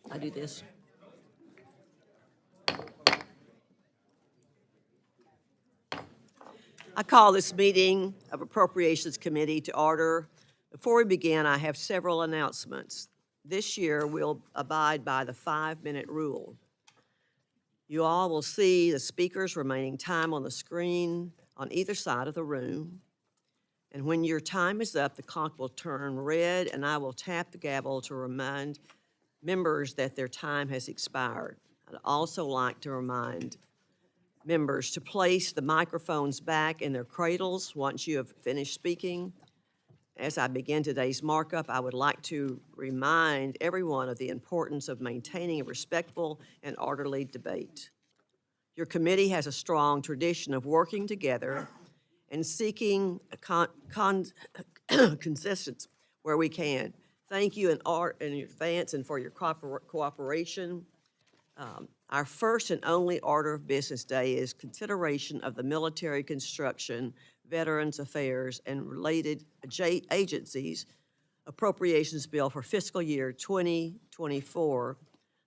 I do this. I call this meeting of Appropriations Committee to order. Before we begin, I have several announcements. This year, we'll abide by the 5-minute rule. You all will see the speaker's remaining time on the screen on either side of the room. And when your time is up, the clock will turn red and I will tap the gavel to remind members that their time has expired. I'd also like to remind members to place the microphones back in their cradles once you have finished speaking. As I begin today's markup, I would like to remind everyone of the importance of maintaining a respectful and orderly debate. Your committee has a strong tradition of working together and seeking a consistency where we can. Thank you in advance and for your cooperation. Our first and only order of business day is consideration of the Military Construction, Veterans Affairs, and related agencies appropriations bill for fiscal year 2024.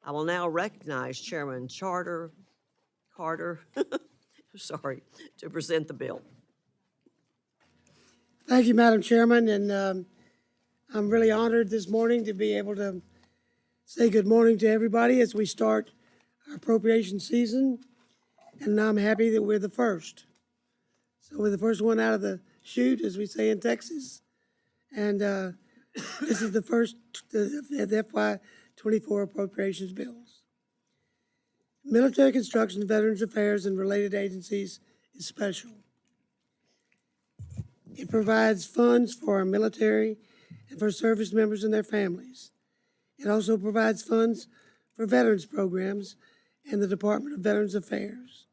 I will now recognize Chairman Carter, sorry, to present the bill. Thank you, Madam Chairman, and I'm really honored this morning to be able to say good morning to everybody as we start our appropriation season, and I'm happy that we're the first. So we're the first one out of the chute, as we say in Texas, and this is the first of the FY24 appropriations bills. Military Construction, Veterans Affairs, and related agencies is special. It provides funds for our military and for service members and their families. It also provides funds for veterans programs and the Department of Veterans Affairs.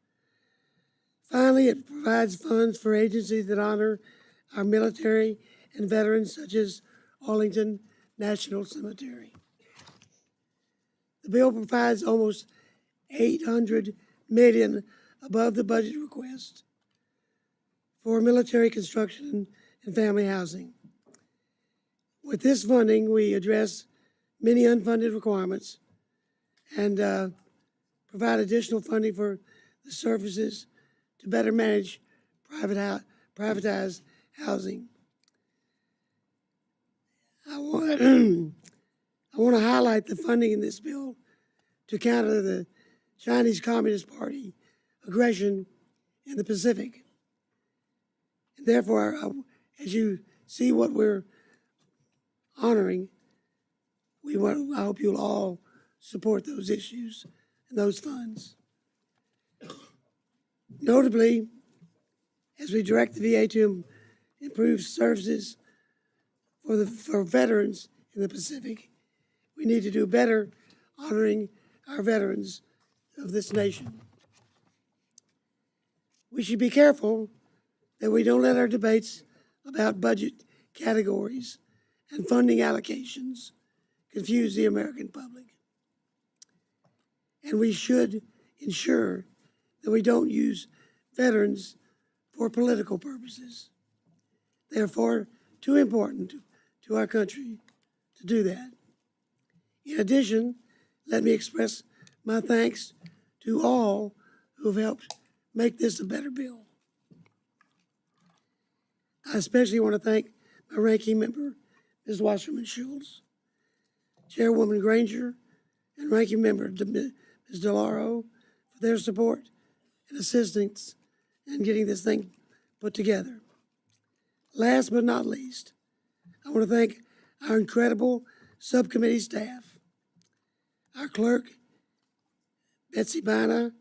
Finally, it provides funds for agencies that honor our military and veterans, such as Arlington National Cemetery. The bill provides almost $800 million above the budget request for military construction and family housing. With this funding, we address many unfunded requirements and provide additional funding for the services to better manage privatized housing. I want to highlight the funding in this bill to counter the Chinese Communist Party aggression in the Pacific. And therefore, as you see what we're honoring, I hope you'll all support those issues and those funds. Notably, as we direct the VA to improve services for veterans in the Pacific, we need to do better honoring our veterans of this nation. We should be careful that we don't let our debates about budget categories and funding allocations confuse the American public. And we should ensure that we don't use veterans for political purposes. They are far too important to our country to do that. In addition, let me express my thanks to all who have helped make this a better bill. I especially want to thank my ranking member, Ms. Wasserman Schultz, Chairwoman Granger, and Ranking Member Ms. DeLauro for their support and assistance in getting this thing put together. Last but not least, I want to thank our incredible subcommittee staff, our clerk, Betsy Bina,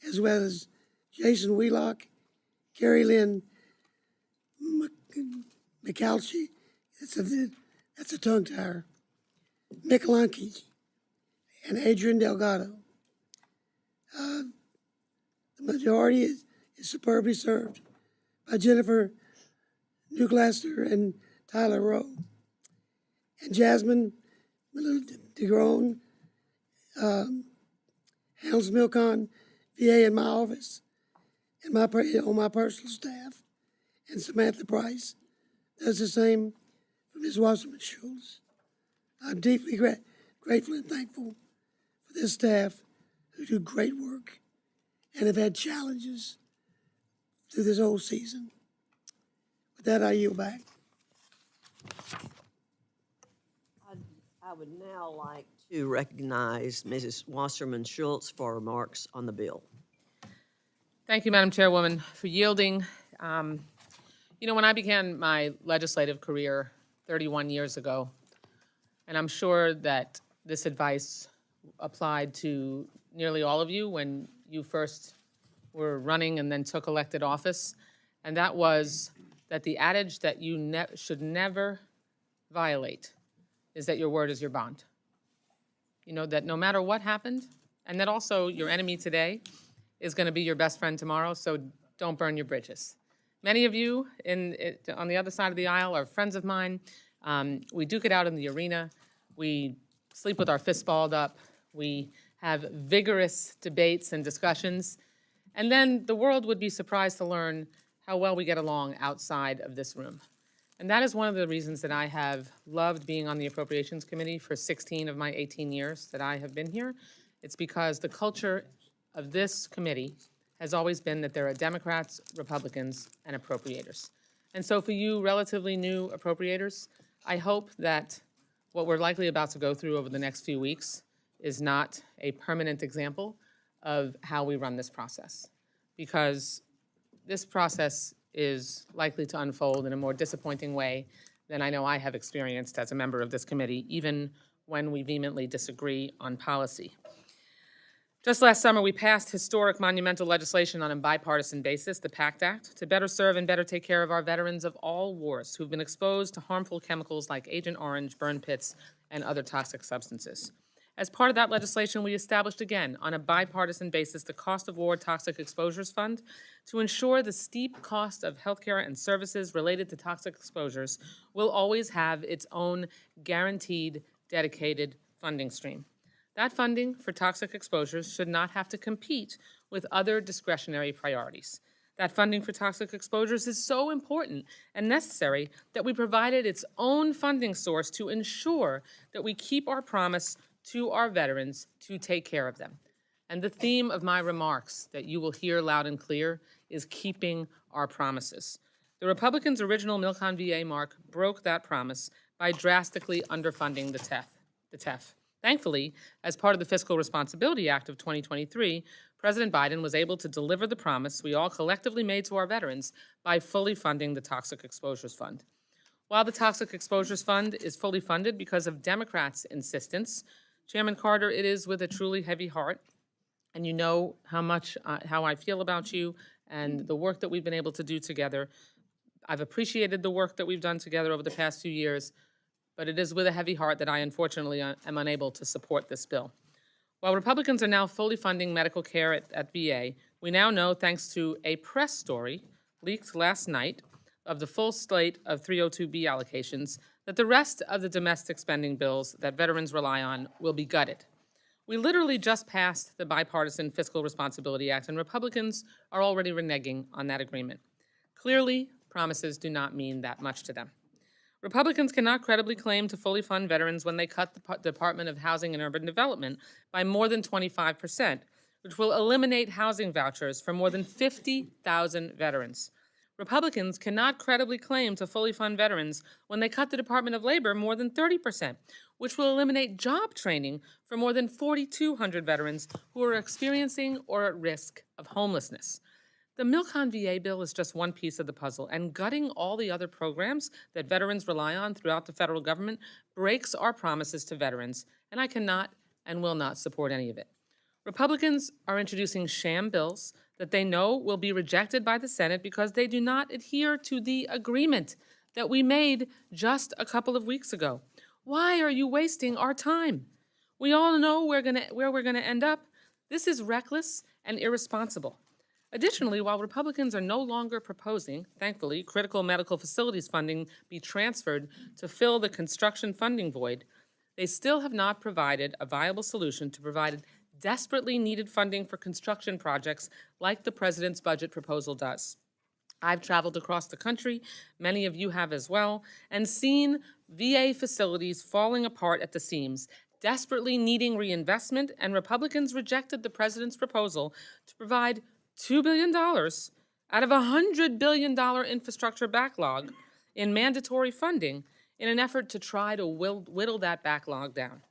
as well as Jason Wheelock, Carrie Lynn McAlchie, that's a tongue tire, Michelangelo, and Adrian Delgado. The majority is superbly served by Jennifer Newclaster and Tyler Rowe. And Jasmine DeGrone handles Milcon VA in my office and on my personal staff. And Samantha Price does the same for Ms. Wasserman Schultz. I'm deeply grateful and thankful for this staff who do great work and have had challenges through this whole season. With that, I yield back. I would now like to recognize Mrs. Wasserman Schultz for remarks on the bill. Thank you, Madam Chairwoman, for yielding. You know, when I began my legislative career 31 years ago, and I'm sure that this advice applied to nearly all of you when you first were running and then took elected office, and that was that the adage that you should never violate is that your word is your bond. You know, that no matter what happened, and that also your enemy today is going to be your best friend tomorrow, so don't burn your bridges. Many of you on the other side of the aisle are friends of mine. We duke it out in the arena. We sleep with our fists balled up. We have vigorous debates and discussions. And then the world would be surprised to learn how well we get along outside of this room. And that is one of the reasons that I have loved being on the Appropriations Committee for 16 of my 18 years that I have been here. It's because the culture of this committee has always been that there are Democrats, Republicans, and appropriators. And so for you relatively new appropriators, I hope that what we're likely about to go through over the next few weeks is not a permanent example of how we run this process. Because this process is likely to unfold in a more disappointing way than I know I have experienced as a member of this committee, even when we vehemently disagree on policy. Just last summer, we passed historic monumental legislation on a bipartisan basis, the PACT Act, to better serve and better take care of our veterans of all wars who've been exposed to harmful chemicals like Agent Orange, burn pits, and other toxic substances. As part of that legislation, we established again, on a bipartisan basis, the Cost of War Toxic Exposures Fund to ensure the steep cost of healthcare and services related to toxic exposures will always have its own guaranteed, dedicated funding stream. That funding for toxic exposures should not have to compete with other discretionary priorities. That funding for toxic exposures is so important and necessary that we provided its own funding source to ensure that we keep our promise to our veterans to take care of them. And the theme of my remarks that you will hear loud and clear is keeping our promises. The Republicans' original Milcon VA mark broke that promise by drastically underfunding the TEF. Thankfully, as part of the Fiscal Responsibility Act of 2023, President Biden was able to deliver the promise we all collectively made to our veterans by fully funding the Toxic Exposures Fund. While the Toxic Exposures Fund is fully funded because of Democrats' insistence, Chairman Carter, it is with a truly heavy heart, and you know how I feel about you and the work that we've been able to do together. I've appreciated the work that we've done together over the past few years, but it is with a heavy heart that I unfortunately am unable to support this bill. While Republicans are now fully funding medical care at VA, we now know, thanks to a press story leaked last night of the full slate of 302B allocations, that the rest of the domestic spending bills that veterans rely on will be gutted. We literally just passed the Bipartisan Fiscal Responsibility Act, and Republicans are already reneging on that agreement. Clearly, promises do not mean that much to them. Republicans cannot credibly claim to fully fund veterans when they cut the Department of Housing and Urban Development by more than 25%, which will eliminate housing vouchers for more than 50,000 veterans. Republicans cannot credibly claim to fully fund veterans when they cut the Department of Labor more than 30%, which will eliminate job training for more than 4,200 veterans who are experiencing or at risk of homelessness. The Milcon VA bill is just one piece of the puzzle, and gutting all the other programs that veterans rely on throughout the federal government breaks our promises to veterans, and I cannot and will not support any of it. Republicans are introducing sham bills that they know will be rejected by the Senate because they do not adhere to the agreement that we made just a couple of weeks ago. Why are you wasting our time? We all know where we're gonna end up. This is reckless and irresponsible. Additionally, while Republicans are no longer proposing, thankfully, critical medical facilities funding be transferred to fill the construction funding void, they still have not provided a viable solution to provide desperately needed funding for construction projects like the president's budget proposal does. I've traveled across the country, many of you have as well, and seen VA facilities falling apart at the seams, desperately needing reinvestment, and Republicans rejected the president's proposal to provide $2 billion out of a $100 billion infrastructure backlog in mandatory funding in an effort to try to whittle that backlog down.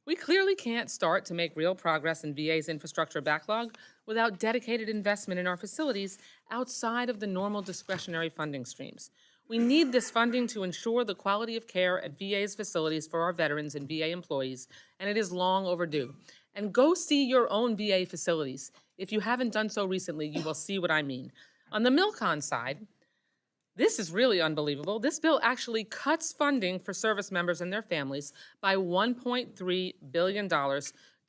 We clearly can't start to make real progress in VA's infrastructure backlog without dedicated investment in our facilities outside of the normal discretionary funding streams. We need this funding to ensure the quality of care at VA's facilities for our veterans and VA employees, and it is long overdue. And go see your own VA facilities. If you haven't done so recently, you will see what I mean. On the Milcon side, this is really unbelievable. This bill actually cuts funding for service members and their families by $1.3 billion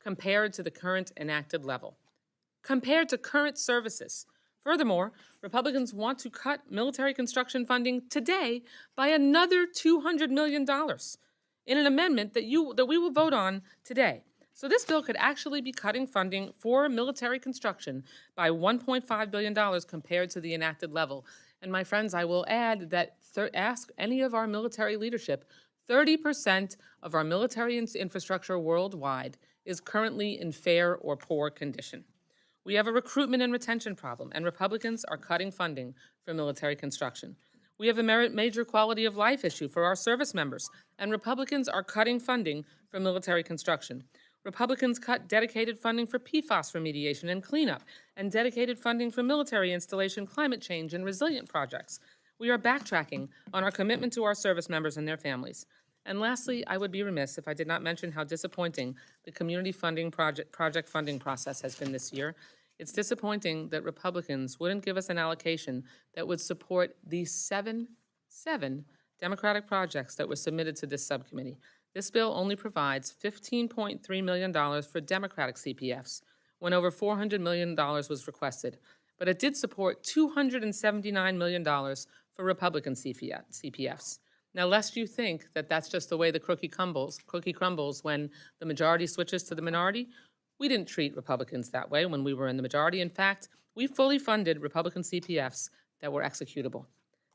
compared to the current enacted level. Compared to current services. Furthermore, Republicans want to cut military construction funding today by another $200 million in an amendment that we will vote on today. So this bill could actually be cutting funding for military construction by $1.5 billion compared to the enacted level. And my friends, I will add that ask any of our military leadership, 30% of our military infrastructure worldwide is currently in fair or poor condition. We have a recruitment and retention problem, and Republicans are cutting funding for military construction. We have a major quality of life issue for our service members, and Republicans are cutting funding for military construction. Republicans cut dedicated funding for PFAS remediation and cleanup, and dedicated funding for military installation, climate change, and resilient projects. We are backtracking on our commitment to our service members and their families. And lastly, I would be remiss if I did not mention how disappointing the community funding project funding process has been this year. It's disappointing that Republicans wouldn't give us an allocation that would support the seven Democratic projects that were submitted to this subcommittee. This bill only provides $15.3 million for Democratic CPFs, when over $400 million was requested. But it did support $279 million for Republican CPFs. Now, lest you think that that's just the way the cookie crumbles when the majority switches to the minority, we didn't treat Republicans that way when we were in the majority. In fact, we fully funded Republican CPFs that were executable.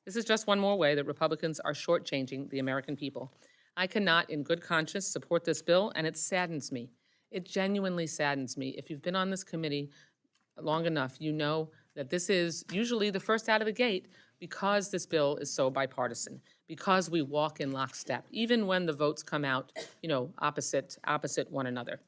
This is just one more way that Republicans are shortchanging the American people. I cannot, in good conscience, support this bill, and it saddens me. It genuinely saddens me. If you've been on this committee long enough, you know that this is usually the first out of the gate because this bill is so bipartisan, because we walk in lockstep, even when the votes come out, opposite one another.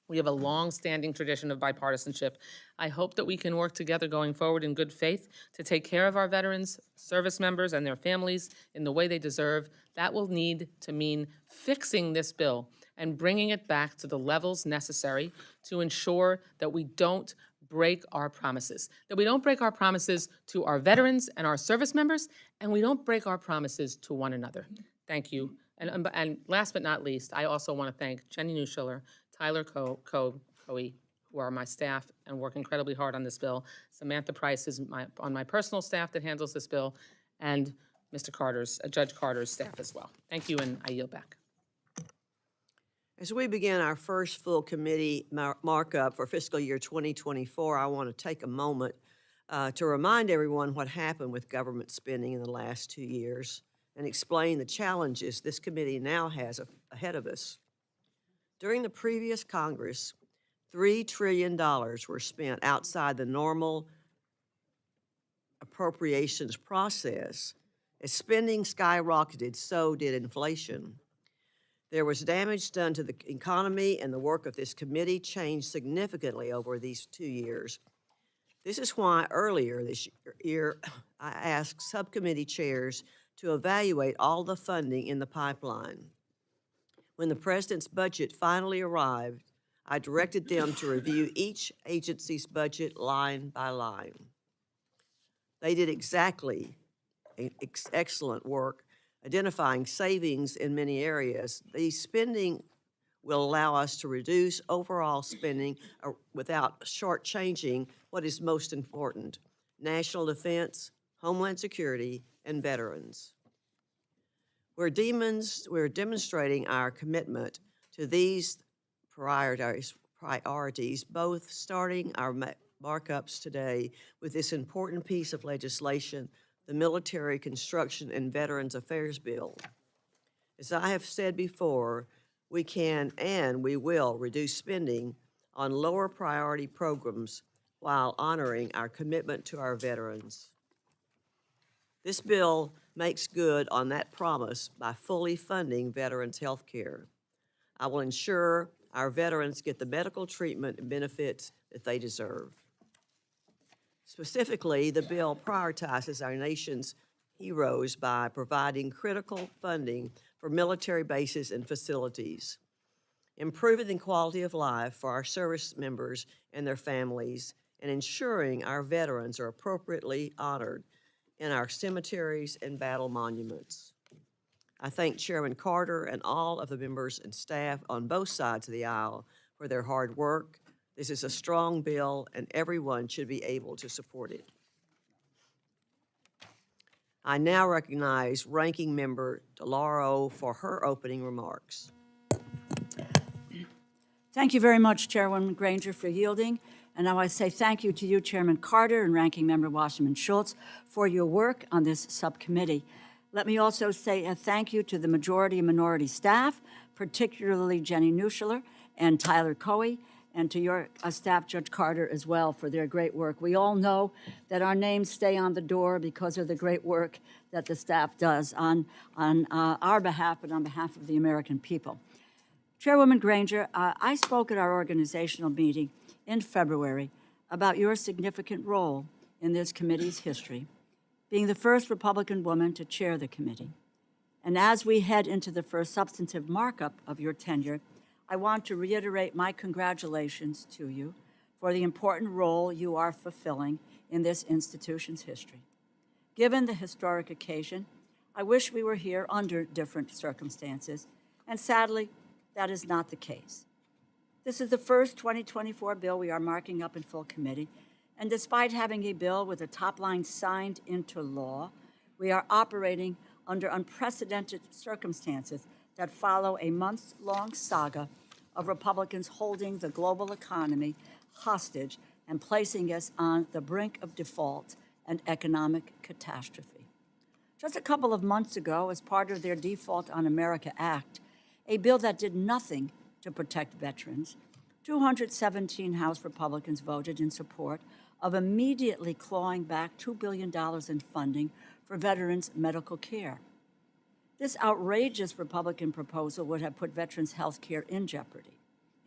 We have a long-standing tradition of bipartisanship. I hope that we can work together going forward in good faith to take care of our veterans, service members, and their families in the way they deserve. That will need to mean fixing this bill and bringing it back to the levels necessary to ensure that we don't break our promises, that we don't break our promises to our veterans and our service members, and we don't break our promises to one another. Thank you. And last but not least, I also want to thank Jenny Nuschler, Tyler Coe, who are my staff and work incredibly hard on this bill. Samantha Price is on my personal staff that handles this bill, and Judge Carter's staff as well. Thank you, and I yield back. As we begin our first full committee markup for fiscal year 2024, I want to take a moment to remind everyone what happened with government spending in the last 2 years and explain the challenges this committee now has ahead of us. During the previous Congress, $3 trillion were spent outside the normal appropriations process. As spending skyrocketed, so did inflation. There was damage done to the economy, and the work of this committee changed significantly over these 2 years. This is why earlier this year, I asked subcommittee chairs to evaluate all the funding in the pipeline. When the President's budget finally arrived, I directed them to review each agency's budget line by line. They did excellent work identifying savings in many areas. These spending will allow us to reduce overall spending without shortchanging what is most important: national defense, homeland security, and veterans. We're demonstrating our commitment to these priorities, both starting our markups today with this important piece of legislation, the Military Construction and Veterans Affairs Bill. As I have said before, we can and we will reduce spending on lower priority programs while honoring our commitment to our veterans. This bill makes good on that promise by fully funding veterans' health care. I will ensure our veterans get the medical treatment and benefits that they deserve. Specifically, the bill prioritizes our nation's heroes by providing critical funding for military bases and facilities, improving the quality of life for our service members and their families, and ensuring our veterans are appropriately honored in our cemeteries and battle monuments. I thank Chairman Carter and all of the members and staff on both sides of the aisle for their hard work. This is a strong bill, and everyone should be able to support it. I now recognize Ranking Member DeLauro for her opening remarks. Thank you very much, Chairwoman Granger, for yielding. And now I say thank you to you, Chairman Carter and Ranking Member Wasserman Schultz, for your work on this subcommittee. Let me also say a thank you to the majority and minority staff, particularly Jenny Nuschler and Tyler Coe, and to your staff, Judge Carter, as well, for their great work. We all know that our names stay on the door because of the great work that the staff does on our behalf, but on behalf of the American people. Chairwoman Granger, I spoke at our organizational meeting in February about your significant role in this committee's history, being the first Republican woman to chair the committee. And as we head into the first substantive markup of your tenure, I want to reiterate my congratulations to you for the important role you are fulfilling in this institution's history. Given the historic occasion, I wish we were here under different circumstances, and sadly, that is not the case. This is the first 2024 bill we are marking up in full committee, and despite having a bill with a top line signed into law, we are operating under unprecedented circumstances that follow a months-long saga of Republicans holding the global economy hostage and placing us on the brink of default and economic catastrophe. Just a couple of months ago, as part of their Default on America Act, a bill that did nothing to protect veterans, 217 House Republicans voted in support of immediately clawing back $2 billion in funding for veterans' medical care. This outrageous Republican proposal would have put veterans' health care in jeopardy.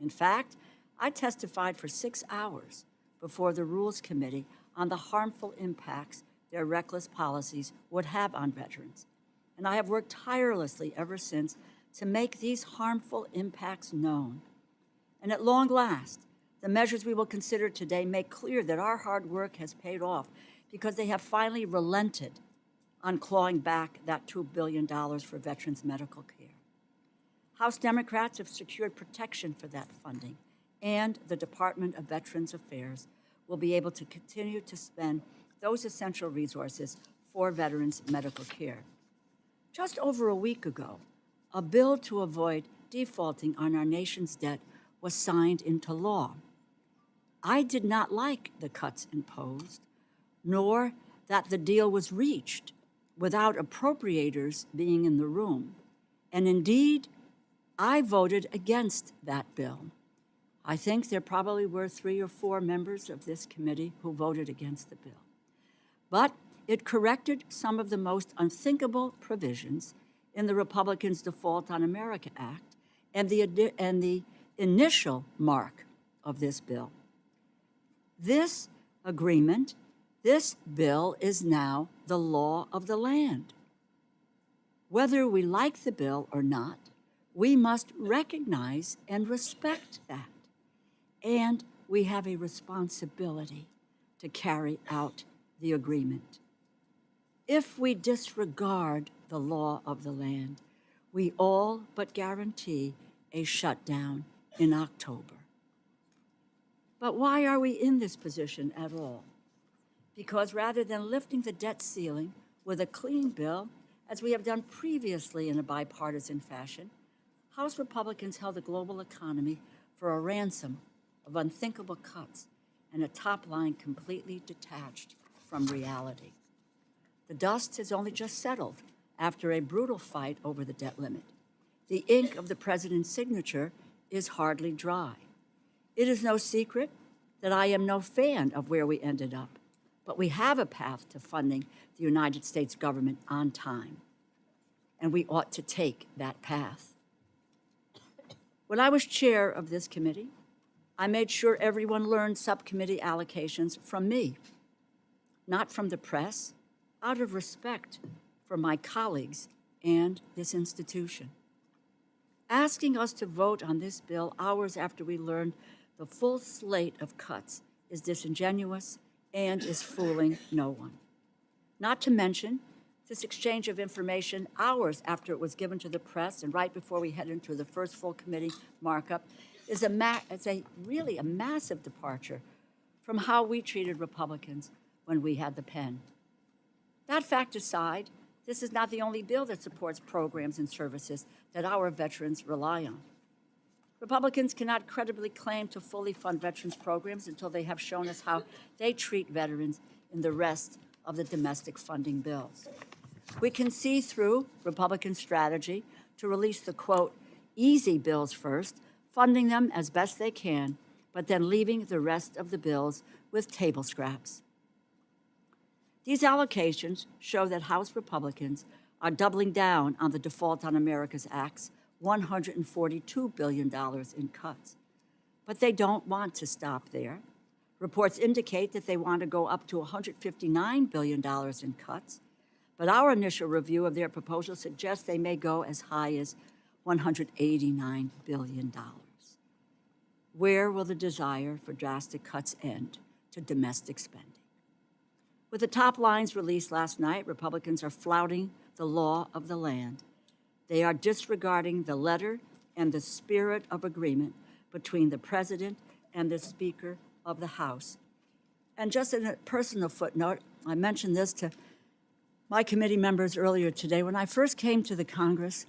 In fact, I testified for 6 hours before the Rules Committee on the harmful impacts their reckless policies would have on veterans. And I have worked tirelessly ever since to make these harmful impacts known. And at long last, the measures we will consider today make clear that our hard work has paid off because they have finally relented on clawing back that $2 billion for veterans' medical care. House Democrats have secured protection for that funding, and the Department of Veterans Affairs will be able to continue to spend those essential resources for veterans' medical care. Just over a week ago, a bill to avoid defaulting on our nation's debt was signed into law. I did not like the cuts imposed, nor that the deal was reached without appropriators being in the room. And indeed, I voted against that bill. I think there probably were 3 or 4 members of this committee who voted against the bill. But it corrected some of the most unthinkable provisions in the Republicans' Default on America Act and the initial mark of this bill. This agreement, this bill is now the law of the land. Whether we like the bill or not, we must recognize and respect that. And we have a responsibility to carry out the agreement. If we disregard the law of the land, we all but guarantee a shutdown in October. But why are we in this position at all? Because rather than lifting the debt ceiling with a clean bill, as we have done previously in a bipartisan fashion, House Republicans held the global economy for a ransom of unthinkable cuts and a top line completely detached from reality. The dust has only just settled after a brutal fight over the debt limit. The ink of the president's signature is hardly dry. It is no secret that I am no fan of where we ended up, but we have a path to funding the United States government on time, and we ought to take that path. When I was chair of this committee, I made sure everyone learned subcommittee allocations from me, not from the press, out of respect for my colleagues and this institution. Asking us to vote on this bill hours after we learned the full slate of cuts is disingenuous and is fooling no one. Not to mention, this exchange of information hours after it was given to the press and right before we head into the first full committee markup is really a massive departure from how we treated Republicans when we had the pen. That fact aside, this is not the only bill that supports programs and services that our veterans rely on. Republicans cannot credibly claim to fully fund veterans programs until they have shown us how they treat veterans in the rest of the domestic funding bills. We can see through Republican strategy to release the, quote, easy bills first, funding them as best they can, but then leaving the rest of the bills with table scraps. These allocations show that House Republicans are doubling down on the Default on America's Act's $142 billion in cuts. But they don't want to stop there. Reports indicate that they want to go up to $159 billion in cuts, but our initial review of their proposal suggests they may go as high as $189 billion. Where will the desire for drastic cuts end to domestic spending? With the top lines released last night, Republicans are flouting the law of the land. They are disregarding the letter and the spirit of agreement between the President and the Speaker of the House. And just in a personal footnote, I mentioned this to my committee members earlier today. When I first came to the Congress,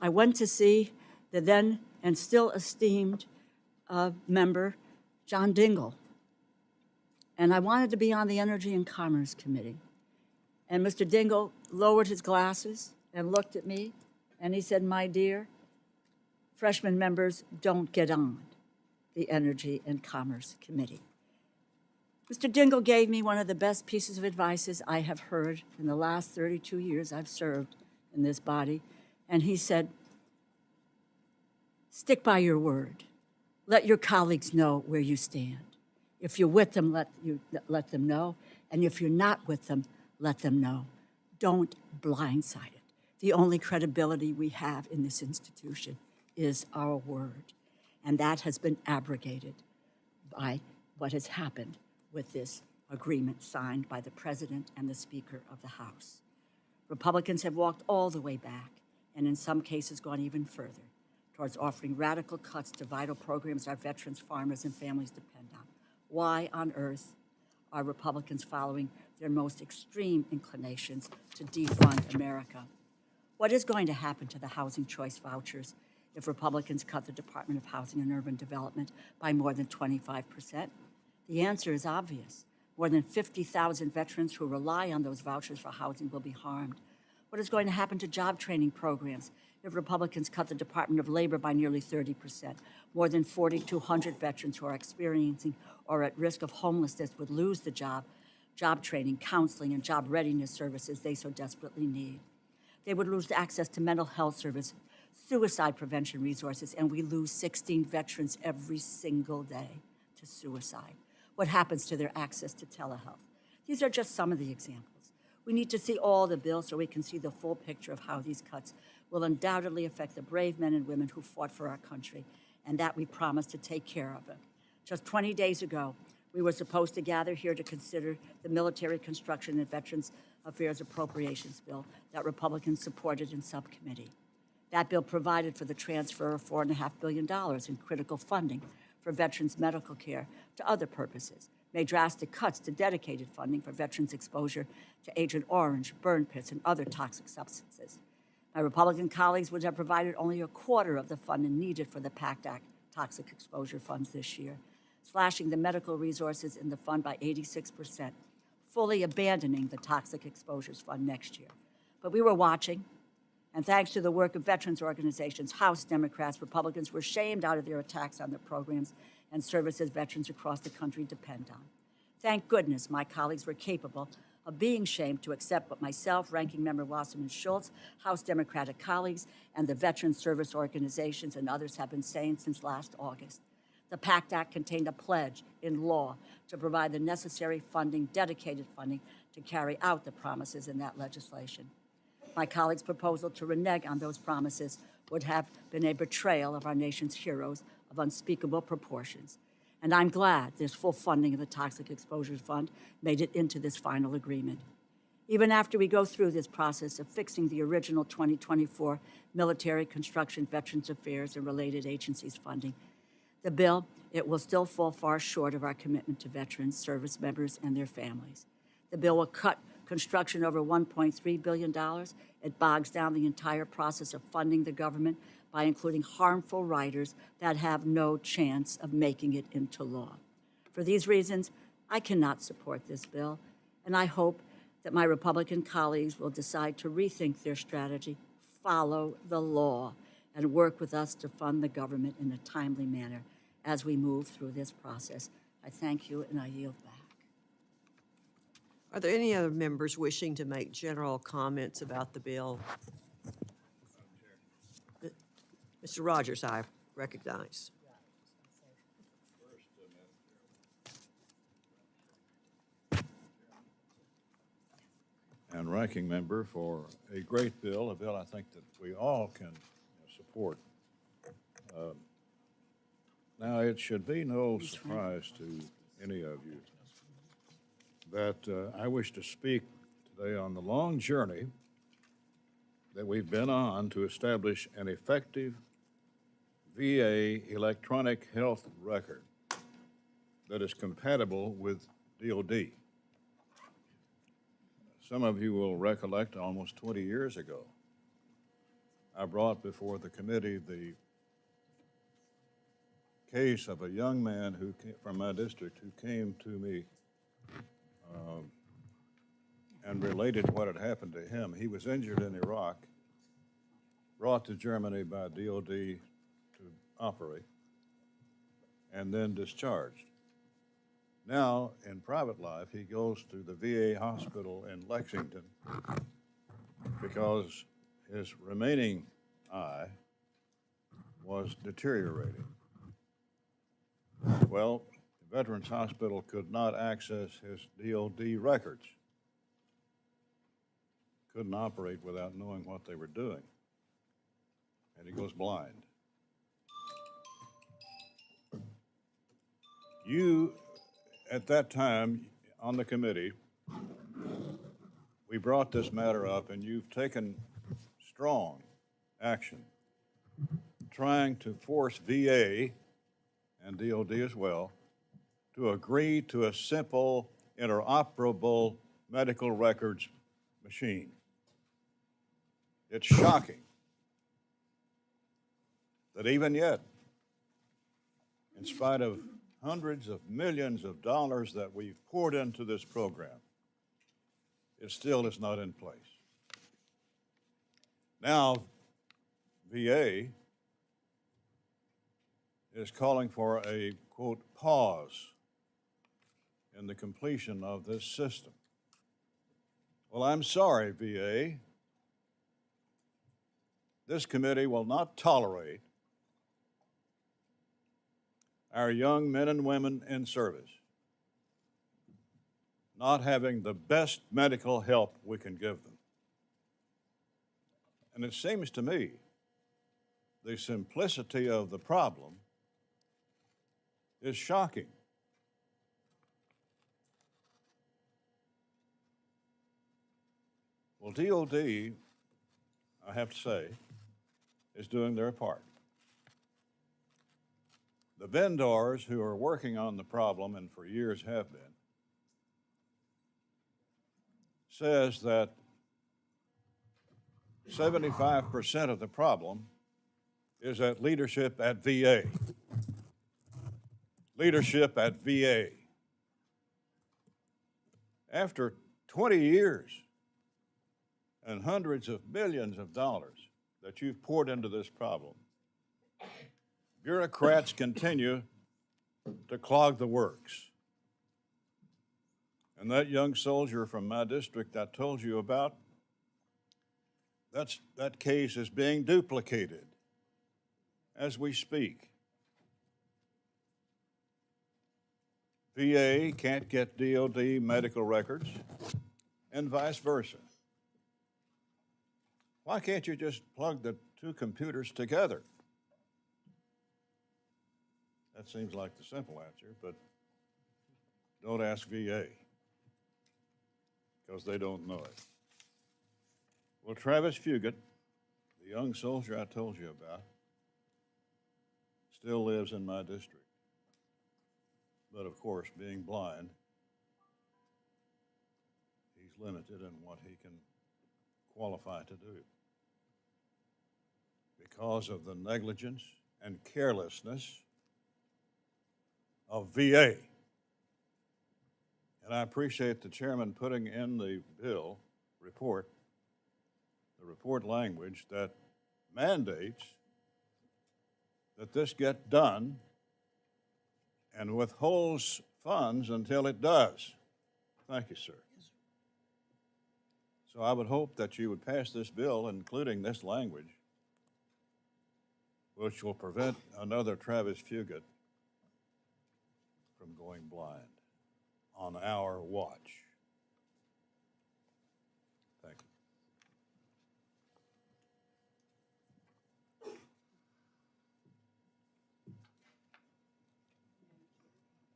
I went to see the then and still esteemed member, John Dingell. And I wanted to be on the Energy and Commerce Committee. And Mr. Dingell lowered his glasses and looked at me, and he said, my dear, freshman members don't get on the Energy and Commerce Committee. Mr. Dingle gave me one of the best pieces of advice I have heard in the last 32 years I've served in this body, and he said, stick by your word. Let your colleagues know where you stand. If you're with them, let them know, and if you're not with them, let them know. Don't blindside it. The only credibility we have in this institution is our word, and that has been abrogated by what has happened with this agreement signed by the President and the Speaker of the House. Republicans have walked all the way back, and in some cases gone even further, towards offering radical cuts to vital programs our veterans, farmers, and families depend on. Why on earth are Republicans following their most extreme inclinations to defund America? What is going to happen to the housing choice vouchers if Republicans cut the Department of Housing and Urban Development by more than 25%? The answer is obvious. More than 50,000 veterans who rely on those vouchers for housing will be harmed. What is going to happen to job training programs if Republicans cut the Department of Labor by nearly 30%? More than 4,200 veterans who are experiencing or at risk of homelessness would lose the job training, counseling, and job readiness services they so desperately need. They would lose access to mental health service, suicide prevention resources, and we lose 16 veterans every single day to suicide. What happens to their access to telehealth? These are just some of the examples. We need to see all the bills so we can see the full picture of how these cuts will undoubtedly affect the brave men and women who fought for our country, and that we promised to take care of them. Just 20 days ago, we were supposed to gather here to consider the Military Construction and Veterans Affairs Appropriations Bill that Republicans supported in subcommittee. That bill provided for the transfer of $4.5 billion in critical funding for veterans' medical care to other purposes, made drastic cuts to dedicated funding for veterans' exposure to Agent Orange, burn pits, and other toxic substances. My Republican colleagues would have provided only a quarter of the funding needed for the PACT Act toxic exposure funds this year, slashing the medical resources in the fund by 86%, fully abandoning the Toxic Exposures Fund next year. But we were watching, and thanks to the work of veterans organizations, House Democrats, Republicans were shamed out of their attacks on the programs and services veterans across the country depend on. Thank goodness my colleagues were capable of being shamed to accept what myself, Ranking Member Wasserman Schultz, House Democratic colleagues, and the veteran service organizations and others have been saying since last August. The PACT Act contained a pledge in law to provide the necessary funding, dedicated funding, to carry out the promises in that legislation. My colleagues' proposal to renege on those promises would have been a betrayal of our nation's heroes of unspeakable proportions. And I'm glad this full funding of the Toxic Exposures Fund made it into this final agreement. Even after we go through this process of fixing the original 2024 Military Construction, Veterans Affairs, and related agencies funding, the bill, it will still fall far short of our commitment to veterans, service members, and their families. The bill will cut construction over $1.3 billion. It bogs down the entire process of funding the government by including harmful riders that have no chance of making it into law. For these reasons, I cannot support this bill, and I hope that my Republican colleagues will decide to rethink their strategy, follow the law, and work with us to fund the government in a timely manner as we move through this process. I thank you, and I yield back. Are there any other members wishing to make general comments about the bill? Mr. Rogers, I recognize. And Ranking Member for a great bill, a bill I think that we all can support. Now, it should be no surprise to any of you that I wish to speak today on the long journey that we've been on to establish an effective VA electronic health record that is compatible with DOD. Some of you will recollect almost 20 years ago, I brought before the committee the case of a young man who came from my district who came to me and related what had happened to him. He was injured in Iraq, brought to Germany by DOD to operate, and then discharged. Now, in private life, he goes to the VA hospital in Lexington because his remaining eye was deteriorating. Well, the Veterans Hospital could not access his DOD records. Couldn't operate without knowing what they were doing. And he goes blind. You, at that time, on the committee, we brought this matter up, and you've taken strong action trying to force VA and DOD as well to agree to a simple, interoperable medical records machine. It's shocking that even yet, in spite of hundreds of millions of dollars that we've poured into this program, it still is not in place. Now, VA is calling for a, quote, pause in the completion of this system. Well, I'm sorry, VA. This committee will not tolerate our young men and women in service not having the best medical help we can give them. And it seems to me the simplicity of the problem is shocking. Well, DOD, I have to say, is doing their part. The vendors who are working on the problem, and for years have been, says that 75% of the problem is at leadership at VA. Leadership at VA. After 20 years and hundreds of millions of dollars that you've poured into this problem, bureaucrats continue to clog the works. And that young soldier from my district I told you about, that case is being duplicated as we speak. VA can't get DOD medical records, and vice versa. Why can't you just plug the two computers together? That seems like the simple answer, but don't ask VA, because they don't know it. Well, Travis Fugit, the young soldier I told you about, still lives in my district. But of course, being blind, he's limited in what he can qualify to do because of the negligence and carelessness of VA. And I appreciate the chairman putting in the bill report, the report language that mandates that this get done and withholds funds until it does. Thank you, sir. So I would hope that you would pass this bill, including this language, which will prevent another Travis Fugit from going blind on our watch. Thank you.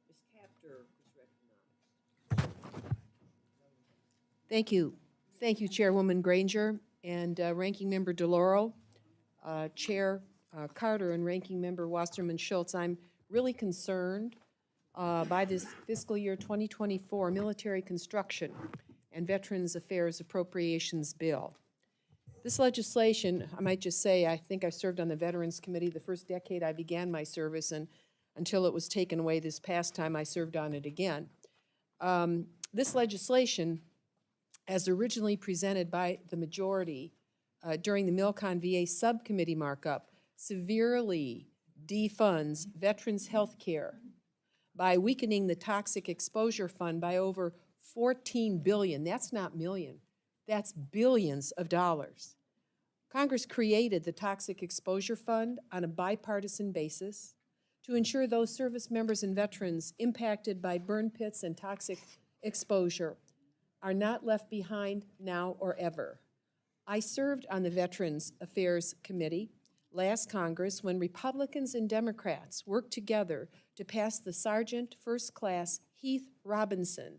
Ms. Capter is recognized. Thank you. Thank you, Chairwoman Granger and Ranking Member DeLauro, Chair Carter, and Ranking Member Wasserman Schultz. I'm really concerned by this fiscal year 2024 Military Construction and Veterans Affairs Appropriations Bill. This legislation, I might just say, I think I served on the Veterans Committee the first decade I began my service, and until it was taken away this past time, I served on it again. This legislation, as originally presented by the majority during the Milcon VA subcommittee markup, severely defunds veterans' health care by weakening the Toxic Exposure Fund by over $14 billion. That's not million, that's billions of dollars. Congress created the Toxic Exposure Fund on a bipartisan basis to ensure those service members and veterans impacted by burn pits and toxic exposure are not left behind now or ever. I served on the Veterans Affairs Committee last Congress when Republicans and Democrats worked together to pass the Sergeant First Class Heath Robinson,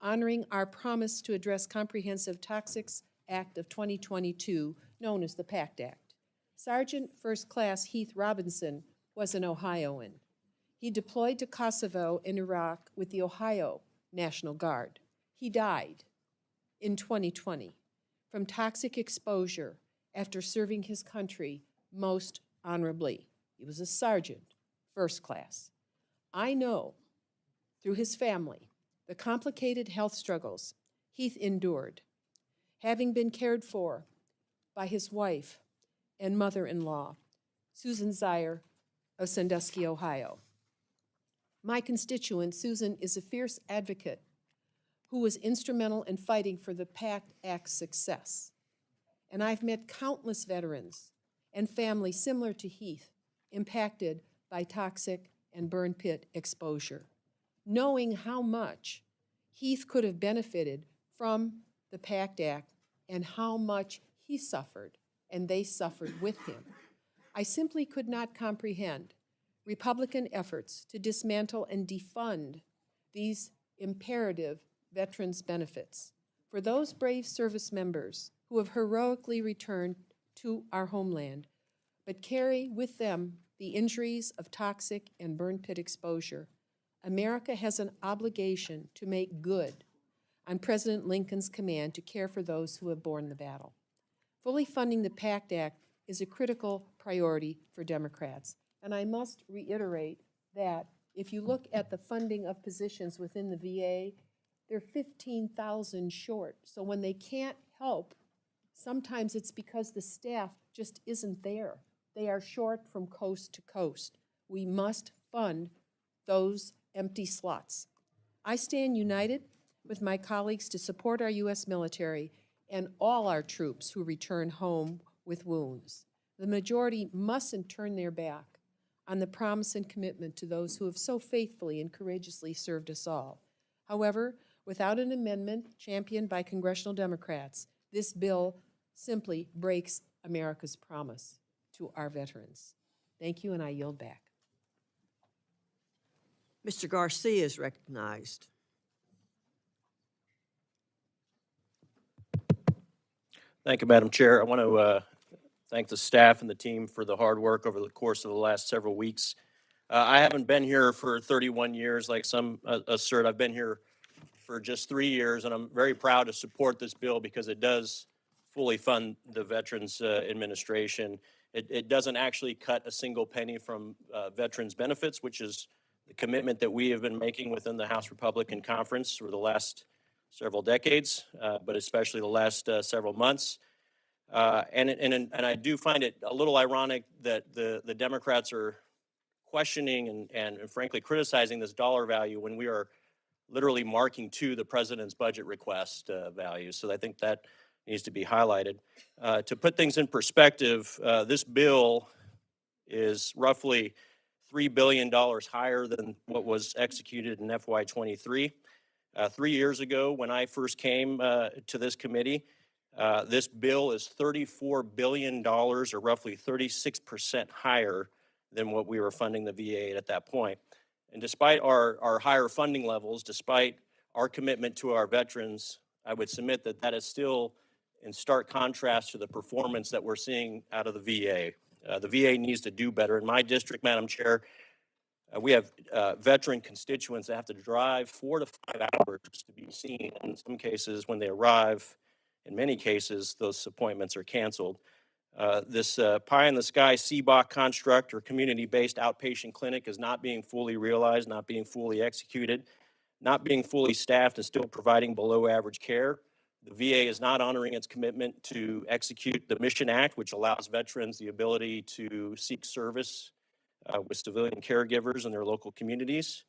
honoring our promise to address Comprehensive Toxics Act of 2022, known as the PACT Act. Sergeant First Class Heath Robinson was an Ohioan. He deployed to Kosovo and Iraq with the Ohio National Guard. He died in 2020 from toxic exposure after serving his country most honorably. He was a sergeant, first class. I know through his family the complicated health struggles Heath endured, having been cared for by his wife and mother-in-law, Susan Zier of Sandusky, Ohio. My constituent, Susan, is a fierce advocate who was instrumental in fighting for the PACT Act's success. And I've met countless veterans and families similar to Heath, impacted by toxic and burn pit exposure. Knowing how much Heath could have benefited from the PACT Act and how much he suffered, and they suffered with him, I simply could not comprehend Republican efforts to dismantle and defund these imperative veterans' benefits. For those brave service members who have heroically returned to our homeland, but carry with them the injuries of toxic and burn pit exposure, America has an obligation to make good on President Lincoln's command to care for those who have borne the battle. Fully funding the PACT Act is a critical priority for Democrats. And I must reiterate that if you look at the funding of positions within the VA, they're 15,000 short. So when they can't help, sometimes it's because the staff just isn't there. They are short from coast to coast. We must fund those empty slots. I stand united with my colleagues to support our U.S. military and all our troops who return home with wounds. The majority mustn't turn their back on the promise and commitment to those who have so faithfully and courageously served us all. However, without an amendment championed by congressional Democrats, this bill simply breaks America's promise to our veterans. Thank you, and I yield back. Mr. Garcia is recognized. Thank you, Madam Chair. I want to thank the staff and the team for the hard work over the course of the last several weeks. I haven't been here for 31 years like some assert. I've been here for just 3 years, and I'm very proud to support this bill because it does fully fund the Veterans Administration. It doesn't actually cut a single penny from veterans benefits, which is the commitment that we have been making within the House Republican Conference for the last several decades, but especially the last several months. And I do find it a little ironic that the Democrats are questioning and frankly criticizing this dollar value when we are literally marking to the president's budget request value. So I think that needs to be highlighted. To put things in perspective, this bill is roughly $3 billion higher than what was executed in FY23. 3 years ago, when I first came to this committee, this bill is $34 billion, or roughly 36% higher than what we were funding the VA at that point. And despite our higher funding levels, despite our commitment to our veterans, I would submit that that is still in stark contrast to the performance that we're seeing out of the VA. The VA needs to do better. In my district, Madam Chair, we have veteran constituents that have to drive 4 to 5 hours to be seen. In some cases, when they arrive, in many cases, those appointments are canceled. This pie-in-the-sky CBOC construct, or community-based outpatient clinic, is not being fully realized, not being fully executed, not being fully staffed, and still providing below-average care. The VA is not honoring its commitment to execute the Mission Act, which allows veterans the ability to seek service with civilian caregivers in their local communities.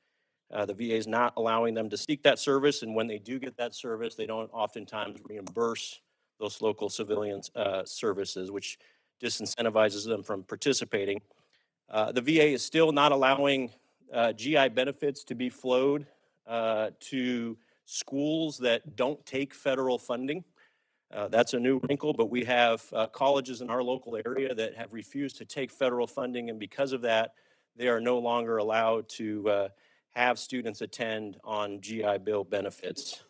The VA is not allowing them to seek that service, and when they do get that service, they don't oftentimes reimburse those local civilians services, which disincentivizes them from participating. The VA is still not allowing GI benefits to be flowed to schools that don't take federal funding. That's a new wrinkle, but we have colleges in our local area that have refused to take federal funding, and because of that, they are no longer allowed to have students attend on GI Bill benefits.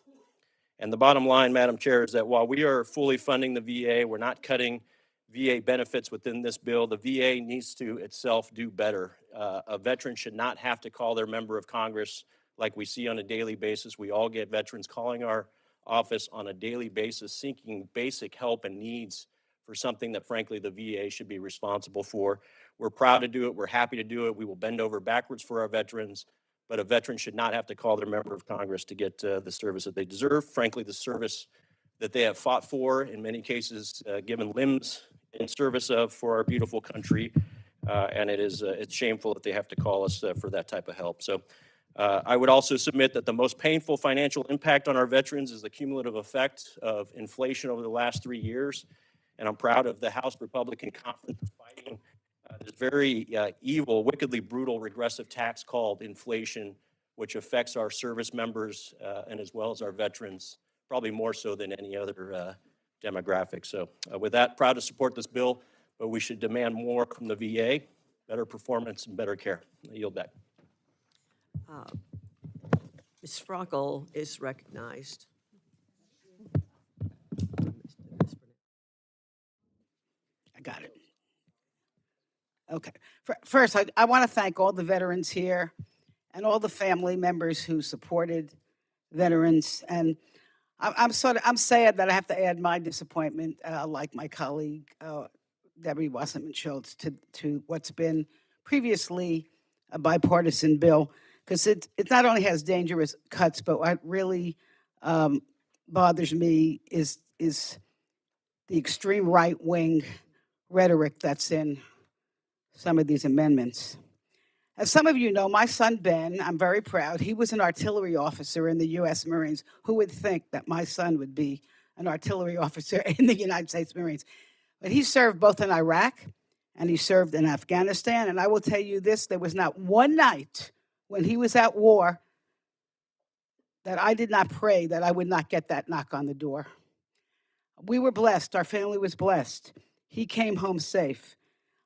And the bottom line, Madam Chair, is that while we are fully funding the VA, we're not cutting VA benefits within this bill. The VA needs to itself do better. A veteran should not have to call their member of Congress like we see on a daily basis. We all get veterans calling our office on a daily basis seeking basic help and needs for something that, frankly, the VA should be responsible for. We're proud to do it. We're happy to do it. We will bend over backwards for our veterans, but a veteran should not have to call their member of Congress to get the service that they deserve. Frankly, the service that they have fought for, in many cases, given limbs in service of for our beautiful country. And it's shameful that they have to call us for that type of help. So I would also submit that the most painful financial impact on our veterans is the cumulative effect of inflation over the last 3 years. And I'm proud of the House Republican Conference fighting this very evil, wickedly brutal, regressive tax called inflation, which affects our service members and as well as our veterans, probably more so than any other demographic. So with that, proud to support this bill, but we should demand more from the VA, better performance and better care. I yield back. Ms. Frockel is recognized. I got it. Okay. First, I want to thank all the veterans here and all the family members who supported veterans. And I'm sad that I have to add my disappointment, like my colleague, Debbie Wasserman-Schultz, to what's been previously a bipartisan bill, because it not only has dangerous cuts, but what really bothers me is the extreme right-wing rhetoric that's in some of these amendments. As some of you know, my son Ben, I'm very proud, he was an artillery officer in the U.S. Marines. Who would think that my son would be an artillery officer in the United States Marines? But he served both in Iraq and he served in Afghanistan. And I will tell you this, there was not one night when he was at war that I did not pray that I would not get that knock on the door. We were blessed. Our family was blessed. He came home safe.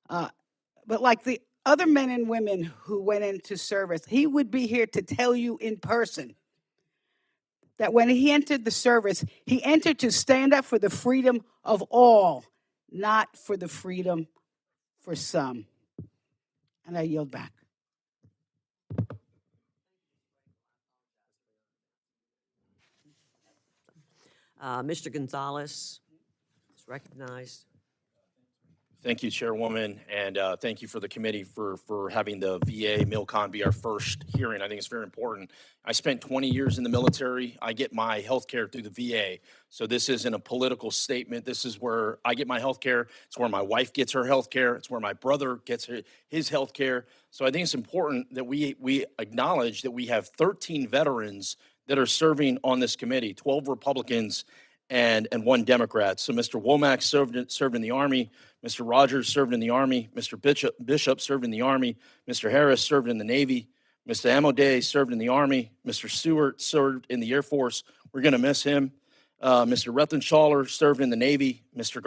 But like the other men and women who went into service, he would be here to tell you in person that when he entered the service, he entered to stand up for the freedom of all, not for the freedom for some. And I yield back. Mr. Gonzalez is recognized. Thank you, Chairwoman, and thank you for the committee for having the VA MilCon be our first hearing. I think it's very important. I spent 20 years in the military. I get my health care through the VA. So this isn't a political statement. This is where I get my health care. It's where my wife gets her health care. It's where my brother gets his health care. So I think it's important that we acknowledge that we have 13 veterans that are serving on this committee, 12 Republicans and 1 Democrat. So Mr. Womack served in the Army, Mr. Rogers served in the Army, Mr. Bishop served in the Army, Mr. Harris served in the Navy, Mr. Amodei served in the Army, Mr. Stewart served in the Air Force. We're going to miss him. Mr. Rethenschaller served in the Navy, Mr.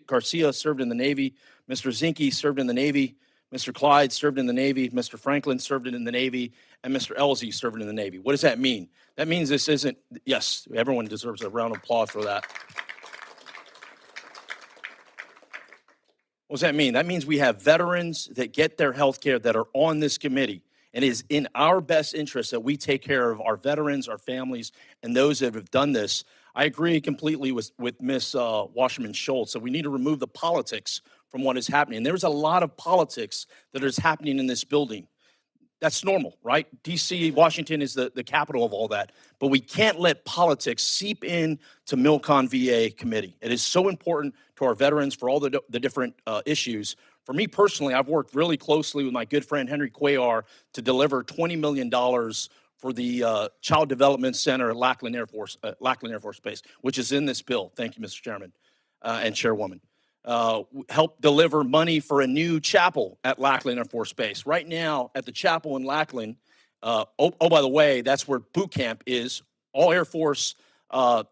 Garcia served in the Navy, Mr. Zinke served in the Navy, Mr. Clyde served in the Navy, Mr. Franklin served in the Navy, and Mr. Elsie served in the Navy. What does that mean? That means this isn't, yes, everyone deserves a round of applause for that. What does that mean? That means we have veterans that get their health care that are on this committee. And it is in our best interest that we take care of our veterans, our families, and those that have done this. I agree completely with Ms. Wasserman-Schultz that we need to remove the politics from what is happening. There's a lot of politics that is happening in this building. That's normal, right? DC, Washington is the capital of all that. But we can't let politics seep in to MilCon VA committee. It is so important to our veterans for all the different issues. For me personally, I've worked really closely with my good friend Henry Cuellar to deliver $20 million for the Child Development Center at Lackland Air Force Base, which is in this bill. Thank you, Mr. Chairman and Chairwoman. Help deliver money for a new chapel at Lackland Air Force Base. Right now, at the chapel in Lackland, by the way, that's where boot camp is. All Air Force, the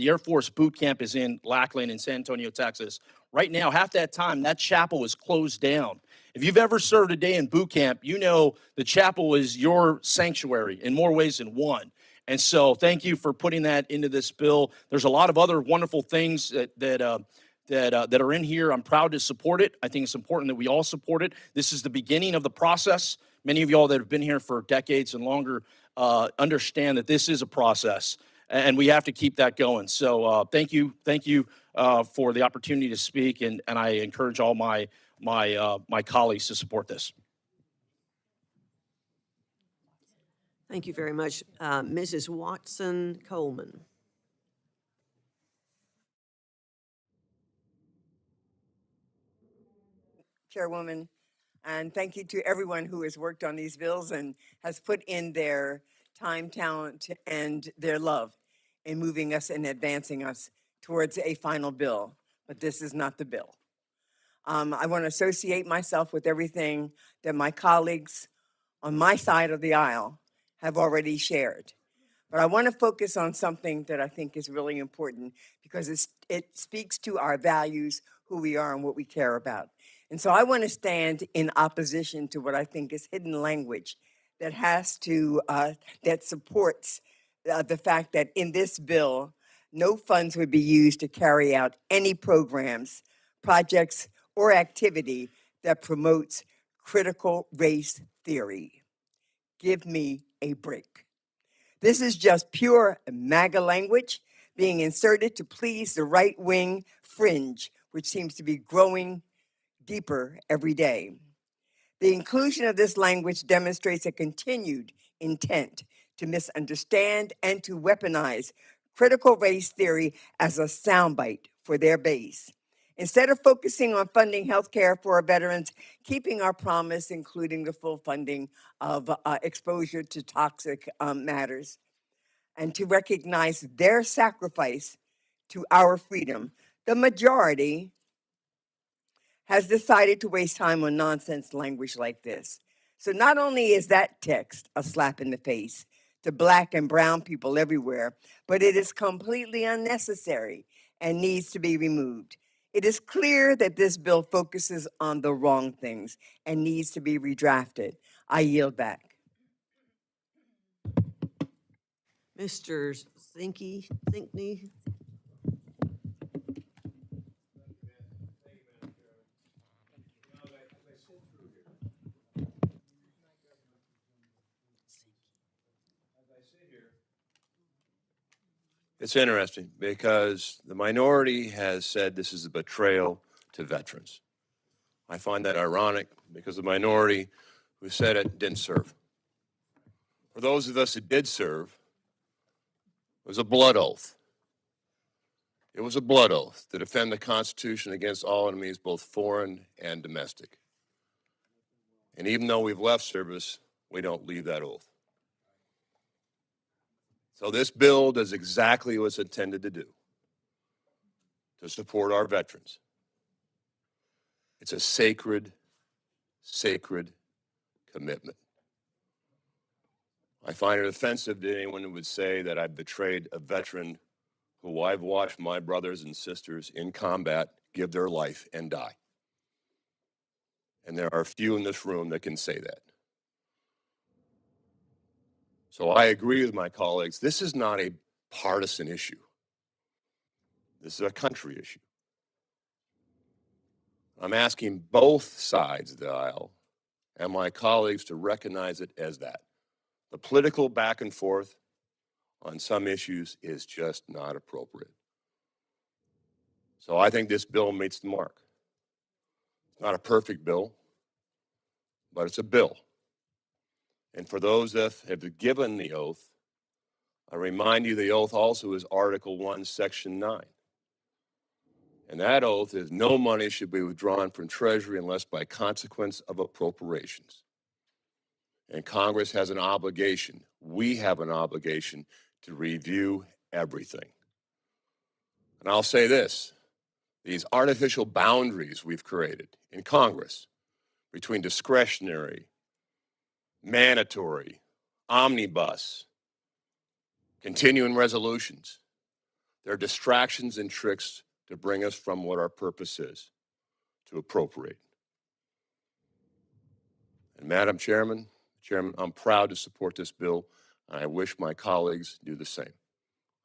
Air Force boot camp is in Lackland in San Antonio, Texas. Right now, half that time, that chapel is closed down. If you've ever served a day in boot camp, you know the chapel is your sanctuary in more ways than one. And so thank you for putting that into this bill. There's a lot of other wonderful things that are in here. I'm proud to support it. I think it's important that we all support it. This is the beginning of the process. Many of y'all that have been here for decades and longer understand that this is a process, and we have to keep that going. So thank you for the opportunity to speak, and I encourage all my colleagues to support this. Thank you very much. Mrs. Watson Coleman. Chairwoman, and thank you to everyone who has worked on these bills and has put in their time, talent, and their love in moving us and advancing us towards a final bill. But this is not the bill. I want to associate myself with everything that my colleagues on my side of the aisle have already shared. But I want to focus on something that I think is really important because it speaks to our values, who we are, and what we care about. And so I want to stand in opposition to what I think is hidden language that that supports the fact that in this bill, no funds would be used to carry out any programs, projects, or activity that promotes critical race theory. Give me a break. This is just pure MAGA language being inserted to please the right-wing fringe, which seems to be growing deeper every day. The inclusion of this language demonstrates a continued intent to misunderstand and to weaponize critical race theory as a soundbite for their base. Instead of focusing on funding health care for our veterans, keeping our promise, including the full funding of exposure to toxic matters, and to recognize their sacrifice to our freedom, the majority has decided to waste time on nonsense language like this. So not only is that text a slap in the face to Black and brown people everywhere, but it is completely unnecessary and needs to be removed. It is clear that this bill focuses on the wrong things and needs to be redrafted. I yield back. Mr. Zinkney. It's interesting because the minority has said this is a betrayal to veterans. I find that ironic because the minority who said it didn't serve. For those of us who did serve, it was a blood oath. It was a blood oath to defend the Constitution against all enemies, both foreign and domestic. And even though we've left service, we don't leave that oath. So this bill does exactly what it's intended to do, to support our veterans. It's a sacred, sacred commitment. I find it offensive to anyone who would say that I've betrayed a veteran who I've watched my brothers and sisters in combat give their life and die. And there are few in this room that can say that. So I agree with my colleagues. This is not a partisan issue. This is a country issue. I'm asking both sides of the aisle and my colleagues to recognize it as that. The political back and forth on some issues is just not appropriate. So I think this bill meets the mark. It's not a perfect bill, but it's a bill. And for those that have given the oath, I remind you the oath also is Article 1, Section 9. And that oath is no money should be withdrawn from Treasury unless by consequence of appropriations. And Congress has an obligation, we have an obligation to review everything. And I'll say this, these artificial boundaries we've created in Congress between discretionary, mandatory, omnibus, continuing resolutions, they're distractions and tricks to bring us from what our purpose is, to appropriate. And Madam Chairman, I'm proud to support this bill, and I wish my colleagues do the same.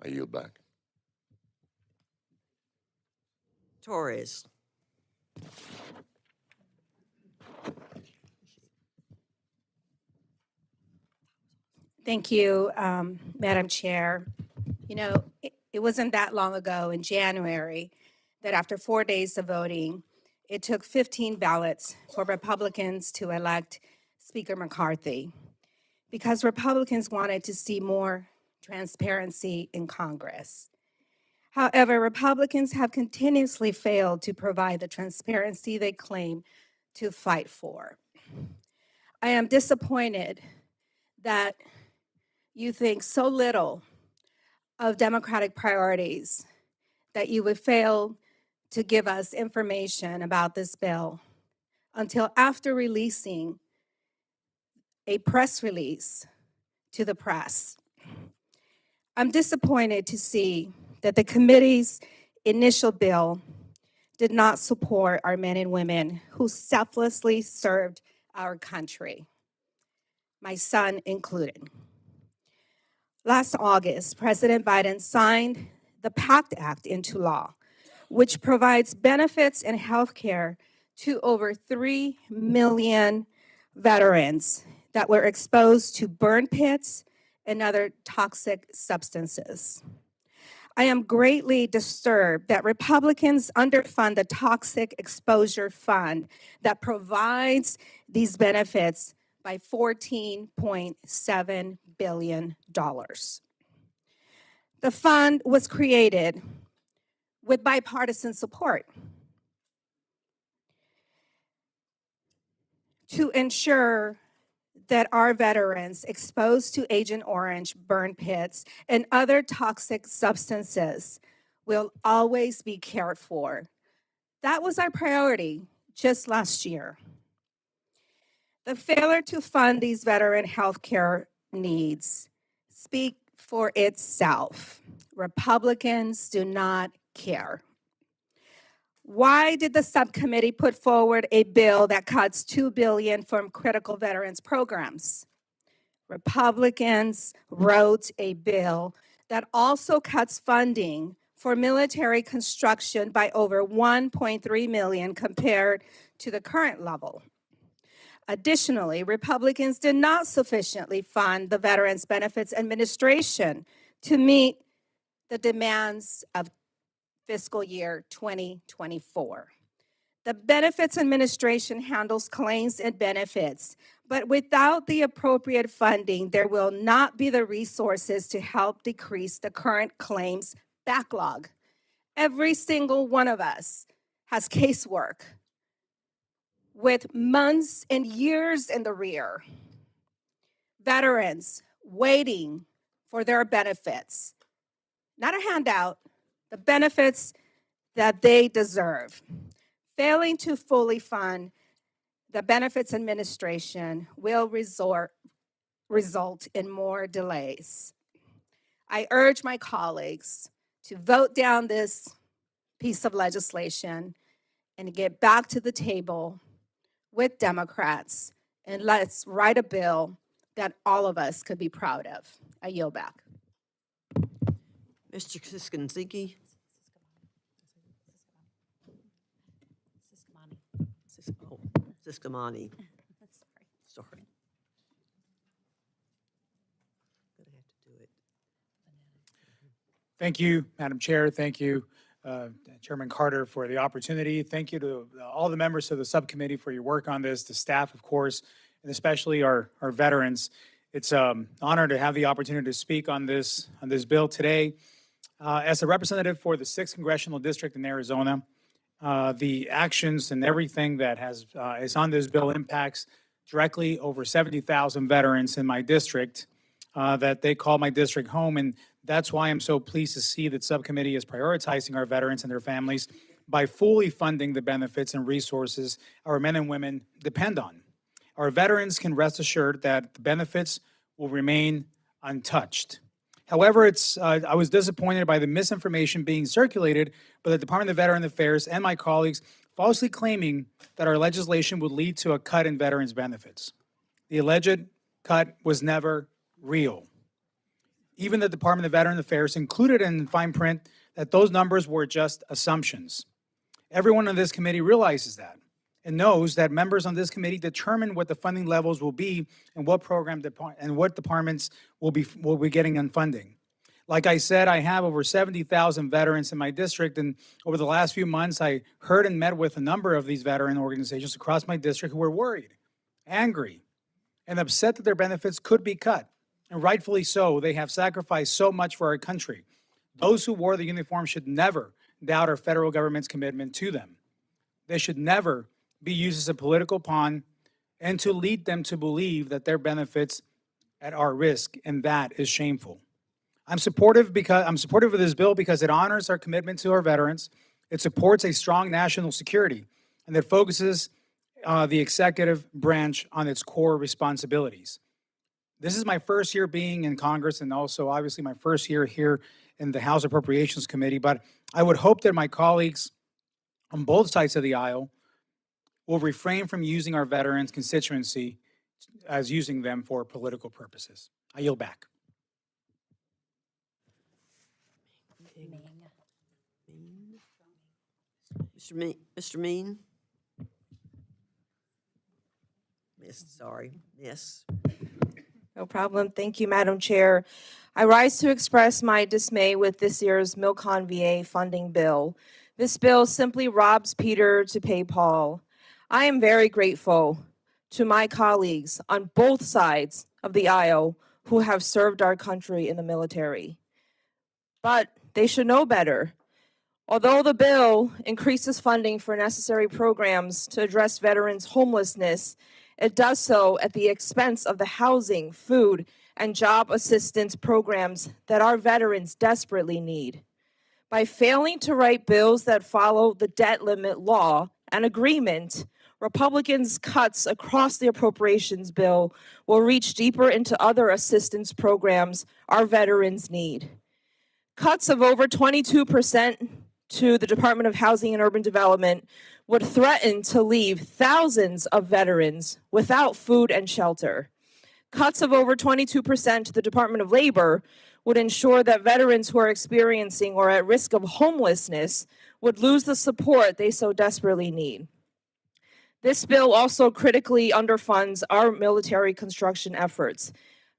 I yield back. Torres. Thank you, Madam Chair. You know, it wasn't that long ago in January that after 4 days of voting, it took 15 ballots for Republicans to elect Speaker McCarthy because Republicans wanted to see more transparency in Congress. However, Republicans have continuously failed to provide the transparency they claim to fight for. I am disappointed that you think so little of Democratic priorities that you would fail to give us information about this bill until after releasing a press release to the press. I'm disappointed to see that the committee's initial bill did not support our men and women who selflessly served our country, my son included. Last August, President Biden signed the PACT Act into law, which provides benefits and health care to over 3 million veterans that were exposed to burn pits and other toxic substances. I am greatly disturbed that Republicans underfund the Toxic Exposure Fund that provides these benefits by $14.7 billion. The fund was created with bipartisan support to ensure that our veterans exposed to Agent Orange, burn pits, and other toxic substances will always be cared for. That was our priority just last year. The failure to fund these veteran health care needs speak for itself. Republicans do not care. Why did the subcommittee put forward a bill that cuts $2 billion from critical veterans programs? Republicans wrote a bill that also cuts funding for military construction by over $1.3 million compared to the current level. Additionally, Republicans did not sufficiently fund the Veterans Benefits Administration to meet the demands of fiscal year 2024. The Benefits Administration handles claims and benefits, but without the appropriate funding, there will not be the resources to help decrease the current claims backlog. Every single one of us has casework with months and years in the rear. Veterans waiting for their benefits, not a handout, the benefits that they deserve. Failing to fully fund the Benefits Administration will result in more delays. I urge my colleagues to vote down this piece of legislation and get back to the table with Democrats, and let's write a bill that all of us could be proud of. I yield back. Mr. Siskinziki. Siskamani. Sorry. Gonna have to do it. Thank you, Madam Chair. Thank you, Chairman Carter, for the opportunity. Thank you to all the members of the subcommittee for your work on this, the staff, of course, and especially our veterans. It's an honor to have the opportunity to speak on this bill today. As a representative for the 6th Congressional District in Arizona, the actions and everything that is on this bill impacts directly over 70,000 veterans in my district that they call my district home. And that's why I'm so pleased to see that subcommittee is prioritizing our veterans and their families by fully funding the benefits and resources our men and women depend on. Our veterans can rest assured that the benefits will remain untouched. However, I was disappointed by the misinformation being circulated by the Department of Veteran Affairs and my colleagues, falsely claiming that our legislation would lead to a cut in veterans' benefits. The alleged cut was never real. Even the Department of Veteran Affairs included in fine print that those numbers were just assumptions. Everyone on this committee realizes that and knows that members on this committee determine what the funding levels will be and what and what departments will be getting on funding. Like I said, I have over 70,000 veterans in my district, and over the last few months, I heard and met with a number of these veteran organizations across my district who were worried, angry, and upset that their benefits could be cut. And rightfully so. They have sacrificed so much for our country. Those who wore the uniform should never doubt our federal government's commitment to them. They should never be used as a political pawn and to lead them to believe that their benefits are at risk, and that is shameful. I'm supportive of this bill because it honors our commitment to our veterans. It supports a strong national security, and it focuses the executive branch on its core responsibilities. This is my first year being in Congress, and also obviously my first year here in the House Appropriations Committee, but I would hope that my colleagues on both sides of the aisle will refrain from using our veterans' constituency as using them for political purposes. I yield back. Mr. Mean? Miss. No problem. Thank you, Madam Chair. I rise to express my dismay with this year's Milcon VA funding bill. This bill simply robs Peter to pay Paul. I am very grateful to my colleagues on both sides of the aisle who have served our country in the military. But they should know better. Although the bill increases funding for necessary programs to address veterans' homelessness, it does so at the expense of the housing, food, and job assistance programs that our veterans desperately need. By failing to write bills that follow the debt limit law and agreement, Republicans' cuts across the appropriations bill will reach deeper into other assistance programs our veterans need. Cuts of over 22% to the Department of Housing and Urban Development would threaten to leave thousands of veterans without food and shelter. Cuts of over 22% to the Department of Labor would ensure that veterans who are experiencing or at risk of homelessness would lose the support they so desperately need. This bill also critically underfunds our military construction efforts,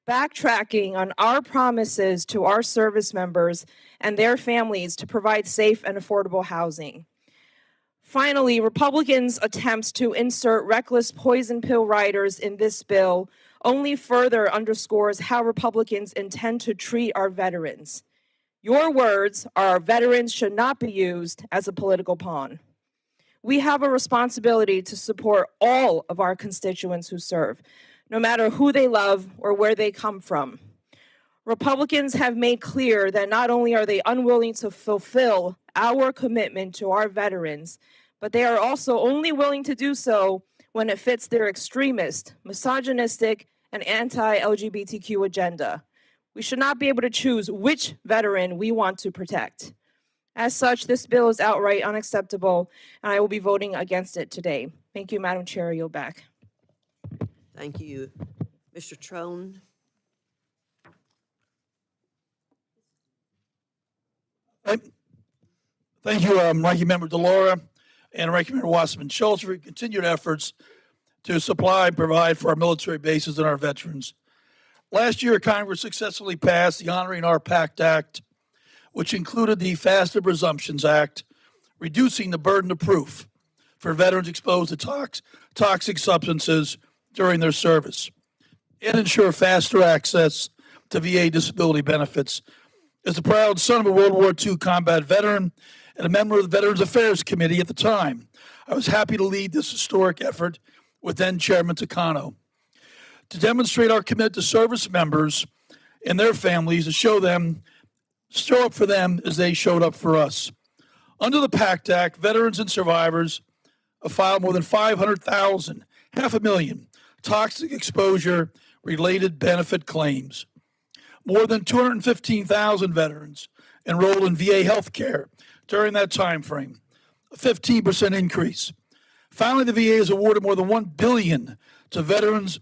backtracking on our promises to our service members and their families to provide safe and affordable housing. Finally, Republicans' attempts to insert reckless poison pill riders in this bill only further underscores how Republicans intend to treat our veterans. Your words are our veterans should not be used as a political pawn. We have a responsibility to support all of our constituents who serve, no matter who they love or where they come from. Republicans have made clear that not only are they unwilling to fulfill our commitment to our veterans, but they are also only willing to do so when it fits their extremist, misogynistic, and anti-LGBTQ agenda. We should not be able to choose which veteran we want to protect. As such, this bill is outright unacceptable, and I will be voting against it today. Thank you, Madam Chair. I yield back. Thank you. Mr. Trone? Thank you, Ranking Member Delora and Ranking Member Wasserman Schultz for your continued efforts to supply and provide for our military bases and our veterans. Last year, Congress successfully passed the Honoring Our Pact Act, which included the FASTA Presumptions Act, reducing the burden of proof for veterans exposed to toxic substances during their service, and ensure faster access to VA disability benefits. As the proud son of a World War II combat veteran and a member of the Veterans Affairs Committee at the time, I was happy to lead this historic effort with then Chairman Takano. To demonstrate our commitment to service members and their families, to show up for them as they showed up for us. Under the PACT Act, veterans and survivors have filed more than 500,000, 500,000 toxic exposure related benefit claims. More than 215,000 veterans enrolled in VA health care during that time frame, a 15% increase. Finally, the VA has awarded more than $1 billion to veterans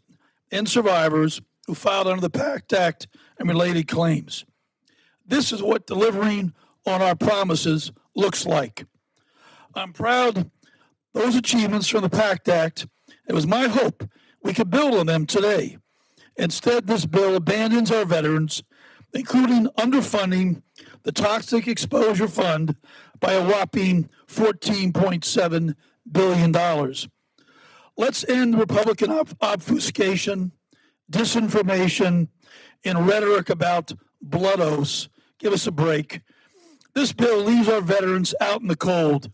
and survivors who filed under the PACT Act and related claims. This is what delivering on our promises looks like. I'm proud of those achievements from the PACT Act. It was my hope we could build on them today. Instead, this bill abandons our veterans, including underfunding the Toxic Exposure Fund by a whopping $14.7 billion. Let's end Republican obfuscation, disinformation, and rhetoric about blood oaths. Give us a break. This bill leaves our veterans out in the cold.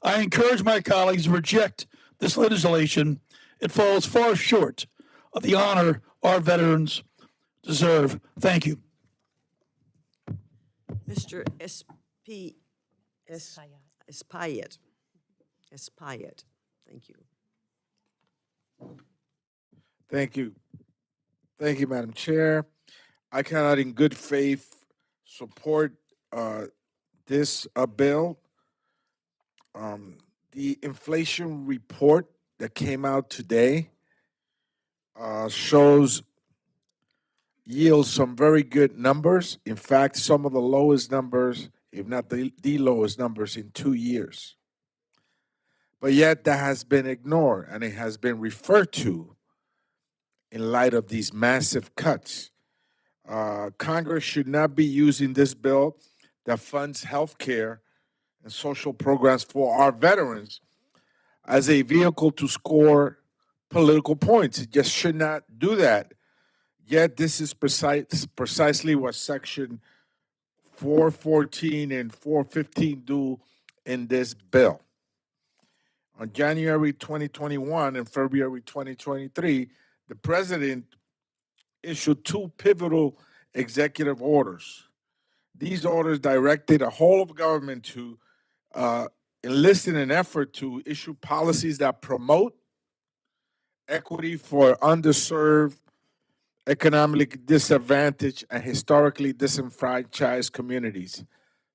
I encourage my colleagues to reject this legislation. It falls far short of the honor our veterans deserve. Thank you. Mr. Espaillat. Thank you. Thank you. Thank you, Madam Chair. I cannot in good faith support this bill. The inflation report that came out today yields some very good numbers. In fact, some of the lowest numbers, if not the lowest numbers in 2 years. But yet that has been ignored, and it has been referred to in light of these massive cuts. Congress should not be using this bill that funds health care and social programs for our veterans as a vehicle to score political points. It just should not do that. Yet this is precisely what Section 414 and 415 do in this bill. On January 2021 and February 2023, the president issued two pivotal executive orders. These orders directed a whole of government to enlist in an effort to issue policies that promote equity for underserved, economically disadvantaged, and historically disenfranchised communities,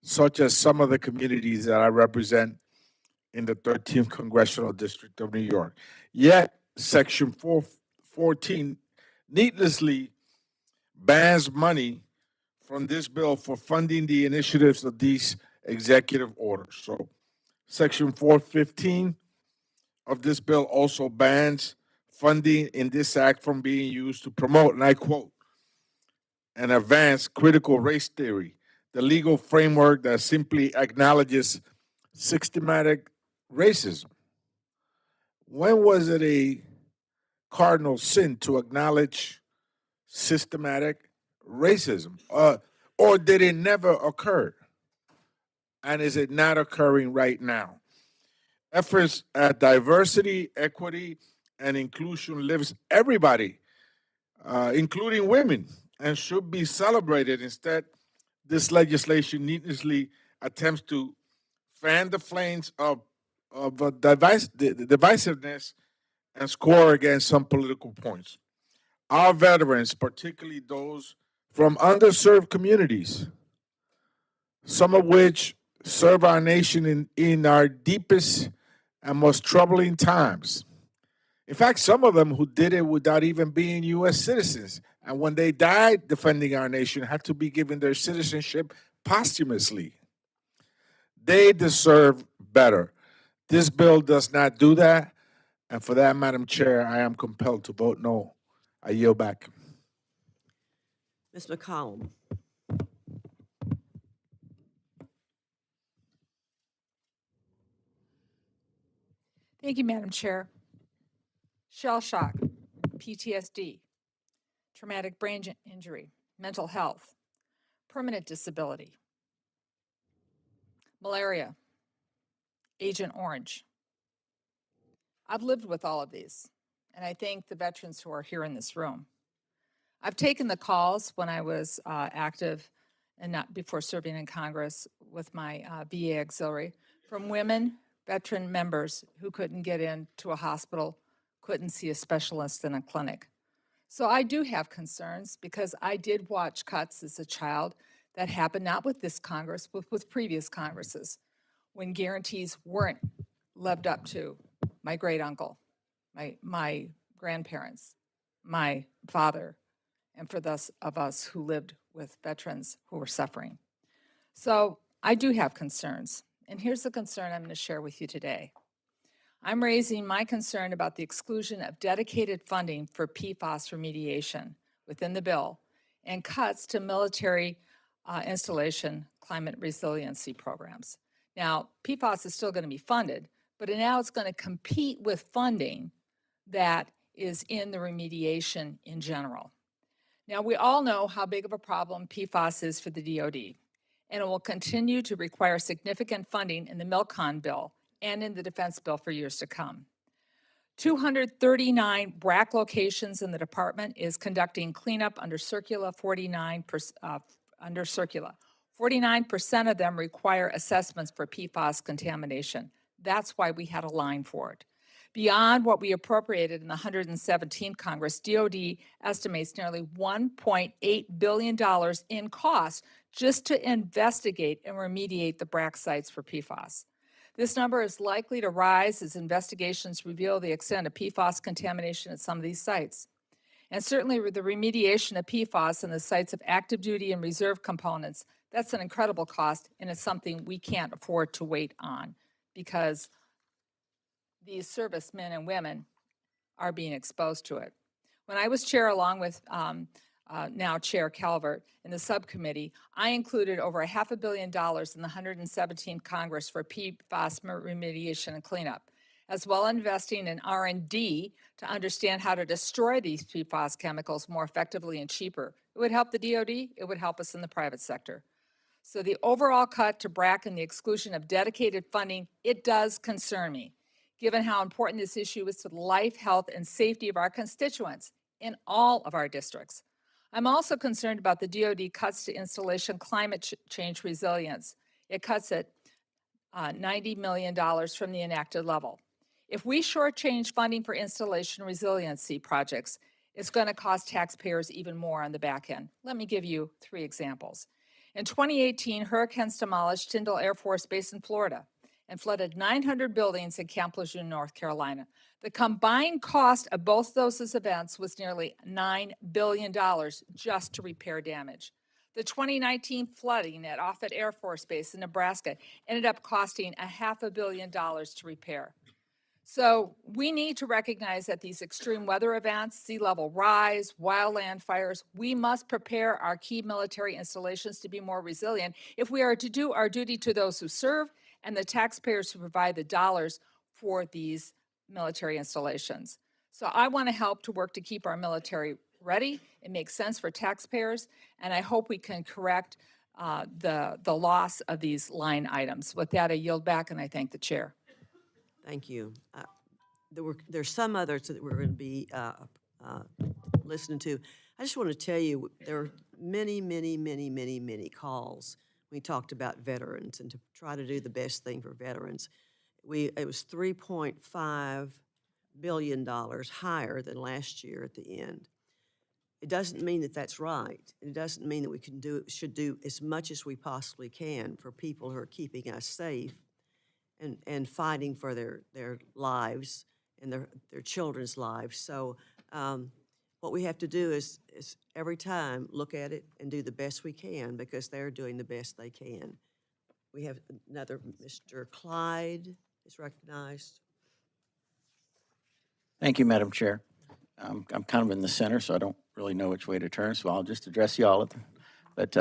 such as some of the communities that I represent in the 13th Congressional District of New York. Yet, Section 414 needlessly bans money from this bill for funding the initiatives of these executive orders. So, Section 415 of this bill also bans funding in this act from being used to promote, and I quote, and advance critical race theory, the legal framework that simply acknowledges systematic racism. When was it a cardinal sin to acknowledge systematic racism? Or did it never occur? And is it not occurring right now? Efforts at diversity, equity, and inclusion lifts everybody, including women, and should be celebrated. Instead, this legislation needlessly attempts to fan the flames of divisiveness and score against some political points. Our veterans, particularly those from underserved communities, some of which serve our nation in our deepest and most troubling times. In fact, some of them who did it without even being U.S. citizens, and when they died defending our nation, had to be given their citizenship posthumously. They deserve better. This bill does not do that, and for that, Madam Chair, I am compelled to vote no. I yield back. Ms. McCollum. Thank you, Madam Chair. Shell shock, PTSD, traumatic brain injury, mental health, permanent disability, malaria, Agent Orange. I've lived with all of these. and I thank the veterans who are here in this room. I've taken the calls when I was active and not before serving in Congress with my VA auxiliary from women, veteran members who couldn't get into a hospital, couldn't see a specialist in a clinic. So I do have concerns because I did watch cuts as a child that happened not with this Congress, but with previous Congresses, when guarantees weren't lived up to. My great uncle, my grandparents, my father, and for those of us who lived with veterans who were suffering. So I do have concerns, and here's the concern I'm going to share with you today. I'm raising my concern about the exclusion of dedicated funding for PFAS remediation within the bill and cuts to military installation climate resiliency programs. Now, PFAS is still going to be funded, but now it's going to compete with funding that is in the remediation in general. Now, we all know how big of a problem PFAS is for the DoD, and it will continue to require significant funding in the MILCON bill and in the defense bill for years to come. 239 BRAC locations in the department is conducting cleanup under Circular 49. 49% of them require assessments for PFAS contamination. That's why we had a line for it. Beyond what we appropriated in the 117th Congress, DoD estimates nearly $1.8 billion in costs just to investigate and remediate the BRAC sites for PFAS. This number is likely to rise as investigations reveal the extent of PFAS contamination at some of these sites. And certainly the remediation of PFAS in the sites of active duty and reserve components, that's an incredible cost, and it's something we can't afford to wait on because these servicemen and women are being exposed to it. When I was chair, along with now Chair Calvert, in the subcommittee, I included over $500 million in the 117th Congress for PFAS remediation and cleanup, as well as investing in R&D to understand how to destroy these PFAS chemicals more effectively and cheaper. It would help the DoD, it would help us in the private sector. So the overall cut to BRAC and the exclusion of dedicated funding, it does concern me, given how important this issue is to the life, health, and safety of our constituents in all of our districts. I'm also concerned about the DoD cuts to installation climate change resilience. It cuts at $90 million from the enacted level. If we shortchange funding for installation resiliency projects, it's going to cost taxpayers even more on the back end. Let me give you 3 examples. In 2018, hurricanes demolished Tyndall Air Force Base in Florida and flooded 900 buildings in Camp Lejeune, North Carolina. The combined cost of both those events was nearly $9 billion just to repair damage. The 2019 flooding at Offutt Air Force Base in Nebraska ended up costing $500 million to repair. So we need to recognize that these extreme weather events, sea level rise, wildland fires, we must prepare our key military installations to be more resilient if we are to do our duty to those who serve and the taxpayers who provide the dollars for these military installations. So I want to help to work to keep our military ready. It makes sense for taxpayers, and I hope we can correct the loss of these line items. With that, I yield back, and I thank the chair. Thank you. There's some others that we're going to be listening to. I just want to tell you, there are many, many, many, many, many calls. We talked about veterans and to try to do the best thing for veterans. It was $3.5 billion higher than last year at the end. It doesn't mean that that's right. It doesn't mean that we should do as much as we possibly can for people who are keeping us safe and fighting for their lives and their children's lives. So what we have to do is every time look at it and do the best we can because they're doing the best they can. We have another, Mr. Clyde is recognized. Thank you, Madam Chair. I'm kind of in the center, so I don't really know which way to turn, so I'll just address you all. But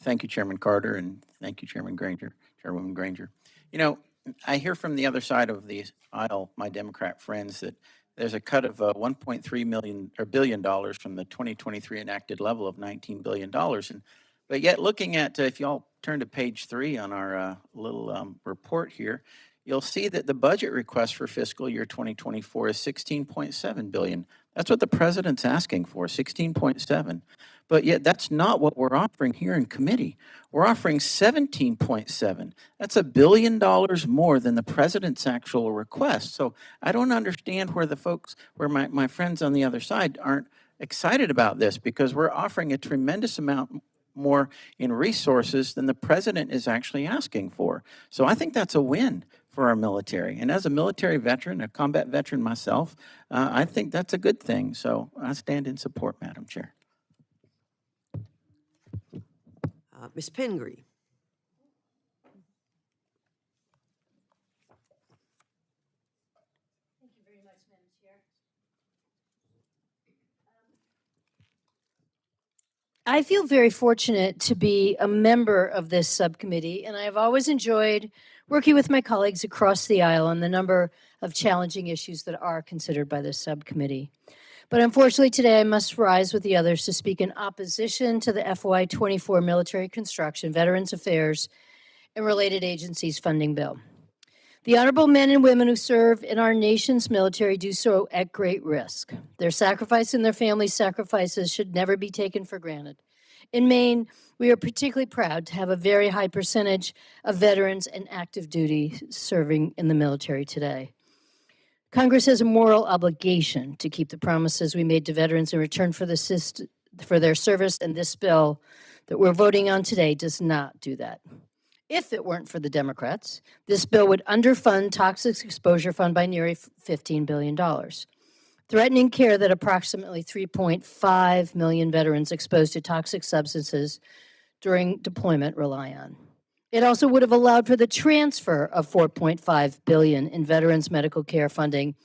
thank you, Chairman Carter, and thank you, Chairwoman Granger. You know, I hear from the other side of the aisle, my Democrat friends, that there's a cut of $1.3 billion from the 2023 enacted level of $19 billion. But yet looking at, if y'all turn to page 3 on our little report here, you'll see that the budget request for fiscal year 2024 is 16.7 billion. That's what the president's asking for, 16.7. But yet that's not what we're offering here in committee. We're offering 17.7. That's $1 billion more than the president's actual request. So I don't understand where the folks, where my friends on the other side aren't excited about this, because we're offering a tremendous amount more in resources than the president is actually asking for. So I think that's a win for our military. And as a military veteran, a combat veteran myself, I think that's a good thing. So I stand in support, Madam Chair. Ms. Pingree. I feel very fortunate to be a member of this subcommittee, and I've always enjoyed working with my colleagues across the aisle on the number of challenging issues that are considered by this subcommittee. But unfortunately, today I must rise with the others to speak in opposition to the FY24 Military Construction, Veterans Affairs, and Related Agencies Funding Bill. The honorable men and women who serve in our nation's military do so at great risk. Their sacrifice and their families' sacrifices should never be taken for granted. In Maine, we are particularly proud to have a very high percentage of veterans and active duty serving in the military today. Congress has a moral obligation to keep the promises we made to veterans in return for their service, and this bill that we're voting on today does not do that. If it weren't for the Democrats, this bill would underfund Toxic Exposure Fund by nearly $15 billion, threatening care that approximately 3.5 million veterans exposed to toxic substances during deployment rely on. It also would have allowed for the transfer of $4.5 billion in veterans' medical care funding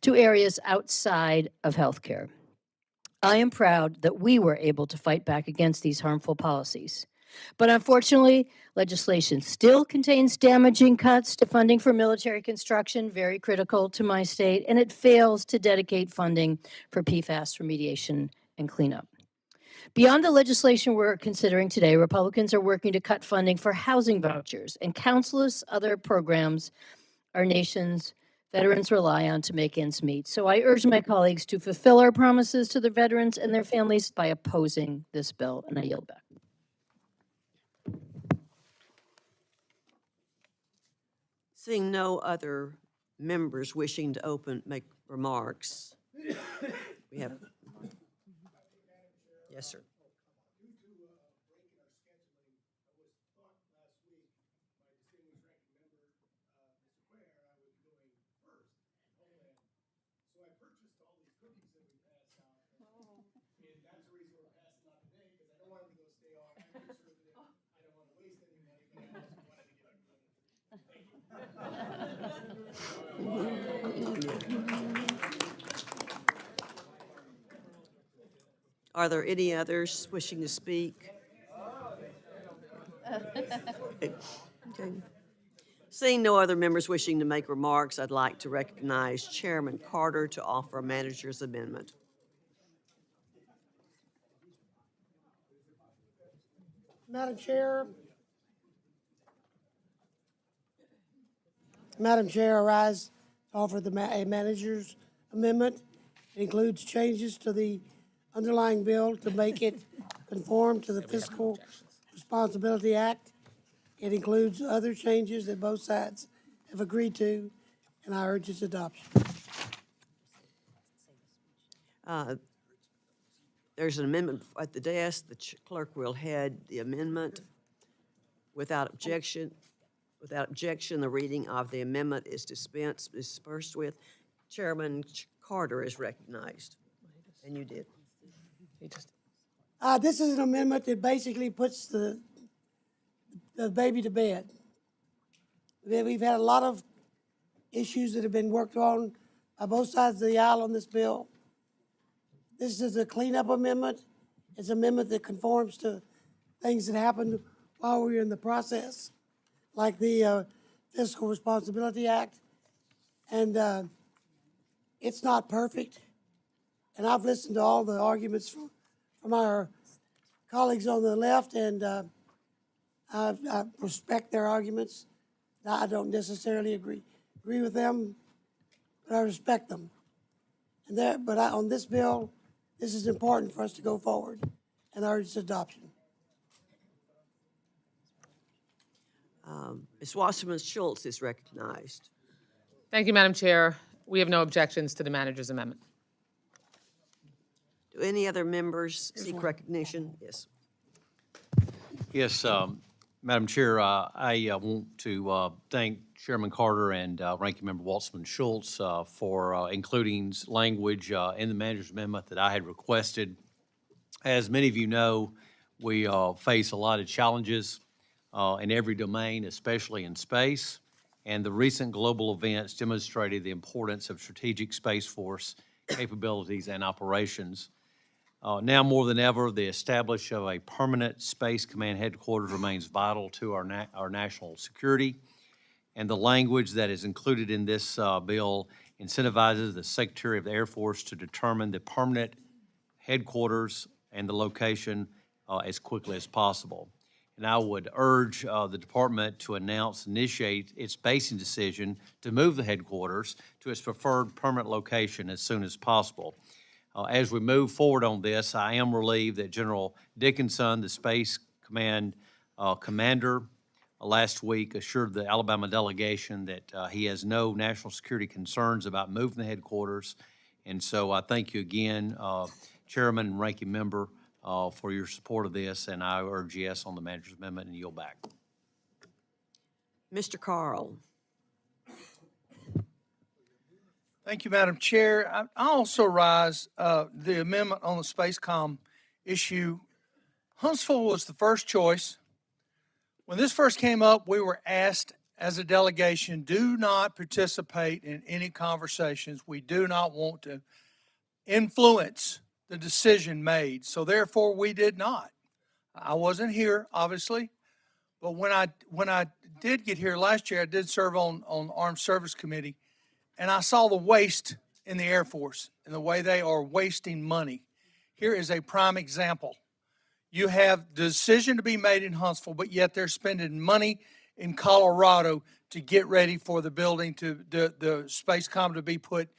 to areas outside of healthcare. I am proud that we were able to fight back against these harmful policies. But unfortunately, legislation still contains damaging cuts to funding for military construction, very critical to my state, and it fails to dedicate funding for PFAS remediation and cleanup. Beyond the legislation we're considering today, Republicans are working to cut funding for housing vouchers and countless other programs our nation's veterans rely on to make ends meet. So I urge my colleagues to fulfill our promises to the veterans and their families by opposing this bill, and I yield back. Seeing no other members wishing to make remarks, we have. Yes, sir. Are there any others wishing to speak? Okay. Seeing no other members wishing to make remarks, I'd like to recognize Chairman Carter to offer a manager's amendment. Madam Chair, I rise to offer a manager's amendment. It includes changes to the underlying bill to make it conform to the Fiscal Responsibility Act. It includes other changes that both sides have agreed to, and I urge its adoption. There's an amendment at the desk. The clerk will head the amendment. Without objection, the reading of the amendment is dispersed with. Chairman Carter is recognized, and you did. This is an amendment that basically puts the baby to bed. We've had a lot of issues that have been worked on by both sides of the aisle on this bill. This is a cleanup amendment. It's an amendment that conforms to things that happened while we were in the process, like the Fiscal Responsibility Act. And it's not perfect. And I've listened to all the arguments from our colleagues on the left, and I respect their arguments. Now, I don't necessarily agree with them, but I respect them. And on this bill, this is important for us to go forward and urge its adoption. Ms. Wasserman Schultz is recognized. Thank you, Madam Chair. We have no objections to the manager's amendment. Do any other members seek recognition? Yes. Yes, Madam Chair, I want to thank Chairman Carter and Ranking Member Waltzman Schultz for including language in the manager's amendment that I had requested. As many of you know, we face a lot of challenges in every domain, especially in space, and the recent global events demonstrated the importance of strategic Space Force capabilities and operations. Now more than ever, the establishment of a permanent Space Command headquarters remains vital to our national security, and the language that is included in this bill incentivizes the Secretary of the Air Force to determine the permanent headquarters and the location as quickly as possible. And I would urge the department to initiate its basing decision to move the headquarters to its preferred permanent location as soon as possible. As we move forward on this, I am relieved that General Dickinson, the Space Command commander, last week assured the Alabama delegation that he has no national security concerns about moving the headquarters. And so I thank you again, Chairman and Ranking Member, for your support of this, and I urge yes on the manager's amendment and yield back. Mr. Carl. Thank you, Madam Chair. I also rise the amendment on the SpaceCom issue. Huntsville was the first choice. When this first came up, we were asked as a delegation, do not participate in any conversations. We do not want to influence the decision made. So therefore, we did not. I wasn't here, obviously, but when I did get here last year, I did serve on Armed Service Committee, and I saw the waste in the Air Force and the way they are wasting money. Here is a prime example. You have the decision to be made in Huntsville, but yet they're spending money in Colorado to get ready for the building, to the SpaceCom to be put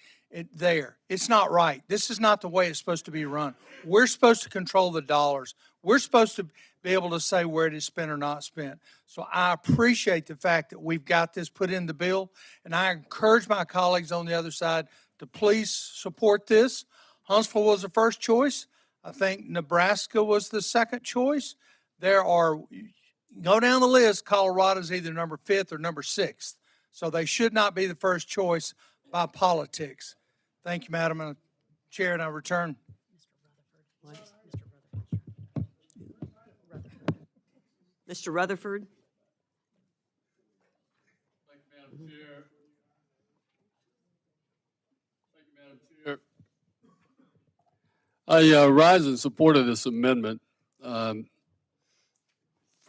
there. It's not right. This is not the way it's supposed to be run. We're supposed to control the dollars. We're supposed to be able to say where it is spent or not spent. So I appreciate the fact that we've got this put in the bill, and I encourage my colleagues on the other side to please support this. Huntsville was the first choice. I think Nebraska was the second choice. Go down the list, Colorado's either number 5th or number 6th. So they should not be the first choice by politics. Thank you, Madam Chair, and I return. Mr. Rutherford. Thank you, Madam Chair. Thank you, Madam Chair. I rise in support of this amendment. For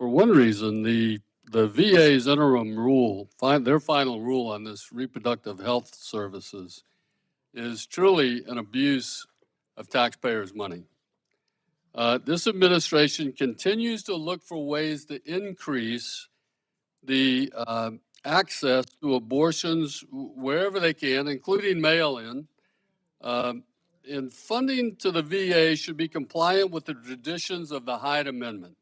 one reason, the VA's interim rule, their final rule on this reproductive health services is truly an abuse of taxpayers' money. This administration continues to look for ways to increase the access to abortions wherever they can, including mail-in. And funding to the VA should be compliant with the traditions of the Hyde Amendment,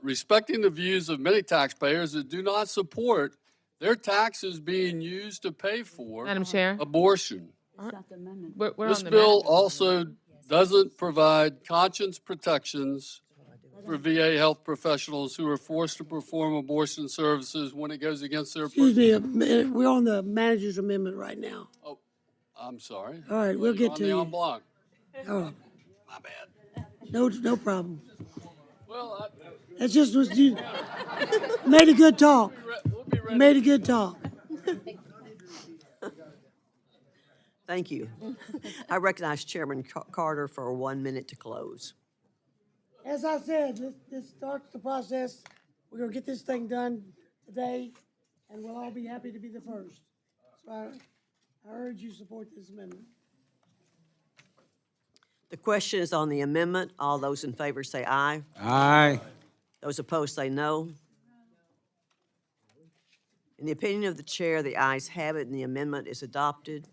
respecting the views of many taxpayers that do not support their taxes being used to pay for Madam Chair? abortion. We're This on the bill manager's also doesn't provide conscience protections for VA health professionals who are forced to perform abortion services when it goes against their Excuse me, we're on the manager's amendment right now. Oh, I'm sorry. All right, we'll get to you. On block. Oh, My bad. no problem. Well, That's just what you made a good talk. we'll be ready. Made a good talk. Thank you. I recognize Chairman Carter for 1 minute to close. As I said, this starts the process. We're gonna get this thing done today, and we'll all be happy to be the first. So I urge you support this amendment. The question is on the amendment. All those in favor say aye. Aye. Those opposed say no. In the opinion of the chair, the ayes have it and the amendment is adopted.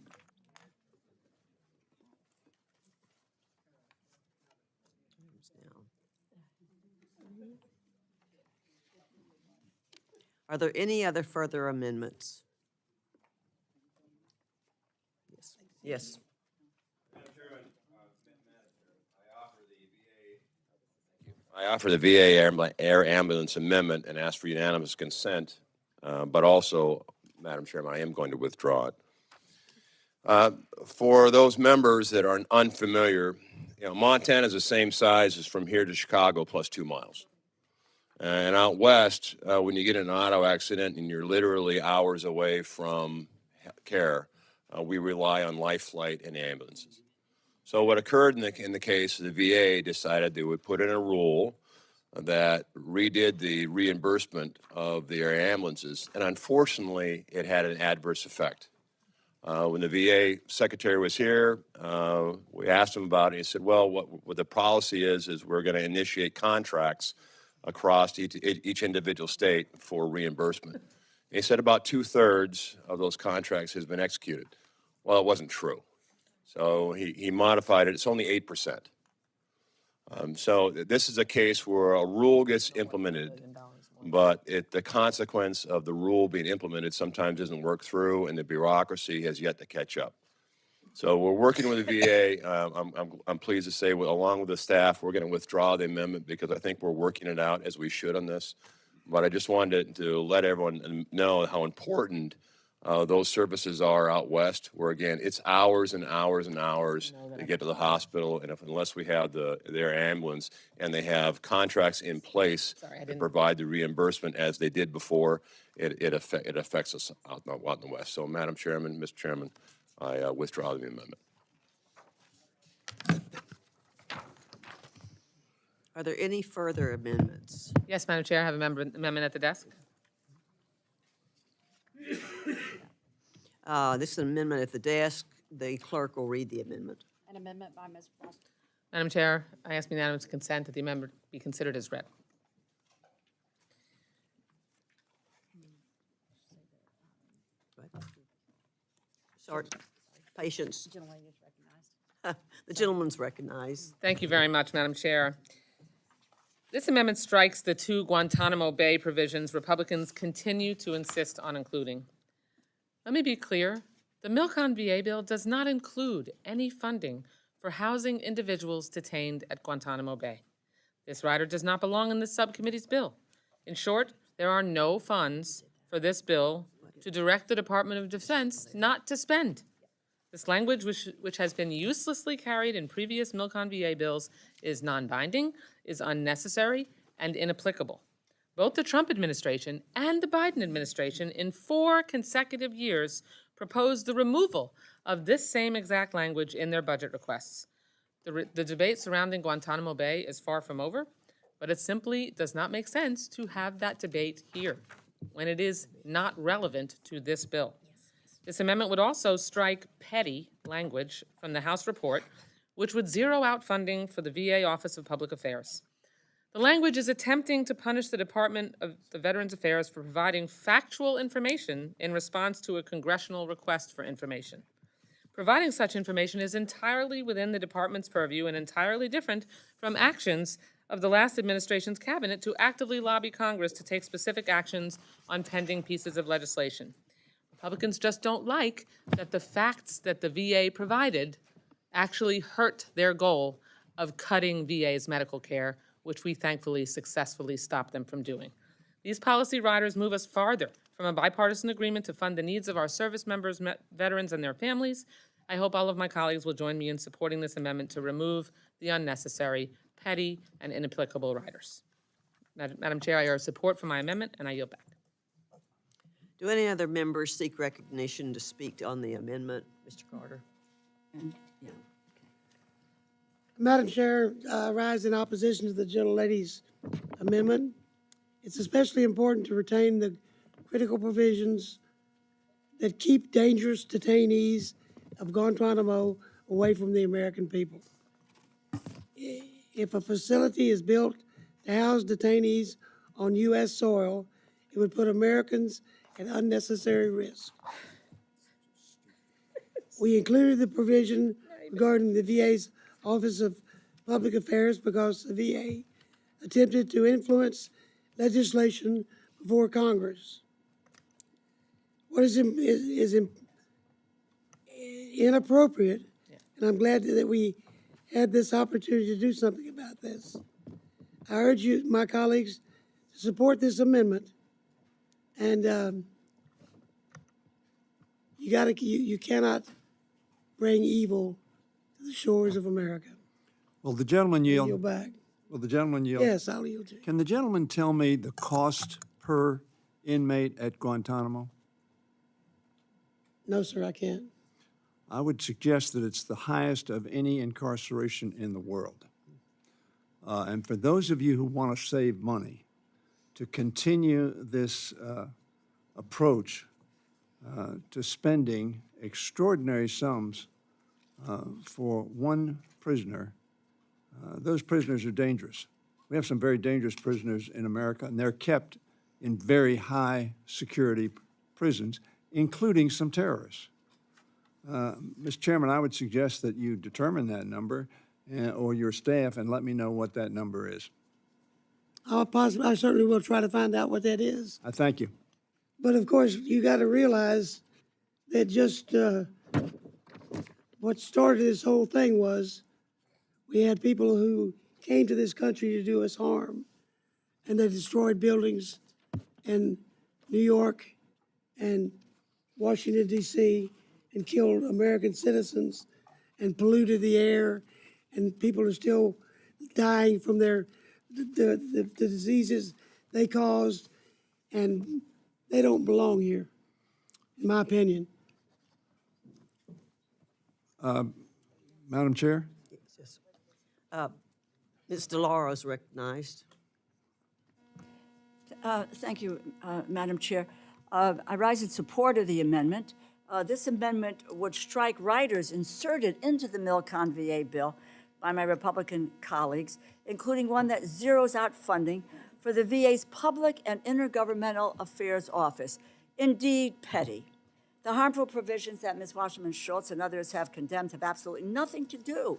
Are there any other further amendments? Yes. I offer the VA air ambulance amendment and ask for unanimous consent, but also, Madam Chairman, I am going to withdraw it. For those members that are unfamiliar, Montana is the same size as from here to Chicago plus 2 miles. And out west, when you get in an auto accident and you're literally hours away from care, we rely on life flight and ambulances. So what occurred in the case, the VA decided they would put in a rule that redid the reimbursement of the air ambulances, and unfortunately, it had an adverse effect. When the VA secretary was here, we asked him about it. He said, well, what the policy is we're going to initiate contracts across each individual state for reimbursement. And he said about 2/3 of those contracts has been executed. Well, it wasn't true. So he modified it. It's only 8%. So this is a case where a rule gets implemented, but the consequence of the rule being implemented sometimes doesn't work through, and the bureaucracy has yet to catch up. So we're working with the VA. I'm pleased to say, along with the staff, we're going to withdraw the amendment because I think we're working it out as we should on this. But I just wanted to let everyone know how important those services are out west, where again, it's hours and hours and hours to get to the hospital, and unless we have their ambulance and they have contracts in place to provide the reimbursement as they did before, it affects us out in the west. So, Madam Chairman, Mr. Chairman, I withdraw the amendment. Are there any further amendments? Yes, Madam Chair, I have a amendment at the desk. This is an amendment at the desk. The clerk will read the amendment. An amendment by Ms. Frost. Madam Chair, I ask unanimous consent that the amendment be considered as read. Sorry, patience. The gentleman's recognized. Thank you very much, Madam Chair. This amendment strikes the 2 Guantanamo Bay provisions Republicans continue to insist on including. Let me be clear, the Milcon VA bill does not include any funding for housing individuals detained at Guantanamo Bay. This rider does not belong in this subcommittee's bill. In short, there are no funds for this bill to direct the Department of Defense not to spend. This language, which has been uselessly carried in previous Milcon VA bills, is non-binding, is unnecessary, and inapplicable. Both the Trump administration and the Biden administration in 4 consecutive years proposed the removal of this same exact language in their budget requests. The debate surrounding Guantanamo Bay is far from over, but it simply does not make sense to have that debate here when it is not relevant to this bill. This amendment would also strike petty language from the House report, which would zero out funding for the VA Office of Public Affairs. The language is attempting to punish the Department of the Veterans Affairs for providing factual information in response to a congressional request for information. Providing such information is entirely within the department's purview and entirely different from actions of the last administration's cabinet to actively lobby Congress to take specific actions on pending pieces of legislation. Republicans just don't like that the facts that the VA provided actually hurt their goal of cutting VA's medical care, which we thankfully successfully stopped them from doing. These policy riders move us farther from a bipartisan agreement to fund the needs of our service members, veterans, and their families. I hope all of my colleagues will join me in supporting this amendment to remove the unnecessary, petty, and inapplicable riders. Madam Chair, I urge support for my amendment, and I yield back. Do any other members seek recognition to speak on the amendment? Mr. Carter? Madam Chair, I rise in opposition to the gentlelady's amendment. It's especially important to retain the critical provisions that keep dangerous detainees of Guantanamo away from the American people. If a facility is built to house detainees on U.S. soil, it would put Americans and unnecessary risk. We included the provision regarding the VA's Office of Public Affairs because the VA attempted to influence legislation before Congress. What is inappropriate, and I'm glad that we had this opportunity to do something about this. I urge you, my colleagues, to support this amendment, and you cannot bring evil to the shores of America. Will the gentleman yield? Yield back. Will the gentleman yield? Yes, I'll yield to you. Can the gentleman tell me the cost per inmate at Guantanamo? No, sir, I can't. I would suggest that it's the highest of any incarceration in the world. And for those of you who want to save money, to continue this approach to spending extraordinary sums for one prisoner, those prisoners are dangerous. We have some very dangerous prisoners in America, and they're kept in very high security prisons, including some terrorists. Mr. Chairman, I would suggest that you determine that number or your staff and let me know what that number is. I certainly will try to find out what that is. I thank you. But of course, you got to realize that just what started this whole thing was we had people who came to this country to do us harm, and they destroyed buildings in New York and Washington, D.C., and killed American citizens and polluted the air, and people are still dying from the diseases they caused, and they don't belong here, in my opinion. Madam Chair? Ms. DeLauro is recognized. Thank you, Madam Chair. I rise in support of the amendment. This amendment would strike riders inserted into the Milcon VA bill by my Republican colleagues, including one that zeroes out funding for the VA's Public and Intergovernmental Affairs Office. Indeed, petty. The harmful provisions that Ms. Wasserman Schultz and others have condemned have absolutely nothing to do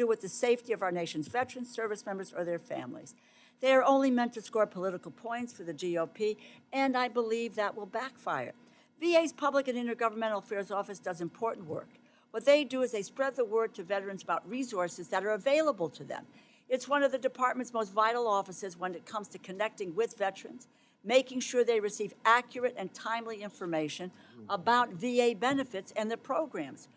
with the safety of our nation's veterans, service members, or their families. They are only meant to score political points for the GOP, and I believe that will backfire. VA's Public and Intergovernmental Affairs Office does important work. What they do is they spread the word to veterans about resources that are available to them. It's one of the department's most vital offices when it comes to connecting with veterans, making sure they receive accurate and timely information about VA benefits and their programs.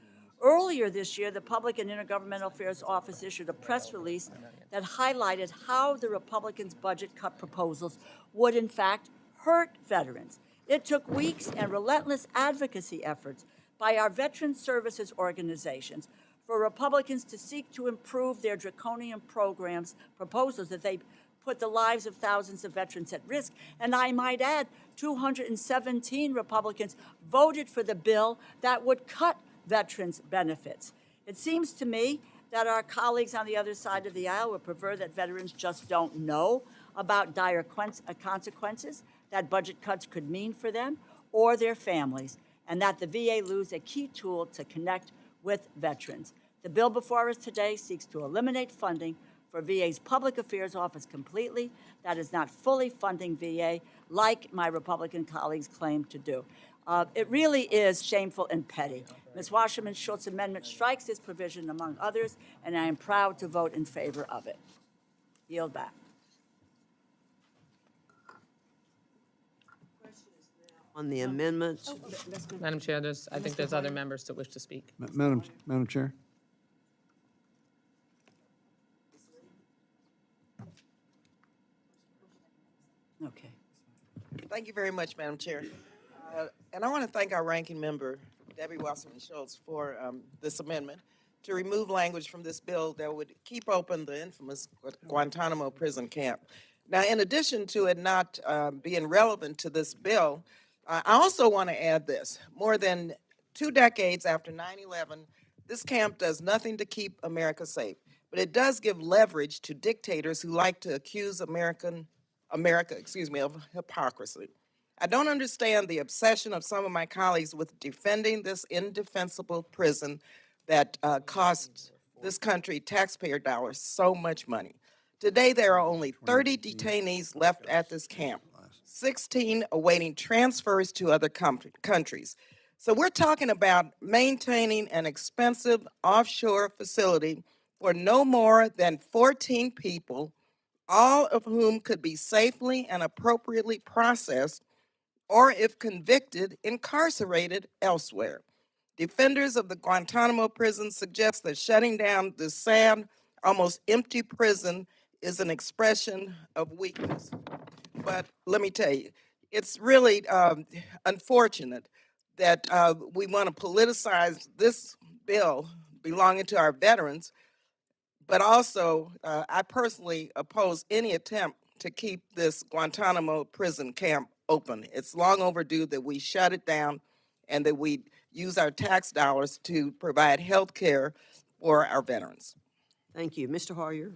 Earlier this year, the Public and Intergovernmental Affairs Office issued a press release that highlighted how the Republicans' budget cut proposals would, in fact, hurt veterans. It took weeks and relentless advocacy efforts by our veteran services organizations for Republicans to seek to improve their draconian proposals that they put the lives of thousands of veterans at risk. And I might add, 217 Republicans voted for the bill that would cut veterans' benefits. It seems to me that our colleagues on the other side of the aisle would prefer that veterans just don't know about dire consequences that budget cuts could mean for them or their families, and that the VA lose a key tool to connect with veterans. The bill before us today seeks to eliminate funding for VA's Public Affairs Office completely. That is not fully funding VA like my Republican colleagues claim to do. It really is shameful and petty. Ms. Wasserman Schultz's amendment strikes this provision among others, and I am proud to vote in favor of it. Yield back. On the amendment. Madam Chair, I think there's other members that wish to speak. Madam Chair? Okay. Thank you very much, Madam Chair. And I want to thank our ranking member, Debbie Wasserman Schultz, for this amendment to remove language from this bill that would keep open the infamous Guantanamo prison camp. Now, in addition to it not being relevant to this bill, I also want to add this. More than 2 decades after 9/11, this camp does nothing to keep America safe, but it does give leverage to dictators who like to accuse America of hypocrisy. I don't understand the obsession of some of my colleagues with defending this indefensible prison that costs this country taxpayer dollars so much money. Today, there are only 30 detainees left at this camp, 16 awaiting transfers to other countries. So we're talking about maintaining an expensive offshore facility for no more than 14 people, all of whom could be safely and appropriately processed, or if convicted, incarcerated elsewhere. Defenders of the Guantanamo prison suggest that shutting down this sad, almost empty prison is an expression of weakness. But let me tell you, it's really unfortunate that we want to politicize this bill belonging to our veterans, but also I personally oppose any attempt to keep this Guantanamo prison camp open. It's long overdue that we shut it down and that we use our tax dollars to provide health care for our veterans. Thank you. Mr. Hoyer?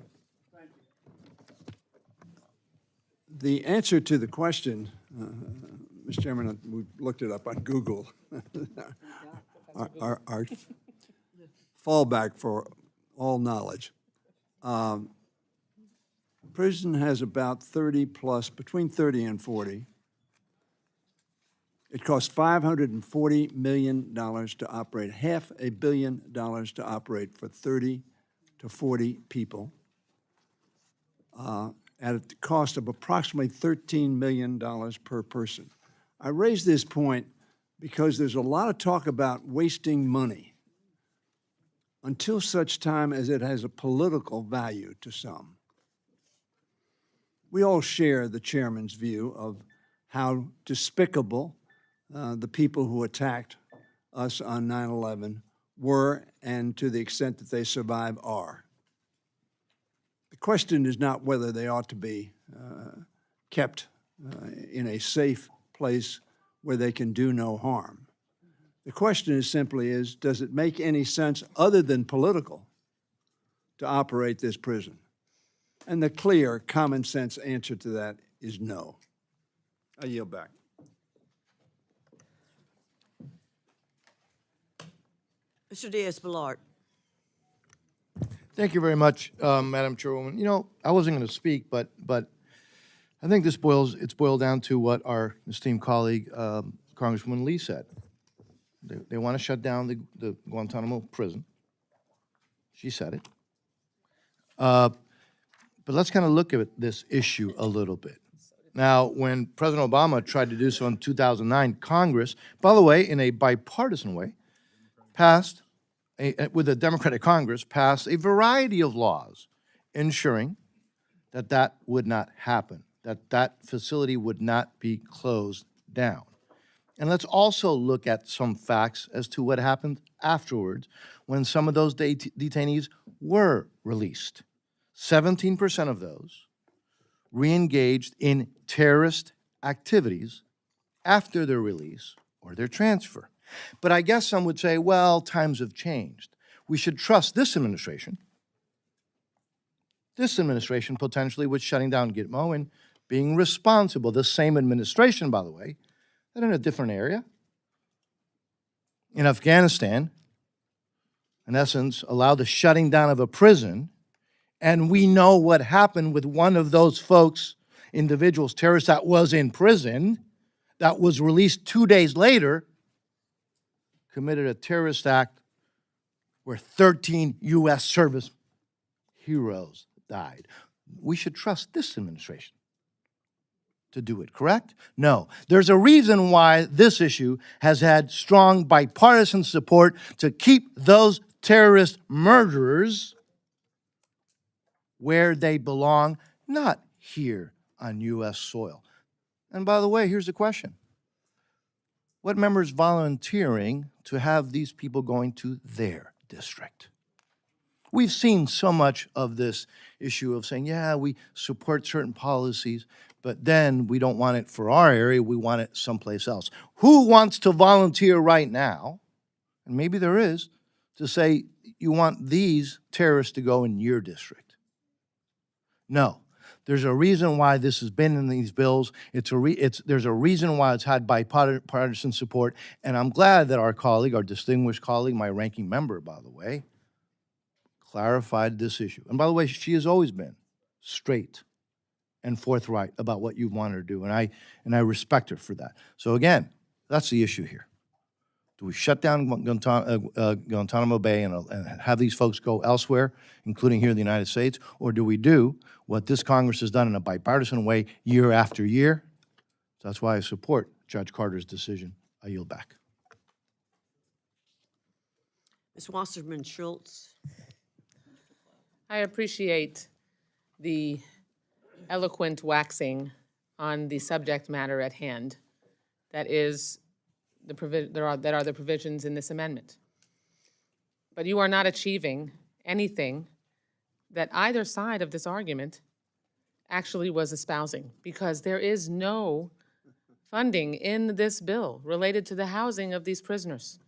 The answer to the question, Mr. Chairman, we looked it up on Google. Our fallback for all knowledge. Prison has about 30 plus, between 30 and 40. It costs $540 million to operate, $500 million to operate for 30 to 40 people, at a cost of approximately $13 million per person. I raise this point because there's a lot of talk about wasting money until such time as it has a political value to some. We all share the chairman's view of how despicable the people who attacked us on 9/11 were, and to the extent that they survive are. The question is not whether they ought to be kept in a safe place where they can do no harm. The question is simply does it make any sense other than political to operate this prison? And the clear, common sense answer to that is no. I yield back. Mr. Diaz-Balart? Thank you very much, Madam Chairwoman. You know, I wasn't going to speak, but I think it's boiled down to what our esteemed colleague, Congresswoman Lee said. They want to shut down the Guantanamo prison. She said it. But let's kind of look at this issue a little bit. Now, when President Obama tried to do so in 2009, Congress, by the way, in a bipartisan way, passed, with a Democratic Congress, passed a variety of laws ensuring that that would not happen, that that facility would not be closed down. And let's also look at some facts as to what happened afterwards when some of those detainees were released. 17% of those re-engaged in terrorist activities after their release or their transfer. But I guess some would say, well, times have changed. We should trust this administration potentially with shutting down Gitmo and being responsible. The same administration, by the way, that in a different area, in Afghanistan, in essence, allowed the shutting down of a prison. And we know what happened with one of those folks, individuals, terrorists that was in prison, that was released 2 days later, committed a terrorist act where 13 U.S. service heroes died. We should trust this administration to do it, correct? No. There's a reason why this issue has had strong bipartisan support to keep those terrorist murderers where they belong, not here on U.S. soil. And by the way, here's the question. What member is volunteering to have these people going to their district? We've seen so much of this issue of saying, yeah, we support certain policies, but then we don't want it for our area, we want it someplace else. Who wants to volunteer right now, and maybe there is, to say you want these terrorists to go in your district? No. There's a reason why this has been in these bills. There's a reason why it's had bipartisan support, and I'm glad that our colleague, our distinguished colleague, my ranking member, by the way, clarified this issue. And by the way, she has always been straight and forthright about what you want her to do, and I respect her for that. So again, that's the issue here. Do we shut down Guantanamo Bay and have these folks go elsewhere, including here in the United States, or do we do what this Congress has done in a bipartisan way year after year? So that's why I support Judge Carter's decision. I yield back. Ms. Wasserman Schultz. I appreciate the eloquent waxing on the subject matter at hand. That is the the provisions in this amendment. But you are not achieving anything that either side of this argument actually was espousing, because there is no funding in this bill related to the housing of these prisoners.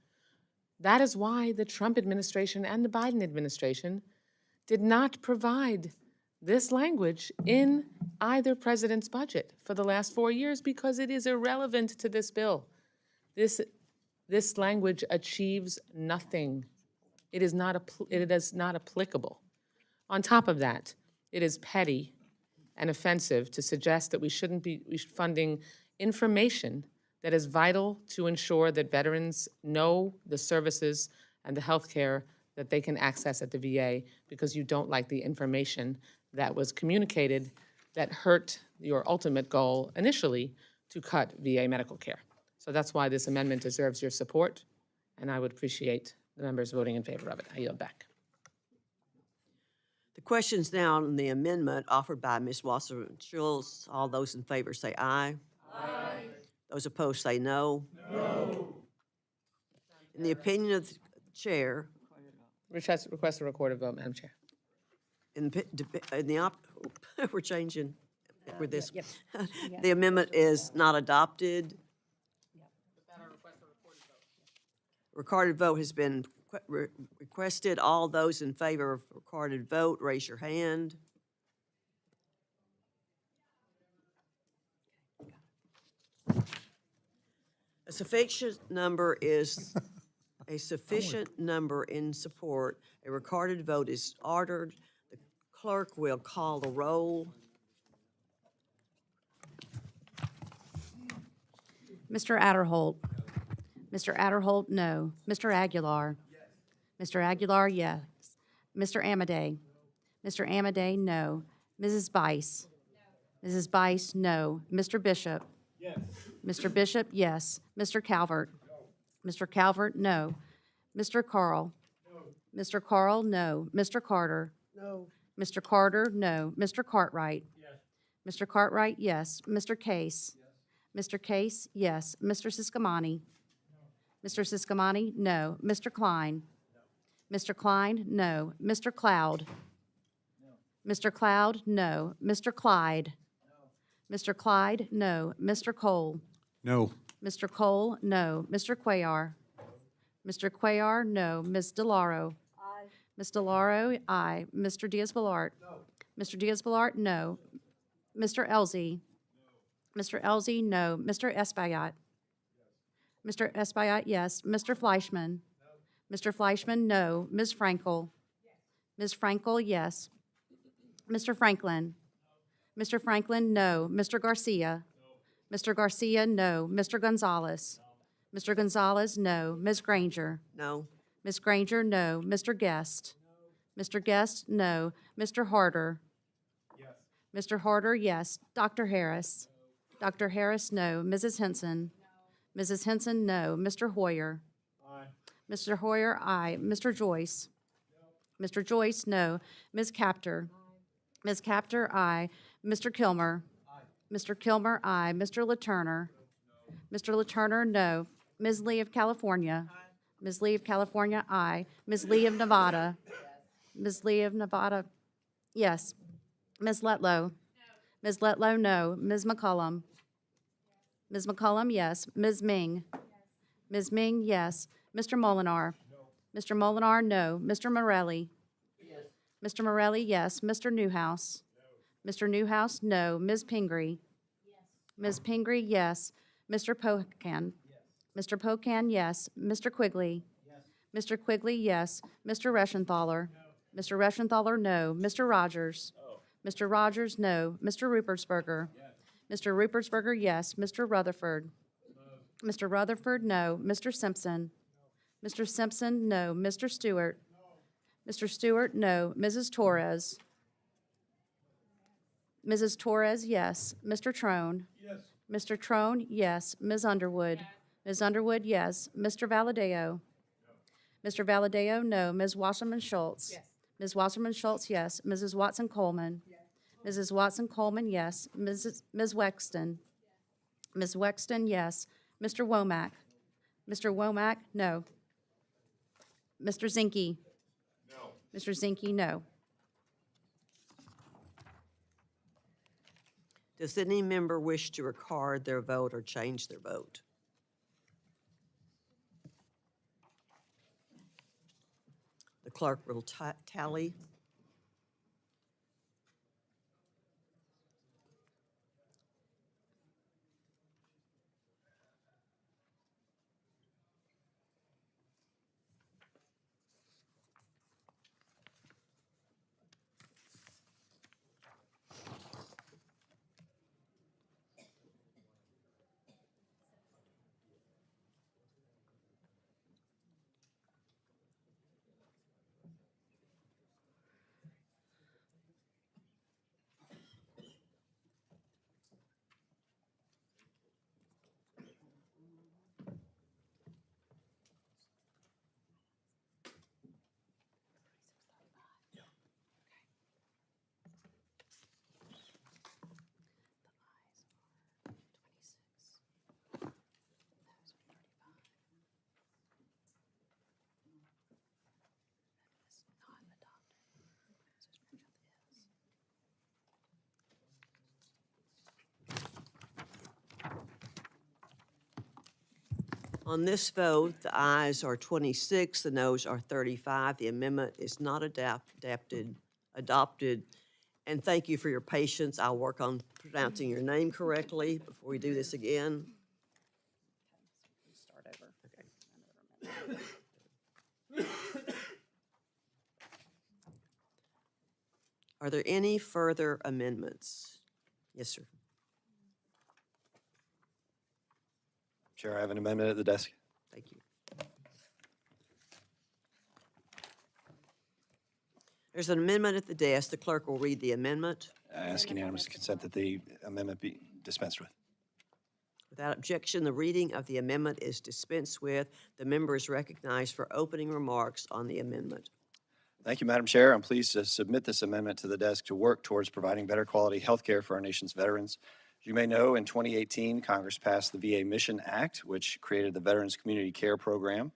That is why the Trump administration and the Biden administration did not provide this language in either president's budget for the last 4 years, because it is irrelevant to this bill. This language achieves nothing. It is not applicable. On top of that, it is petty and offensive to suggest that we shouldn't be funding information that is vital to ensure that veterans know the services and the health care that they can access at the VA, because you don't like the information that was communicated that hurt your ultimate goal initially to cut VA medical care. So that's why this amendment deserves your support, and I would appreciate the members voting in favor of it. I yield back. The questions now on the amendment offered by Ms. Wasserman Schultz. All those in favor say aye. Aye. Those opposed say no. No. In the opinion of the chair. Request a recorded vote, Madam Chair. We're changing with this. The amendment is not adopted. Recorded vote has been requested. All those in favor of recorded vote, raise your hand. A sufficient number is a sufficient number in support. A recorded vote is ordered. The clerk will call the roll. Mr. Adderholt. Mr. Adderholt, no. Mr. Aguilar. Mr. Aguilar, yes. Mr. Amadei. Mr. Amadei, no. Mrs. Bice. Mrs. Bice, no. Mr. Bishop. Yes. Mr. Bishop, yes. Mr. Calvert. Mr. Calvert, no. Mr. Carl. No. Mr. Carl, no. Mr. Carter. No. Mr. Carter, no. Mr. Cartwright. Yes. Mr. Cartwright, yes. Mr. Case. Yes. Mr. Case, yes. Mr. Siscomani. No. Mr. Siscomani, no. Mr. Klein. No. Mr. Klein, no. Mr. Cloud. No. Mr. Cloud, no. Mr. Clyde. No. Mr. Clyde, no. Mr. Cole. No. Mr. Cole, no. Mr. Cuellar. Mr. Cuellar, no. Ms. DeLauro. Aye. Ms. DeLauro, aye. Mr. Diaz-Balart. No. Mr. Diaz-Balart, no. Mr. Elzey. No. Mr. Elzey, no. Mr. Espaillat. Yes. Mr. Espaillat, yes. Mr. Fleischman. No. Mr. Fleischman, no. Ms. Frankel. Yes. Ms. Frankel, yes. Mr. Franklin. No. Mr. Franklin, no. Mr. Garcia. No. Mr. Garcia, no. Mr. Gonzalez. No. Mr. Gonzalez, no. Ms. Granger. No. Ms. Granger, no. Mr. Guest. No. Mr. Guest, no. Mr. Harder. Yes. Mr. Harder, yes. Dr. Harris. No. Dr. Harris, no. Mrs. Henson. No. Mrs. Henson, no. Mr. Hoyer. Aye. Mr. Hoyer, aye. Mr. Joyce. No. Mr. Joyce, no. Ms. Capter. Aye. Ms. Capter, aye. Mr. Kilmer. Aye. Mr. Kilmer, aye. Mr. LaTurner. No. Mr. LaTurner, no. Ms. Lee of California. Aye. Ms. Lee of California, aye. Ms. Lee of Nevada. Yes. Ms. Lee of Nevada, yes. Ms. Letlow. No. Ms. Letlow, no. Ms. McCollum. Yes. Ms. McCollum, yes. Ms. Ming. Yes. Ms. Ming, yes. Mr. Molinar. No. Mr. Molinar, no. Mr. Morelli. Yes. Mr. Morelli, yes. Mr. Newhouse. Mr. Newhouse, no. Ms. Pingree? Ms. Pingree, yes. Mr. Pocan? Mr. Pocan, yes. Mr. Quigley? Mr. Quigley, yes. Mr. Reschenthaler? Mr. Reschenthaler, no. Mr. Rogers? Mr. Rogers, no. Mr. Rupertsberger? Mr. Rupertsberger, yes. Mr. Rutherford? Mr. Rutherford, no. Mr. Simpson? Mr. Simpson, no. Mr. Stewart? Mr. Stewart, no. Mrs. Torres? Mrs. Torres, yes. Mr. Trone? Yes. Mr. Trone, yes. Ms. Underwood? Ms. Underwood, yes. Mr. Valadeo? Mr. Valadeo, no. Ms. Wasserman Schultz? Ms. Wasserman Schultz, yes. Mrs. Watson Coleman? Mrs. Watson Coleman, yes. Ms. Wexton? Ms. Wexton, yes. Mr. Womack? Mr. Womack, no. Mr. Zinke? No. Mr. Zinke, no. Does any member wish to record their vote or change their vote? The clerk will tally. On this vote, the ayes are 26, the noes are 35. The amendment is not adopted. And thank you for your patience. I'll work on pronouncing your name correctly before we do this again. Start over. Okay. Are there any further amendments? Yes, sir. Chair, I have an amendment at the desk. Thank you. There's an amendment at the desk. The clerk will read the amendment. I ask unanimous consent that the amendment be dispensed with. Without objection, the reading of the amendment is dispensed with. The member is recognized for opening remarks on the amendment. Thank you, Madam Chair. I'm pleased to submit this amendment to the desk to work towards providing better quality health care for our nation's veterans. As you may know, in 2018, Congress passed the VA Mission Act, which created the Veterans Community Care Program.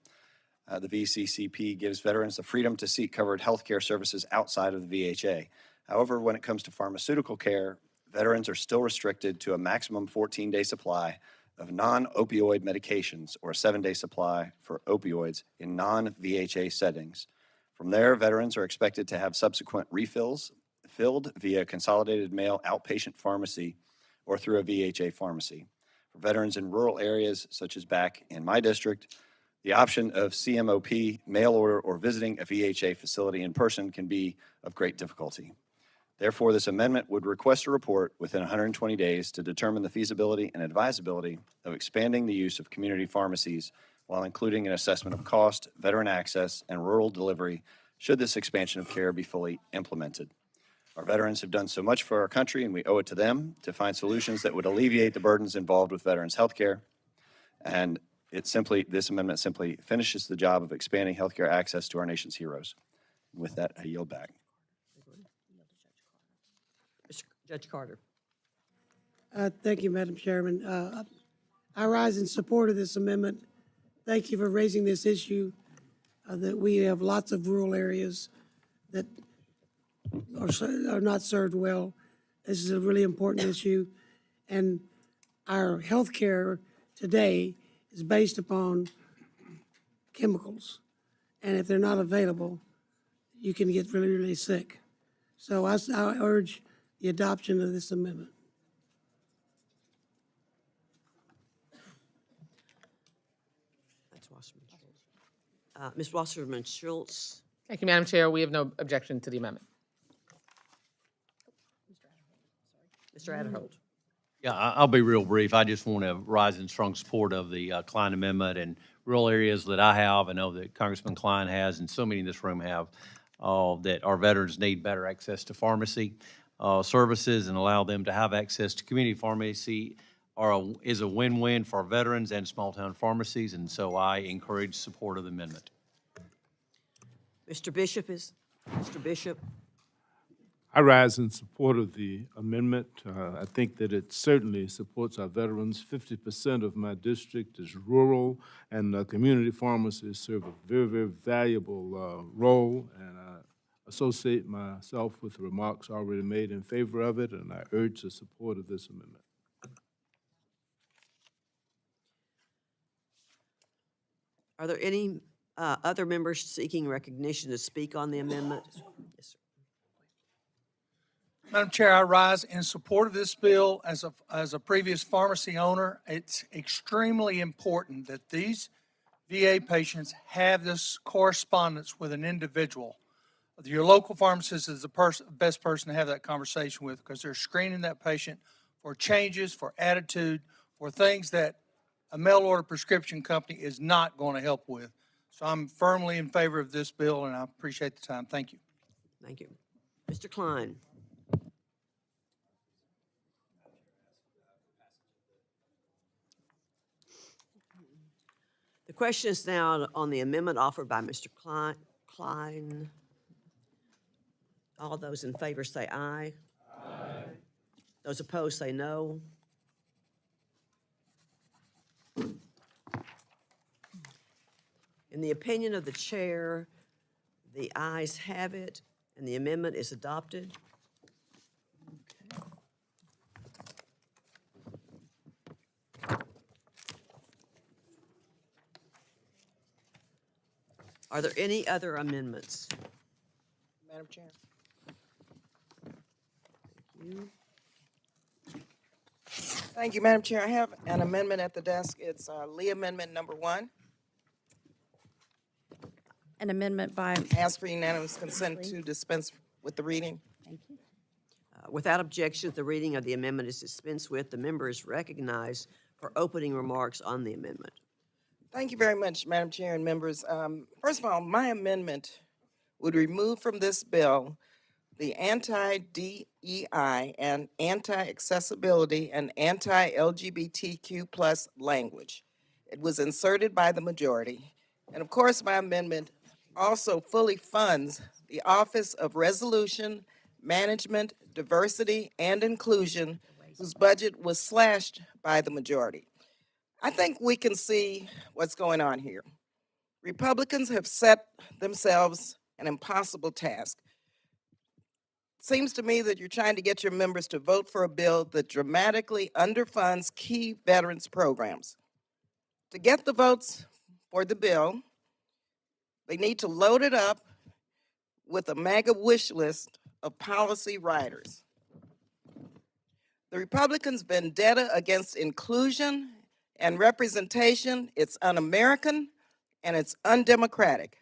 The VCCP gives veterans the freedom to seek covered health care services outside of the VHA. However, when it comes to pharmaceutical care, veterans are still restricted to a maximum 14-day supply of non-opioid medications or a 7-day supply for opioids in non-VHA settings. From there, veterans are expected to have subsequent refills filled via consolidated mail outpatient pharmacy or through a VHA pharmacy. For veterans in rural areas, such as back in my district, the option of CMOP, mail order, or visiting a VHA facility in person can be of great difficulty. Therefore, this amendment would request a report within 120 days to determine the feasibility and advisability of expanding the use of community pharmacies while including an assessment of cost, veteran access, and rural delivery should this expansion of care be fully implemented. Our veterans have done so much for our country, and we owe it to them to find solutions that would alleviate the burdens involved with veterans' health care. And this amendment simply finishes the job of expanding healthcare access to our nation's heroes. With that, I yield back. Judge Carter. Thank you, Madam Chairman. I rise in support of this amendment. Thank you for raising this issue, that we have lots of rural areas that are not served well. This is a really important issue. And our health care today is based upon chemicals. And if they're not available, you can get really, really sick. So I urge the adoption of this amendment. That's Wasserman Schultz. Ms. Wasserman Schultz. Thank you, Madam Chair. We have no objection to the amendment. Mr. Adderholt. Yeah, I'll be real brief. I just want to rise in strong support of the Klein Amendment and rural areas that I have, I know that Congressman Klein has, and so many in this room have, that our veterans need better access to pharmacy services, and allow them to have access to community pharmacy is a win-win for our veterans and small-town pharmacies, and so I encourage support of the amendment. Mr. Bishop. I rise in support of the amendment. I think that it certainly supports our veterans. 50% of my district is rural, and community pharmacies serve a very, very valuable role, and I associate myself with the remarks already made in favor of it, and I urge the support of this amendment. Are there any other members seeking recognition to speak on the amendment? Yes, sir. Madam Chair, I rise in support of this bill. As a previous pharmacy owner, it's extremely important that these VA patients have this correspondence with an individual. Your local pharmacist is the best person to have that conversation with, because they're screening that patient for changes, for attitude, for things that a mail-order prescription company is not going to help with. So I'm firmly in favor of this bill, and I appreciate the time. Thank you. Thank you. Mr. Klein. The question is now on the amendment offered by Mr. Klein. All those in favor say aye. Aye. Those opposed say no. In the opinion of the chair, the ayes have it, and the amendment is adopted. Are there any other amendments? Madam Chair. Thank you. Thank you, Madam Chair. I have an amendment at the desk. It's Lee Amendment number 1. An amendment by, Ask for unanimous consent to dispense with the reading. thank you. Without objection, the reading of the amendment is dispensed with. The member is recognized for opening remarks on the amendment. Thank you very much, Madam Chair and members. First of all, my amendment would remove from this bill the anti-DEI and anti-accessibility and anti-LGBTQ plus language. It was inserted by the majority. And of course, my amendment also fully funds the Office of Resolution, Management, Diversity, and Inclusion, whose budget was slashed by the majority. I think we can see what's going on here. Republicans have set themselves an impossible task. Seems to me that you're trying to get your members to vote for a bill that dramatically underfunds key veterans programs. To get the votes for the bill, they need to load it up with a mega wish list of policy riders. The Republicans' vendetta against inclusion and representation, it's un-American and it's undemocratic.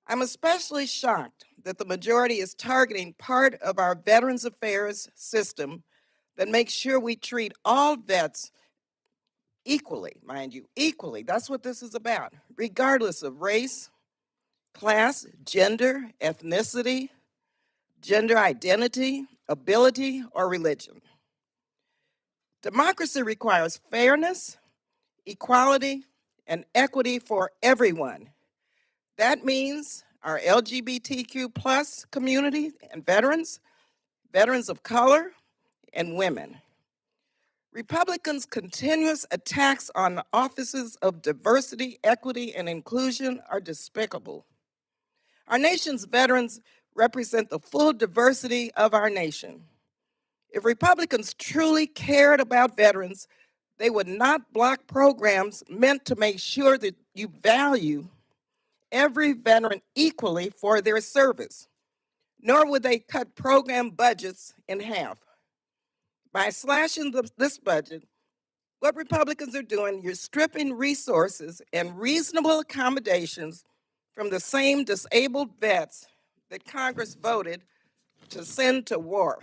I'm especially shocked that the majority is targeting part of our Veterans Affairs system that makes sure we treat all vets equally, mind you, equally. That's what this is about, regardless of race, class, gender, ethnicity, gender identity, ability, or religion. Democracy requires fairness, equality, and equity for everyone. That means our LGBTQ plus community and veterans, veterans of color, and women. Republicans' continuous attacks on the offices of diversity, equity, and inclusion are despicable. Our nation's veterans represent the full diversity of our nation. If Republicans truly cared about veterans, they would not block programs meant to make sure that you value every veteran equally for their service. nor would they cut program budgets in half. By slashing this budget, what Republicans are doing, you're stripping resources and reasonable accommodations from the same disabled vets that Congress voted to send to war.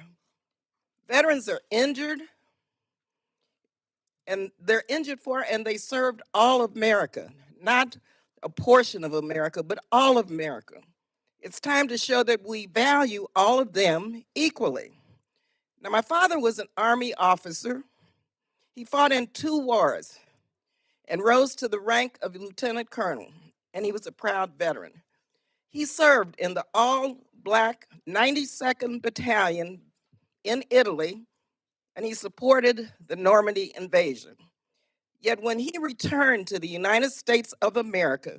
Veterans are injured, and they're injured for, and they served all of America, not a portion of America, but all of America. It's time to show that we value all of them equally. Now, my father was an Army officer. He fought in 2 wars and rose to the rank of lieutenant colonel, and he was a proud veteran. He served in the all-Black 92nd Battalion in Italy, and he supported the Normandy invasion. Yet when he returned to the United States of America,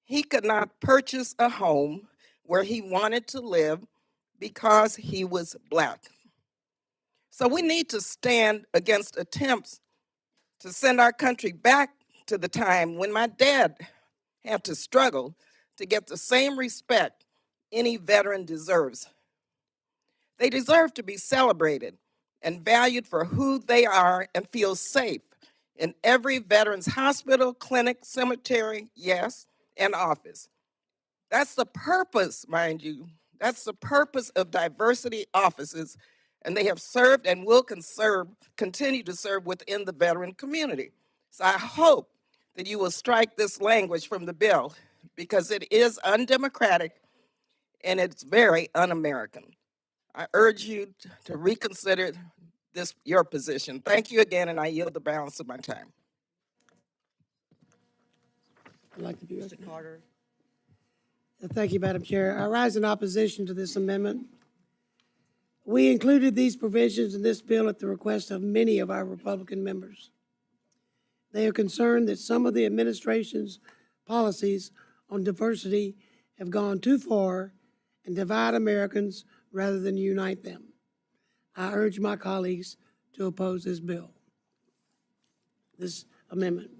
he could not purchase a home where he wanted to live because he was Black. So we need to stand against attempts to send our country back to the time when my dad had to struggle to get the same respect any veteran deserves. They deserve to be celebrated and valued for who they are and feel safe in every veteran's hospital, clinic, cemetery, yes, and office. That's the purpose, mind you. That's the purpose of diversity offices, and they have served and will continue to serve within the veteran community. So I hope that you will strike this language from the bill because it is undemocratic and it's very un-American. I urge you to reconsider your position. Thank you again, and I yield the balance of my time. I'd like to be Mr. recognized. Carter. Thank you, Madam Chair. I rise in opposition to this amendment. We included these provisions in this bill at the request of many of our Republican members. They are concerned that some of the administration's policies on diversity have gone too far and divide Americans rather than unite them. I urge my colleagues to oppose this bill, this amendment.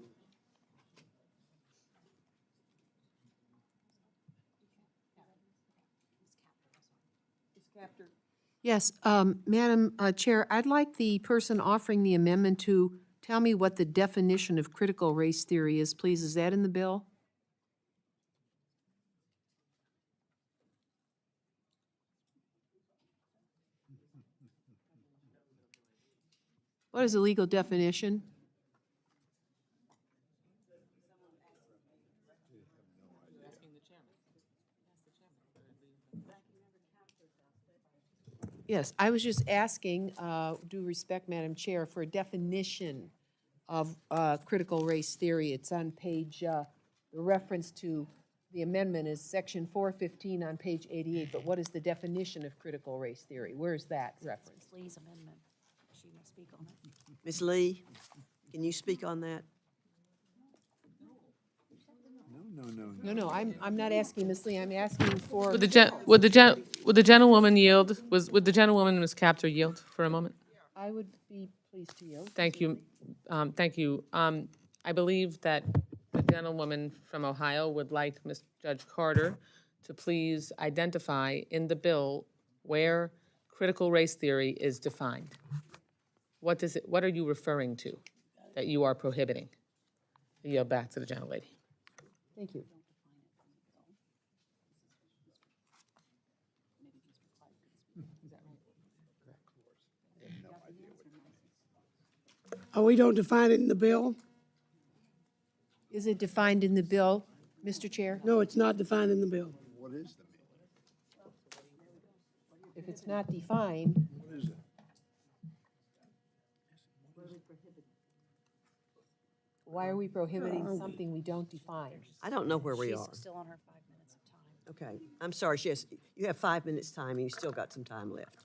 Yes, Madam Chair, I'd like the person offering the amendment to tell me what the definition of critical race theory is, please. Is that in the bill? What is the legal definition? Yes, I was just asking, due respect, Madam Chair, for a definition of critical race theory. It's on page, the reference to the amendment is section 415 on page 88, but what is the definition of critical race theory? Where is that reference? Lee's amendment. She may speak on it. Ms. Lee, can you speak on that? No, I'm not asking Ms. Lee, I'm asking for. Would the gentlewoman yield? Would the gentlewoman, Ms. Capter, yield for a moment? I would be pleased to yield. Thank you. Thank you. I believe that the gentlewoman from Ohio would like Ms. Judge Carter to please identify in the bill where critical race theory is defined. What are you referring to that you are prohibiting? I yield back to the gentlelady. Thank you. Oh, we don't define it in the bill? Is it defined in the bill, Mr. Chair? No, it's not defined in the bill. If it's not defined. Why are we prohibiting something we don't define? I don't know where we are. She's still on her 5 minutes of time. Okay, I'm sorry, yes, you have 5 minutes' time, and you still got some time left.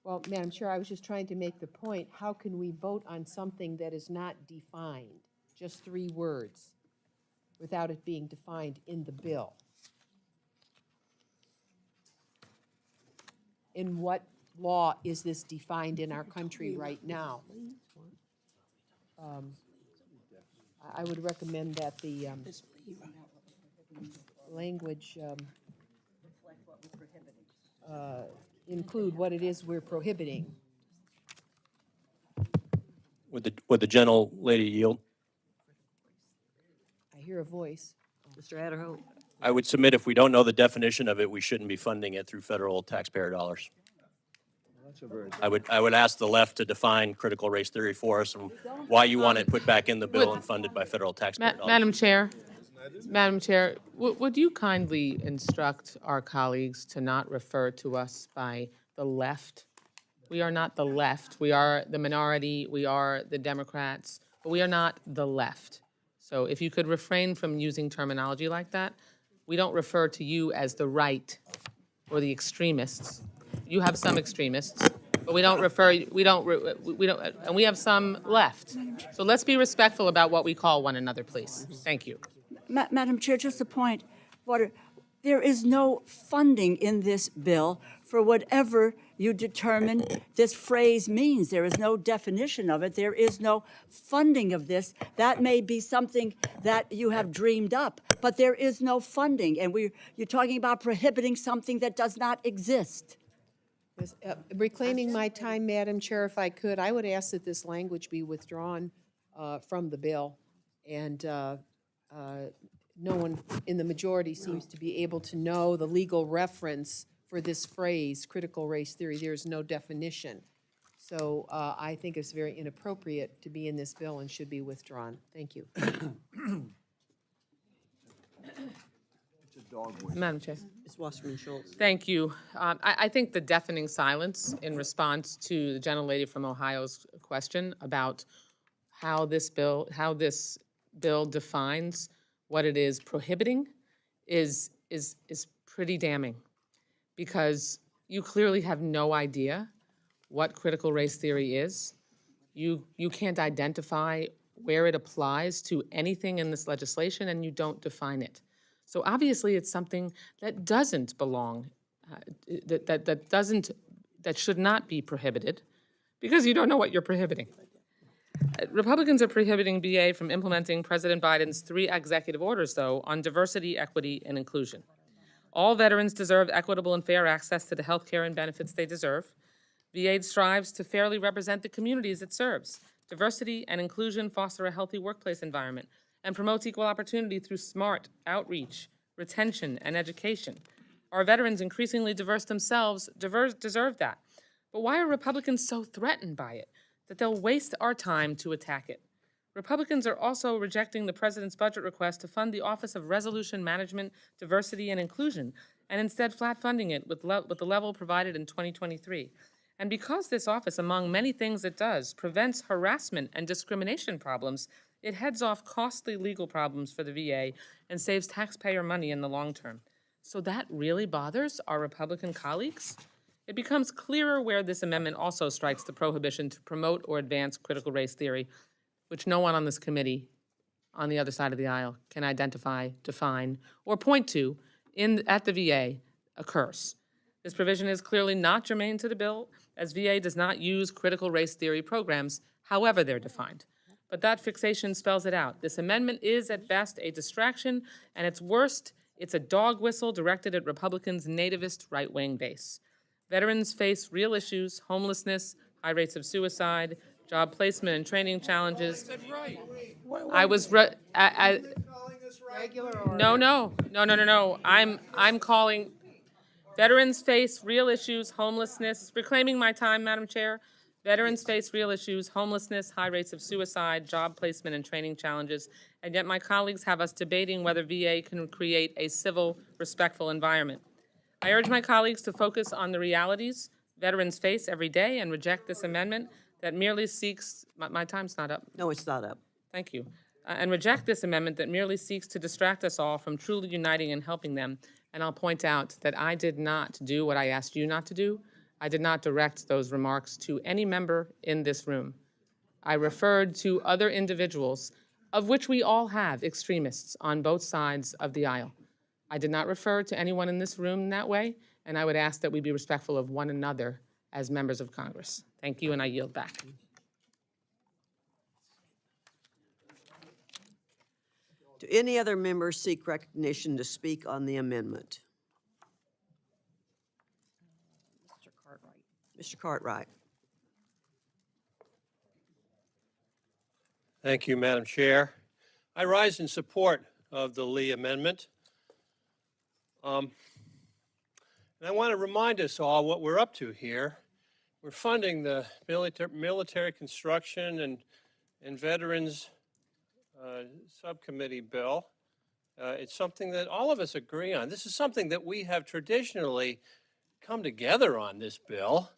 Well, Madam Chair, I was just trying to make the point, how can we vote on something that is not defined, just 3 words, without it being defined in the bill? In what law is this defined in our country right now? I would recommend that the language Reflect what we prohibited. include what it is we're prohibiting. Would the gentle lady yield? I hear a voice. Mr. Adderhope? I would submit if we don't know the definition of it, we shouldn't be funding it through federal taxpayer dollars. I would ask the left to define critical race theory for us and why you want it put back in the bill and funded by federal taxpayer dollars. Madam Chair, would you kindly instruct our colleagues to not refer to us by the left? We are not the left. We are the minority. We are the Democrats, but we are not the left. So if you could refrain from using terminology like that, we don't refer to you as the right or the extremists. You have some extremists, but we don't refer, and we have some left. So let's be respectful about what we call one another, please. Thank you. Madam Chair, just a point. There is no funding in this bill for whatever you determine this phrase means. There is no definition of it. There is no funding of this. That may be something that you have dreamed up, but there is no funding. And you're talking about prohibiting something that does not exist. Reclaiming my time, Madam Chair, if I could, I would ask that this language be withdrawn from the bill. And no one in the majority seems to be able to know the legal reference for this phrase, critical race theory. There is no definition. So I think it's very inappropriate to be in this bill and should be withdrawn. Thank you. Madam Chair. Ms. Wasserman Schultz? Thank you. I think the deafening silence in response to the gentlelady from Ohio's question about how this bill defines what it is prohibiting is pretty damning, because you clearly have no idea what critical race theory is. You can't identify where it applies to anything in this legislation, and you don't define it. So obviously, it's something that doesn't belong, that should not be prohibited, because you don't know what you're prohibiting. Republicans are prohibiting VA from implementing President Biden's 3 executive orders, though, on diversity, equity, and inclusion. All veterans deserve equitable and fair access to the health care and benefits they deserve. VA strives to fairly represent the communities it serves. Diversity and inclusion foster a healthy workplace environment and promotes equal opportunity through smart outreach, retention, and education. Our veterans, increasingly diverse themselves, deserve that. But why are Republicans so threatened by it that they'll waste our time to attack it? Republicans are also rejecting the president's budget request to fund the Office of Resolution Management, Diversity, and Inclusion, and instead flat funding it with the level provided in 2023. And because this office, among many things it does, prevents harassment and discrimination problems, it heads off costly legal problems for the VA and saves taxpayer money in the long term. So that really bothers our Republican colleagues? It becomes clearer where this amendment also strikes the prohibition to promote or advance critical race theory, which no one on this committee on the other side of the aisle can identify, define, or point to at the VA occurs. This provision is clearly not germane to the bill, as VA does not use critical race theory programs, however they're defined. But that fixation spells it out. This amendment is at best a distraction, and at worst, it's a dog whistle directed at Republicans' nativist right-wing base. Veterans face real issues: homelessness, high rates of suicide, job placement and training challenges. No. I'm calling. Veterans face real issues: homelessness. Reclaiming my time, Madam Chair. Veterans face real issues: homelessness, high rates of suicide, job placement and training challenges, and yet my colleagues have us debating whether VA can create a civil, respectful environment. I urge my colleagues to focus on the realities veterans face every day and reject this amendment that merely seeks, my time's not up. No, it's not up. Thank you. And reject this amendment that merely seeks to distract us all from truly uniting and helping them. And I'll point out that I did not do what I asked you not to do. I did not direct those remarks to any member in this room. I referred to other individuals, of which we all have extremists on both sides of the aisle. I did not refer to anyone in this room in that way, and I would ask that we be respectful of one another as members of Congress. Thank you, and I yield back. Do any other members seek recognition to speak on the amendment? Mr. Cartwright. Thank you, Madam Chair. I rise in support of the Lee Amendment. And I want to remind us all what we're up to here. We're funding the military construction and veterans subcommittee bill. It's something that all of us agree on. This is something that we have traditionally come together on, this bill.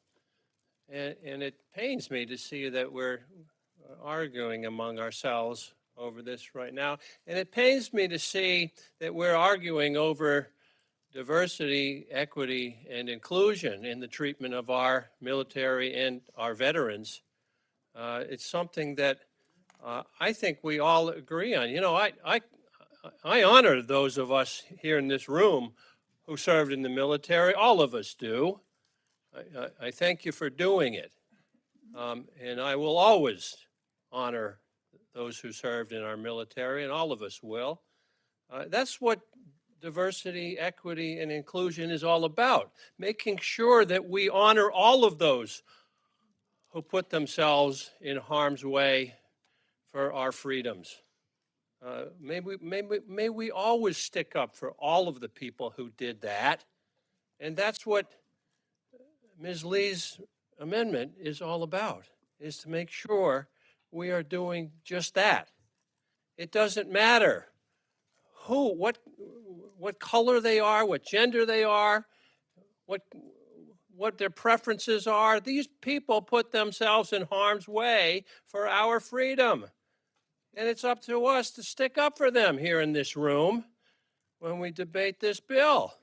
And it pains me to see that we're arguing among ourselves over this right now. And it pains me to see that we're arguing over diversity, equity, and inclusion in the treatment of our military and our veterans. It's something that I think we all agree on. You know, I honor those of us here in this room who served in the military. All of us do. I thank you for doing it. And I will always honor those who served in our military, and all of us will. That's what diversity, equity, and inclusion is all about, making sure that we honor all of those who put themselves in harm's way for our freedoms. May we always stick up for all of the people who did that. And that's what Ms. Lee's amendment is all about, is to make sure we are doing just that. It doesn't matter who, what color they are, what gender they are, what their preferences are. These people put themselves in harm's way for our freedom. And it's up to us to stick up for them here in this room when we debate this bill.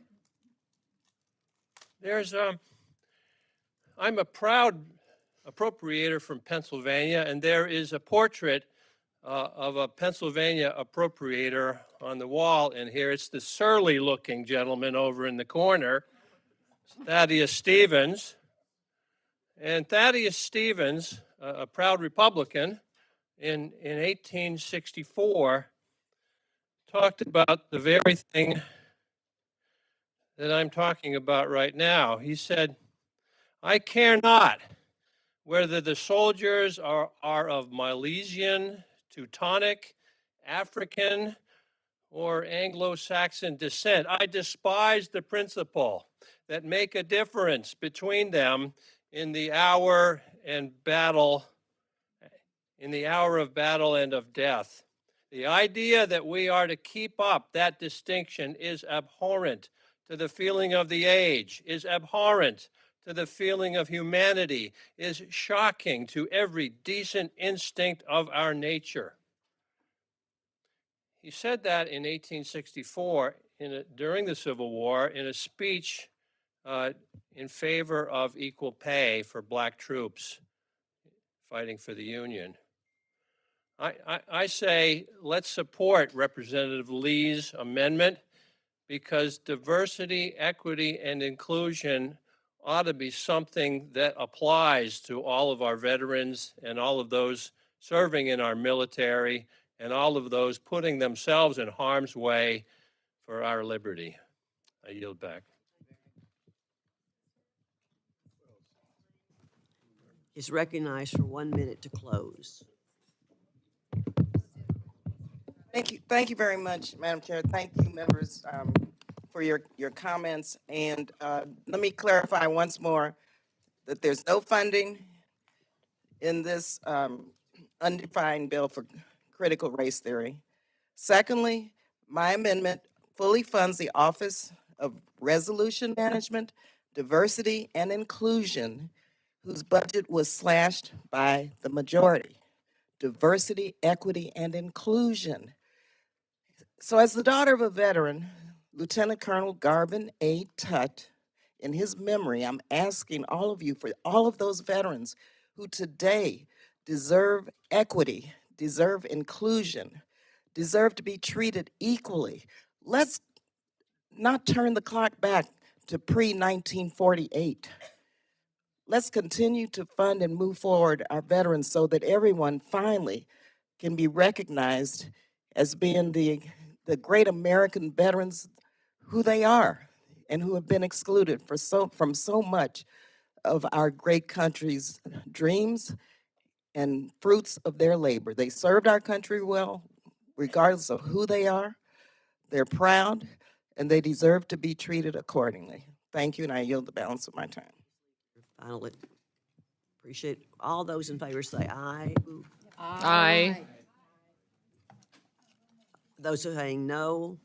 I'm a proud appropriator from Pennsylvania, and there is a portrait of a Pennsylvania appropriator on the wall in here. It's the surly-looking gentleman over in the corner, Thaddeus Stevens. And Thaddeus Stevens, a proud Republican, in 1864, talked about the very thing that I'm talking about right now. He said, "I care not whether the soldiers are of Milesian, Teutonic, African, or Anglo-Saxon descent. I despise the principle that make a difference between them in the hour of battle and of death. The idea that we are to keep up that distinction is abhorrent to the feeling of the age, is abhorrent to the feeling of humanity, is shocking to every decent instinct of our nature." He said that in 1864 during the Civil War in a speech in favor of equal pay for black troops fighting for the Union. I say let's support Representative Lee's amendment, because diversity, equity, and inclusion ought to be something that applies to all of our veterans and all of those serving in our military and all of those putting themselves in harm's way for our liberty. I yield back. Is recognized for 1 minute to close. Thank you very much, Madam Chair. Thank you, members, for your comments. And let me clarify once more that there's no funding in this undefined bill for critical race theory. Secondly, my amendment fully funds the Office of Resolution Management, Diversity, and Inclusion, whose budget was slashed by the majority. Diversity, equity, and inclusion. So as the daughter of a veteran, Lieutenant Colonel Garvin A. Tutt, in his memory, I'm asking all of you, for all of those veterans who today deserve equity, deserve inclusion, deserve to be treated equally. Let's not turn the clock back to pre-1948. Let's continue to fund and move forward our veterans so that everyone finally can be recognized as being the great American veterans who they are and who have been excluded from so much of our great country's dreams and fruits of their labor. They served our country well, regardless of who they are. They're proud, and they deserve to be treated accordingly. Thank you, and I yield the balance of my time. Finally, appreciate all those in favor say aye. Ooh. Aye. Those who are saying no.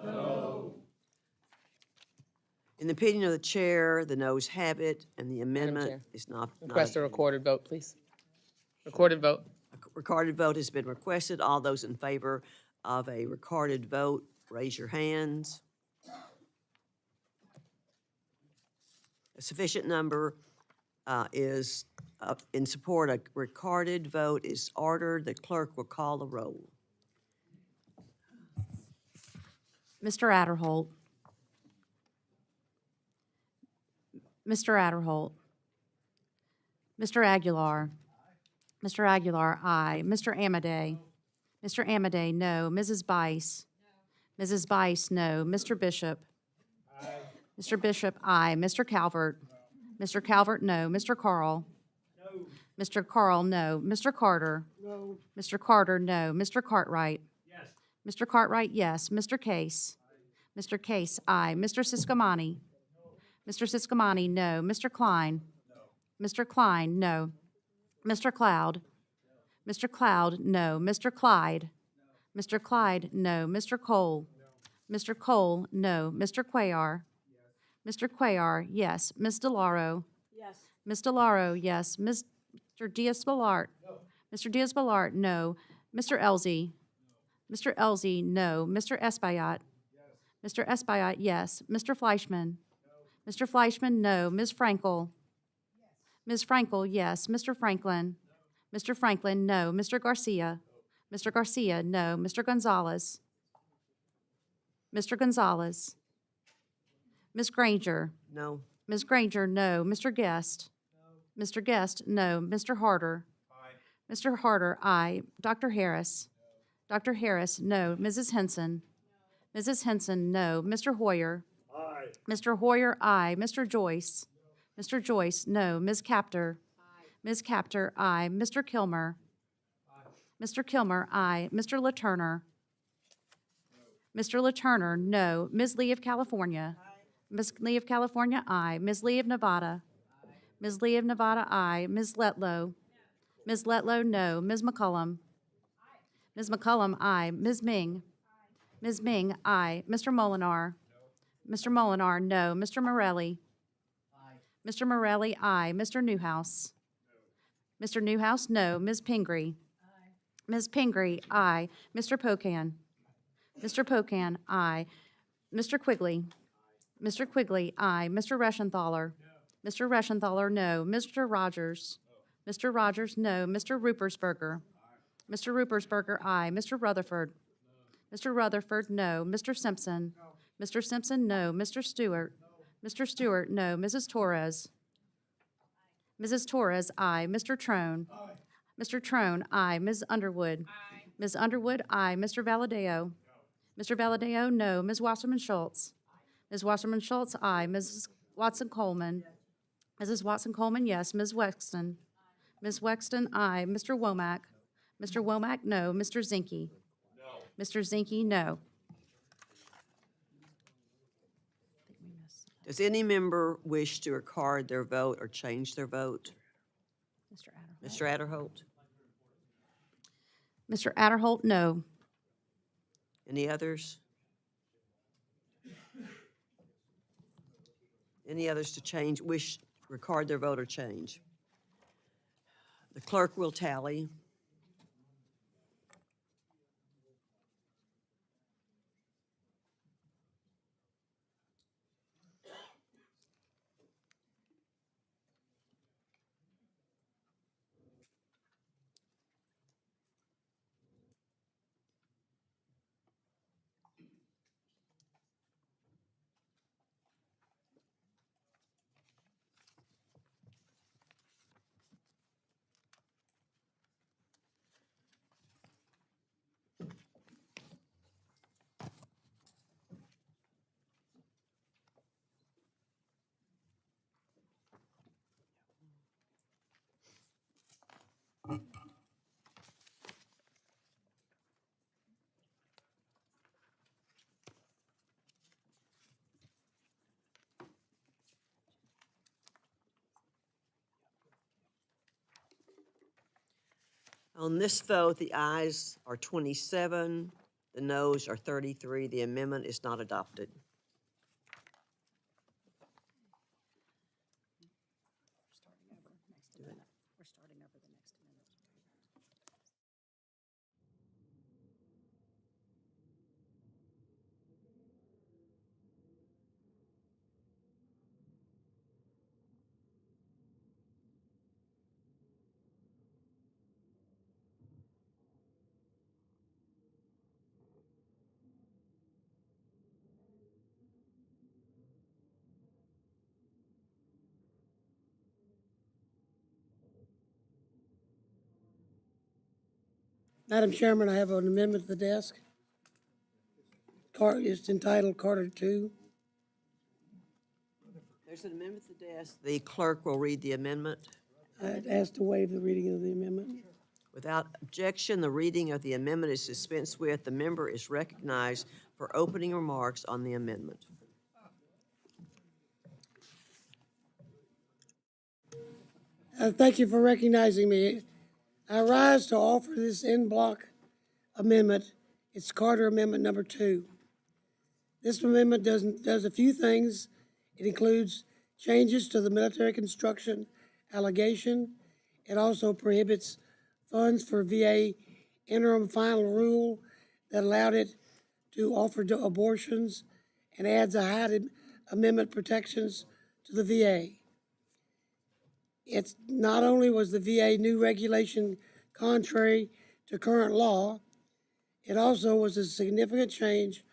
No. In the opinion of the chair, the noes have it, and the amendment Chair. is not. Request a recorded vote, please. Recorded vote. A recorded vote has been requested. All those in favor of a recorded vote, raise your hands. A sufficient number is in support. A recorded vote is ordered. The clerk will call the roll. Mr. Adderholt. Mr. Adderholt. Mr. Aguilar. Mr. Aguilar, aye. Mr. Amadei. Mr. Amadei, no. Mrs. Bice. Mrs. Bice, no. Mr. Bishop. Mr. Bishop, aye. Mr. Calvert. Mr. Calvert, no. Mr. Carl. Mr. Carl, no. Mr. Carter. No. Mr. Carter, no. Mr. Cartwright. Yes. Mr. Cartwright, yes. Mr. Case. Mr. Case, aye. Mr. Siscomani. Mr. Siscomani, no. Mr. Klein. Mr. Klein, no. Mr. Cloud. Mr. Cloud, no. Mr. Clyde. Mr. Clyde, no. Mr. Cole. Mr. Cole, no. Mr. Cuellar. Mr. Cuellar, yes. Ms. DeLauro. Yes. Ms. DeLauro, yes. Mr. Diaz-Balart. Mr. Diaz-Balart, no. Mr. Elzey. Mr. Elzey, no. Mr. Espaillat. Mr. Espaillat, yes. Mr. Fleischman. Mr. Fleischman, no. Ms. Frankel. Ms. Frankel, yes. Mr. Franklin. Mr. Franklin, no. Mr. Garcia. Mr. Garcia, no. Mr. Gonzalez. Mr. Gonzalez. Ms. Granger. No. Ms. Granger, no. Mr. Guest. Mr. Guest, no. Mr. Harder. Mr. Harder, aye. Dr. Harris. Dr. Harris, no. Mrs. Henson. Mrs. Henson, no. Mr. Hoyer. Aye. Mr. Hoyer, aye. Mr. Joyce. Mr. Joyce, no. Ms. Capter. Ms. Capter, aye. Mr. Kilmer. Mr. Kilmer, aye. Mr. LaTurner. Mr. LaTurner, no. Ms. Lee of California. Ms. Lee of California, aye. Ms. Lee of Nevada. Ms. Lee of Nevada, aye. Ms. Letlow. Ms. Letlow, no. Ms. McCullum. Ms. McCullum, aye. Ms. Ming. Ms. Ming, aye. Mr. Molinar. Mr. Molinar, no. Mr. Morelli. Mr. Morelli, aye. Mr. Newhouse. Mr. Newhouse, no. Ms. Pingree. Ms. Pingree, aye. Mr. Pocan. Mr. Pocan, aye. Mr. Quigley. Mr. Quigley, aye. Mr. Reschenthaler. Mr. Reschenthaler, no. Mr. Rogers. Mr. Rogers, no. Mr. Rupersberger. Mr. Rupersberger, aye. Mr. Rutherford. Mr. Rutherford, no. Mr. Simpson. Mr. Simpson, no. Mr. Stewart. Mr. Stewart, no. Mrs. Torres. Mrs. Torres, aye. Mr. Trone. Mr. Trone, aye. Ms. Underwood. Ms. Underwood, aye. Mr. Valadeo. Mr. Valadeo, no. Ms. Wasserman Schultz. Ms. Wasserman Schultz, aye. Mrs. Watson Coleman. Mrs. Watson Coleman, yes. Ms. Wexton. Ms. Wexton, aye. Mr. Womack. Mr. Womack, no. Mr. Zinke. No. Mr. Zinke, no. Does any member wish to record their vote or change their vote? Mr. Adderholt? Mr. Adderholt, no. Any others? Any others to change, record their vote or change? The clerk will tally. On this vote, the ayes are 27, the noes are 33. The amendment is not adopted. Madam Chairman, I have an amendment to the desk. It's entitled Carter 2. There's an amendment to the desk. The clerk will read the amendment. I'd ask to waive the reading of the amendment. Without objection, the reading of the amendment is dispensed with. The member is recognized for opening remarks on the amendment. Thank you for recognizing me. I rise to offer this en bloc amendment. It's Carter Amendment number 2. This amendment does a few things. It includes changes to the military construction allegation. It also prohibits funds for VA interim final rule that allowed it to offer abortions and adds a Hyde Amendment protections to the VA. It's not only was the VA new regulation contrary to current law, it also was a significant change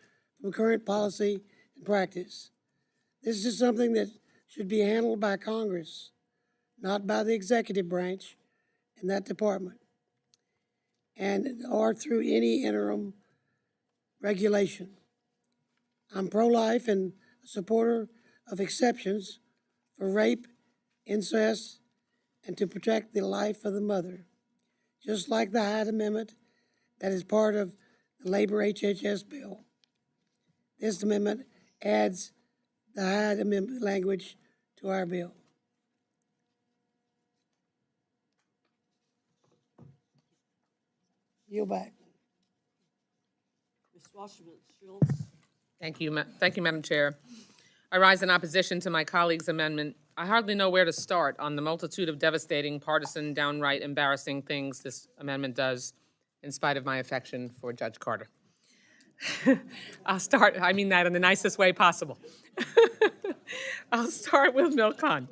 from current policy and practice. This is something that should be handled by Congress, not by the executive branch in that department, or through any interim regulation. I'm pro-life and a supporter of exceptions for rape, incest, and to protect the life of the mother, just like the Hyde Amendment that is part of the Labor HHS bill. This amendment adds the Hyde Amendment language to our bill. Yield back. Ms. Wasserman Schultz. Thank you, Madam Chair. I rise in opposition to my colleague's amendment. I hardly know where to start on the multitude of devastating, partisan, downright embarrassing things this amendment does, in spite of my affection for Judge Carter. I mean that in the nicest way possible. I'll start with MilCon.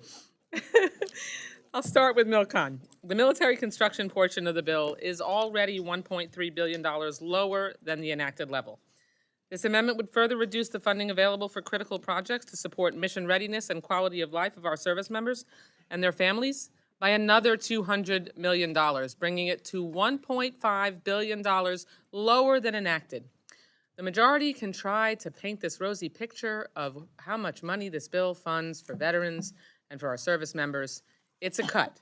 The military construction portion of the bill is already $1.3 billion lower than the enacted level. This amendment would further reduce the funding available for critical projects to support mission readiness and quality of life of our service members and their families by another $200 million, bringing it to $1.5 billion lower than enacted. The majority can try to paint this rosy picture of how much money this bill funds for veterans and for our service members. It's a cut.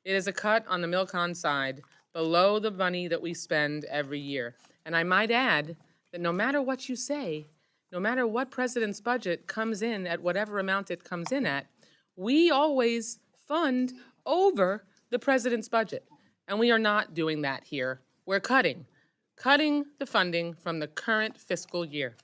It is a cut on the MilCon side below the money that we spend every year. And I might add that no matter what you say, no matter what president's budget comes in at whatever amount it comes in at, we always fund over the president's budget. And we are not doing that here. We're cutting the funding from the current fiscal year.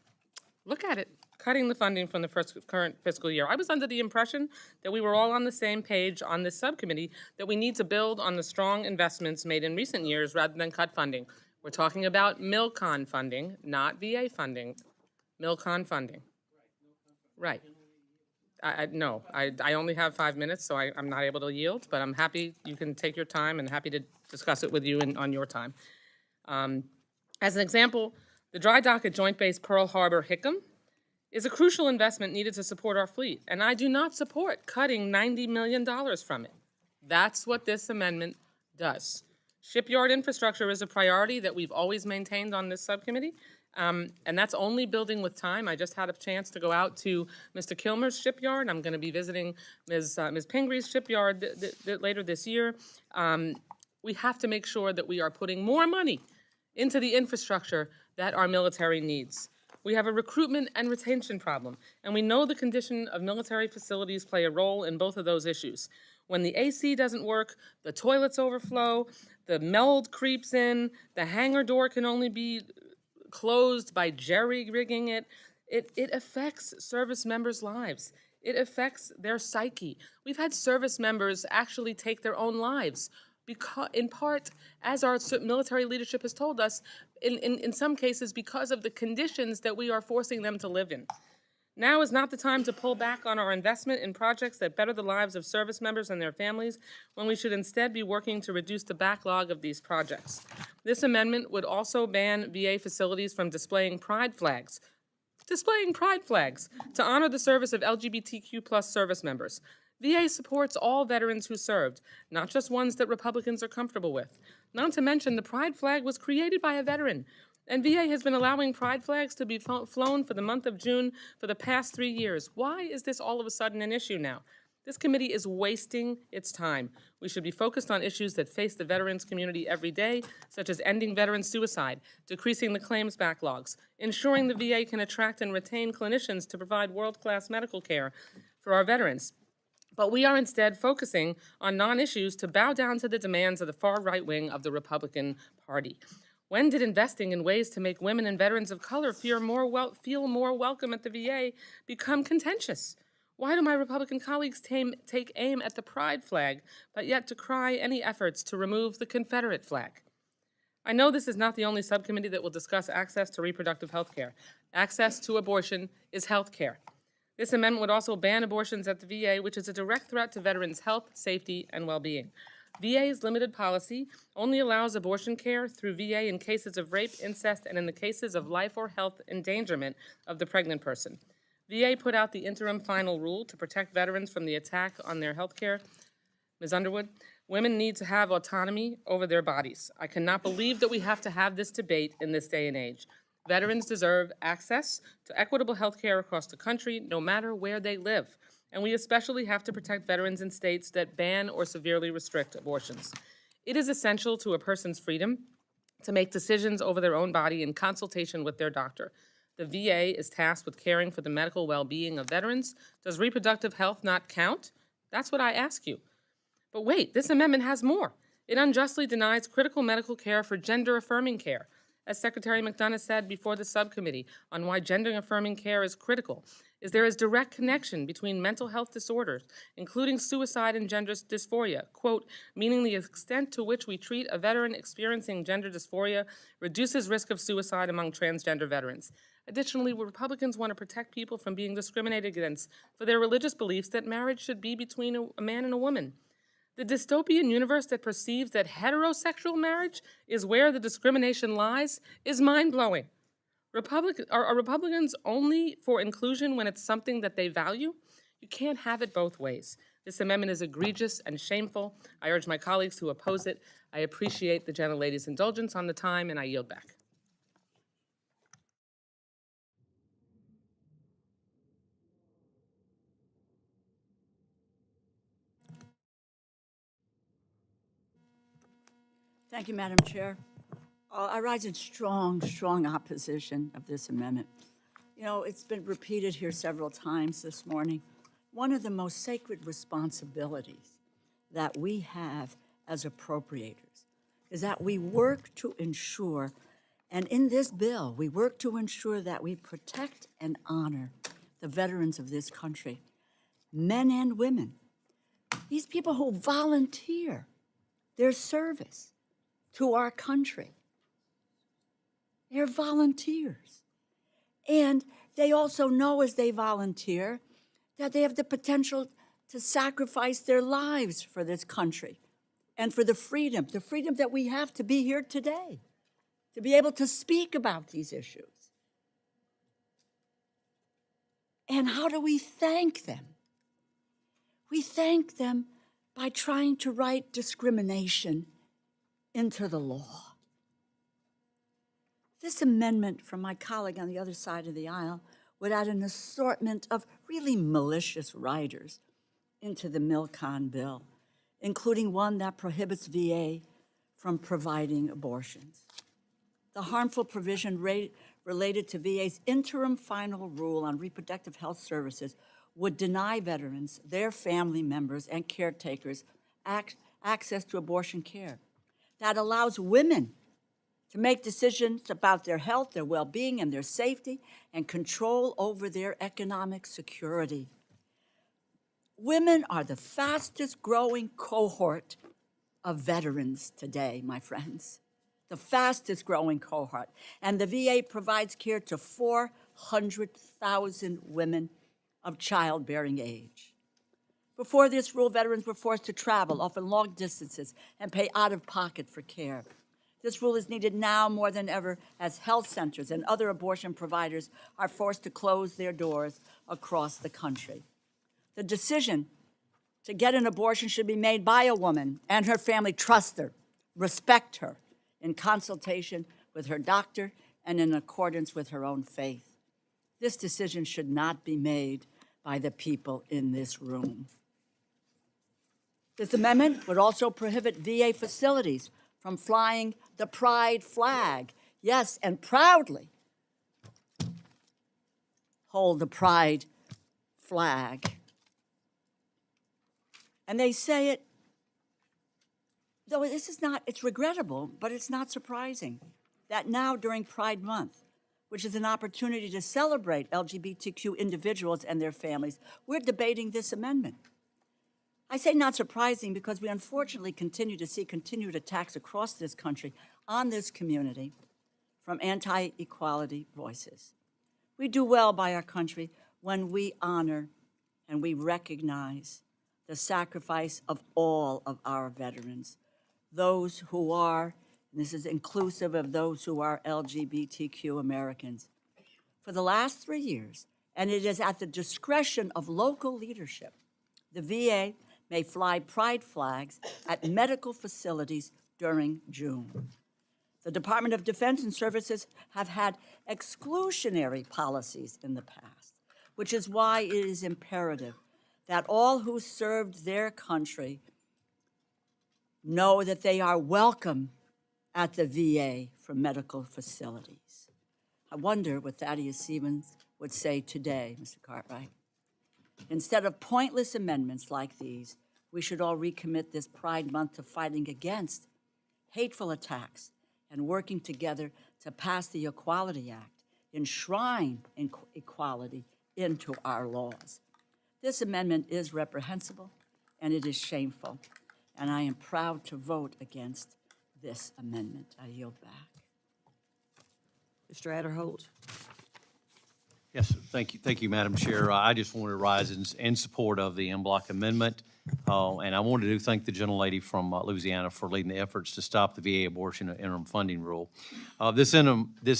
Look at it, cutting the funding from the current fiscal year. I was under the impression that we were all on the same page on this subcommittee, that we need to build on the strong investments made in recent years rather than cut funding. We're talking about MilCon funding, not VA funding. MilCon funding. Right. No, I only have 5 minutes, so I'm not able to yield, but I'm happy you can take your time and happy to discuss it with you on your time. As an example, the dry dock at Joint Base Pearl Harbor Hickam is a crucial investment needed to support our fleet, and I do not support cutting $90 million from it. That's what this amendment does. Shipyard infrastructure is a priority that we've always maintained on this subcommittee, and that's only building with time. I just had a chance to go out to Mr. Kilmer's shipyard. I'm going to be visiting Ms. Pingree's shipyard later this year. We have to make sure that we are putting more money into the infrastructure that our military needs. We have a recruitment and retention problem, and we know the condition of military facilities play a role in both of those issues. When the AC doesn't work, the toilets overflow, the mold creeps in, the hangar door can only be closed by jerry-rigging it. It affects service members' lives. It affects their psyche. We've had service members actually take their own lives, because, in part, as our military leadership has told us, in some cases because of the conditions that we are forcing them to live in. Now is not the time to pull back on our investment in projects that better the lives of service members and their families, when we should instead be working to reduce the backlog of these projects. This amendment would also ban VA facilities from displaying pride flags to honor the service of LGBTQ+ service members. VA supports all veterans who served, not just ones that Republicans are comfortable with. Not to mention, the pride flag was created by a veteran, and VA has been allowing pride flags to be flown for the month of June for the past 3 years. Why is this all of a sudden an issue now? This committee is wasting its time. We should be focused on issues that face the veterans community every day, such as ending veteran suicide, decreasing the claims backlogs, ensuring the VA can attract and retain clinicians to provide world-class medical care for our veterans. But we are instead focusing on non-issues to bow down to the demands of the far right wing of the Republican Party. When did investing in ways to make women and veterans of color feel more welcome at the VA become contentious? Why do my Republican colleagues take aim at the pride flag, but yet decry any efforts to remove the Confederate flag? I know this is not the only subcommittee that will discuss access to reproductive health care. Access to abortion is health care. This amendment would also ban abortions at the VA, which is a direct threat to veterans' health, safety, and well-being. VA's limited policy only allows abortion care through VA in cases of rape, incest, and in the cases of life or health endangerment of the pregnant person. VA put out the interim final rule to protect veterans from the attack on their health care. Ms. Underwood, women need to have autonomy over their bodies. I cannot believe that we have to have this debate in this day and age. Veterans deserve access to equitable health care across the country, no matter where they live. And we especially have to protect veterans in states that ban or severely restrict abortions. It is essential to a person's freedom to make decisions over their own body in consultation with their doctor. The VA is tasked with caring for the medical well-being of veterans. Does reproductive health not count? That's what I ask you. But wait, this amendment has more. It unjustly denies critical medical care for gender-affirming care. As Secretary McDonough said before the subcommittee on why gender-affirming care is critical, is there is direct connection between mental health disorders, including suicide and gender dysphoria, quote, meaning the extent to which we treat a veteran experiencing gender dysphoria reduces risk of suicide among transgender veterans. Additionally, Republicans want to protect people from being discriminated against for their religious beliefs that marriage should be between a man and a woman. The dystopian universe that perceives that heterosexual marriage is where the discrimination lies is mind-blowing. Are Republicans only for inclusion when it's something that they value? You can't have it both ways. This amendment is egregious and shameful. I urge my colleagues to oppose it. I appreciate the gentlelady's indulgence on the time, and I yield back. Thank you, Madam Chair. I rise in strong opposition of this amendment. You know, it's been repeated here several times this morning. One of the most sacred responsibilities that we have as appropriators is that we work to ensure, and in this bill, we work to ensure that we protect and honor the veterans of this country, men and women, these people who volunteer their service to our country. They're volunteers. And they also know as they volunteer that they have the potential to sacrifice their lives for this country and for the freedom that we have to be here today, to be able to speak about these issues. And how do we thank them? We thank them by trying to write discrimination into the law. This amendment from my colleague on the other side of the aisle would add an assortment of really malicious writers into the Milcon bill, including one that prohibits VA from providing abortions. The harmful provision related to VA's interim final rule on reproductive health services would deny veterans, their family members, and caretakers access to abortion care. that allows women to make decisions about their health, their well-being, and their safety, and control over their economic security. Women are the fastest growing cohort of veterans today, my friends. The fastest growing cohort. And the VA provides care to 400,000 women of childbearing age. Before this rule, veterans were forced to travel, often long distances, and pay out of pocket for care. This rule is needed now more than ever as health centers and other abortion providers are forced to close their doors across the country. The decision to get an abortion should be made by a woman and her family. Trust her, respect her, in consultation with her doctor and in accordance with her own faith. This decision should not be made by the people in this room. This amendment would also prohibit VA facilities from flying the pride flag. Yes, and proudly hold the pride flag. And they say it, though this is not, it's regrettable, but it's not surprising that now during Pride Month, which is an opportunity to celebrate LGBTQ individuals and their families, we're debating this amendment. I say not surprising because we unfortunately continue to see continued attacks across this country on this community from anti-equality voices. We do well by our country when we honor and we recognize the sacrifice of all of our veterans, those who are, and this is inclusive of those who are LGBTQ Americans. For the last 3 years, and it is at the discretion of local leadership, the VA may fly pride flags at medical facilities during June. The Department of Defense and Services have had exclusionary policies in the past, which is why it is imperative that all who served their country know that they are welcome at the VA for medical facilities. I wonder what Thaddeus Stevens would say today, Mr. Cartwright. Instead of pointless amendments like these, we should all recommit this Pride Month to fighting against hateful attacks and working together to pass the Equality Act, enshrine equality into our laws. This amendment is reprehensible and it is shameful, and I am proud to vote against this amendment. I yield back. Mr. Adderholt. Yes, thank you, Madam Chair. I just wanted to rise in support of the en bloc amendment, and I wanted to thank the gentlelady from Louisiana for leading the efforts to stop the VA abortion interim funding rule. This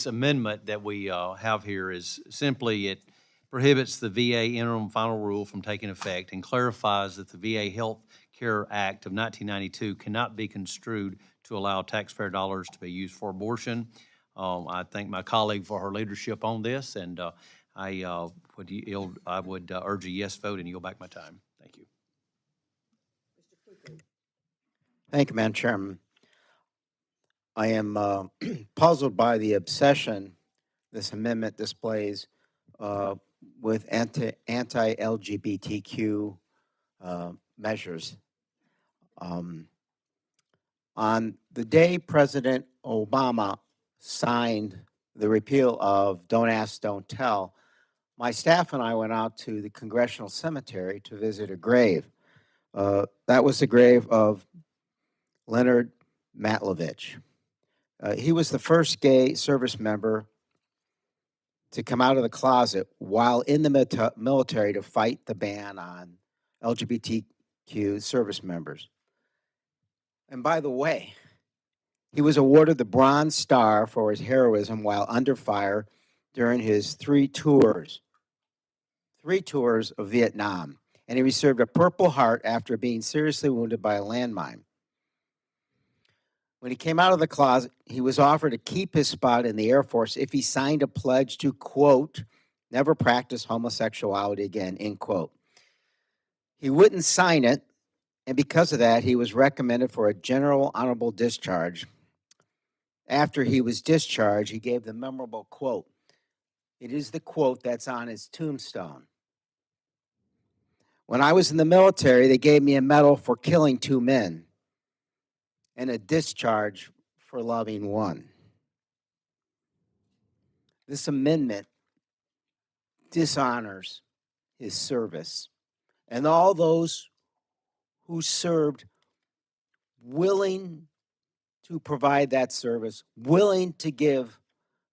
amendment that we have here is simply, it prohibits the VA interim final rule from taking effect and clarifies that the VA Health Care Act of 1992 cannot be construed to allow taxpayer dollars to be used for abortion. I thank my colleague for her leadership on this, and I would urge a yes vote and yield back my time. Thank you. Thank you, Madam Chairman. I am puzzled by the obsession this amendment displays with anti-LGBTQ measures. On the day President Obama signed the repeal of Don't Ask, Don't Tell, my staff and I went out to the Congressional Cemetery to visit a grave. That was the grave of Leonard Matlovich. He was the first gay service member to come out of the closet while in the military to fight the ban on LGBTQ service members. And by the way, he was awarded the Bronze Star for his heroism while under fire during his three tours of Vietnam. And he received a Purple Heart after being seriously wounded by a landmine. When he came out of the closet, he was offered to keep his spot in the Air Force if he signed a pledge to, quote, never practice homosexuality again, end quote. He wouldn't sign it, and because of that, he was recommended for a general honorable discharge. After he was discharged, he gave the memorable quote. It is the quote that's on his tombstone. When I was in the military, they gave me a medal for killing 2 men. and a discharge for loving one. This amendment dishonors his service and all those who served, willing to provide that service, willing to give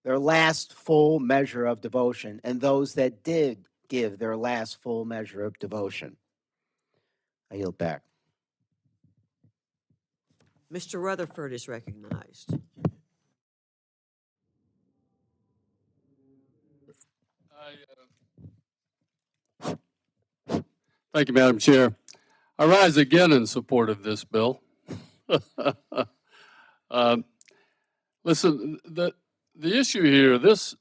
their last full measure of devotion, and those that did give their last full measure of devotion. I yield back. Mr. Rutherford is recognized. Thank you, Madam Chair. I rise again in support of this bill. Listen, the issue here, this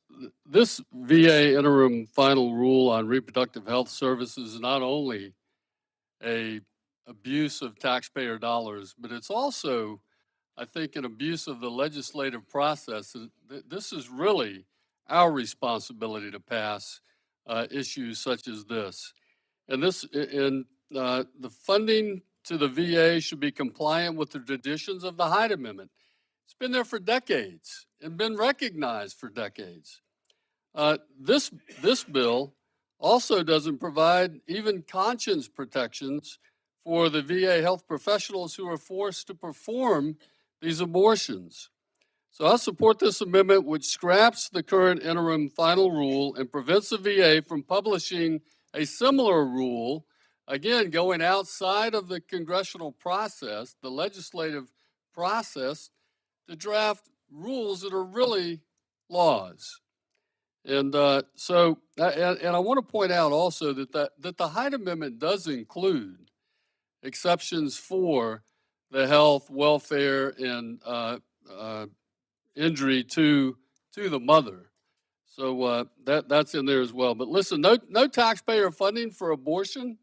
VA interim final rule on reproductive health services is not only a abuse of taxpayer dollars, but it's also, I think, an abuse of the legislative process. This is really our responsibility to pass issues such as this. And the funding to the VA should be compliant with the traditions of the Hyde Amendment. It's been there for decades and been recognized for decades. This bill also doesn't provide even conscience protections for the VA health professionals who are forced to perform these abortions. So I support this amendment, which scraps the current interim final rule and prevents the VA from publishing a similar rule, again, going outside of the congressional process, the legislative process, to draft rules that are really laws. And I want to point out also that the Hyde Amendment does include exceptions for the health, welfare, and injury to the mother. So that's in there as well. But listen, no taxpayer funding for abortion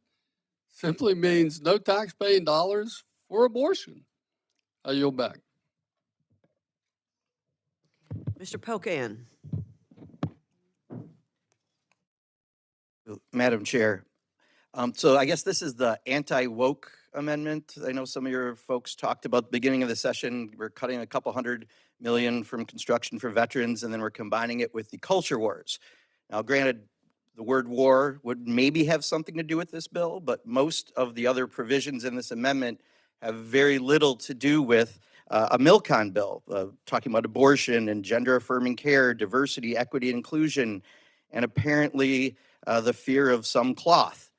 simply means no taxpaying dollars for abortion. I yield back. Mr. Pocan. Madam Chair, so I guess this is the anti-woke amendment. I know some of your folks talked about the beginning of the session. We're cutting a couple $100 million from construction for veterans, and then we're combining it with the culture wars. Now, granted, the word war would maybe have something to do with this bill, but most of the other provisions in this amendment have very little to do with a MILCON bill, talking about abortion and gender-affirming care, diversity, equity, and inclusion, and apparently the fear of some cloth,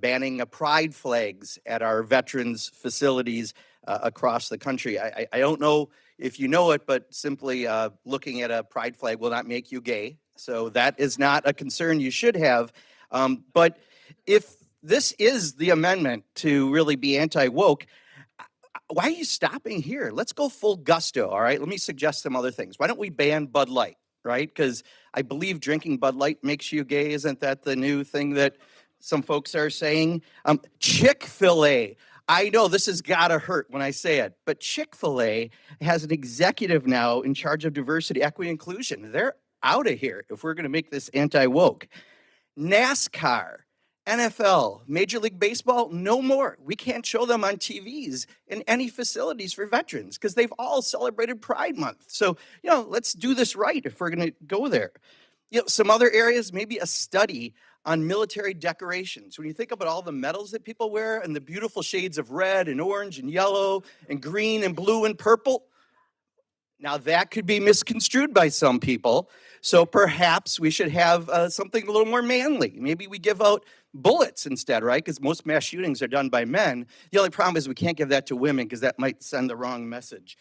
banning pride flags at our veterans facilities across the country. I don't know if you know it, but simply looking at a pride flag will not make you gay. So that is not a concern you should have. But if this is the amendment to really be anti-woke, why are you stopping here? Let's go full gusto, all right? Let me suggest some other things. Why don't we ban Bud Light, right? Because I believe drinking Bud Light makes you gay. Isn't that the new thing that some folks are saying? Chick-fil-A. I know this has got to hurt when I say it, but Chick-fil-A has an executive now in charge of diversity, equity, inclusion. They're out of here if we're going to make this anti-woke. NASCAR, NFL, Major League Baseball, no more. We can't show them on TVs in any facilities for veterans because they've all celebrated Pride Month. So, let's do this right if we're going to go there. Some other areas, maybe a study on military decorations. When you think about all the medals that people wear and the beautiful shades of red and orange and yellow and green and blue and purple, now that could be misconstrued by some people. So perhaps we should have something a little more manly. Maybe we give out bullets instead, right? Because most mass shootings are done by men. The only problem is we can't give that to women because that might send the wrong message.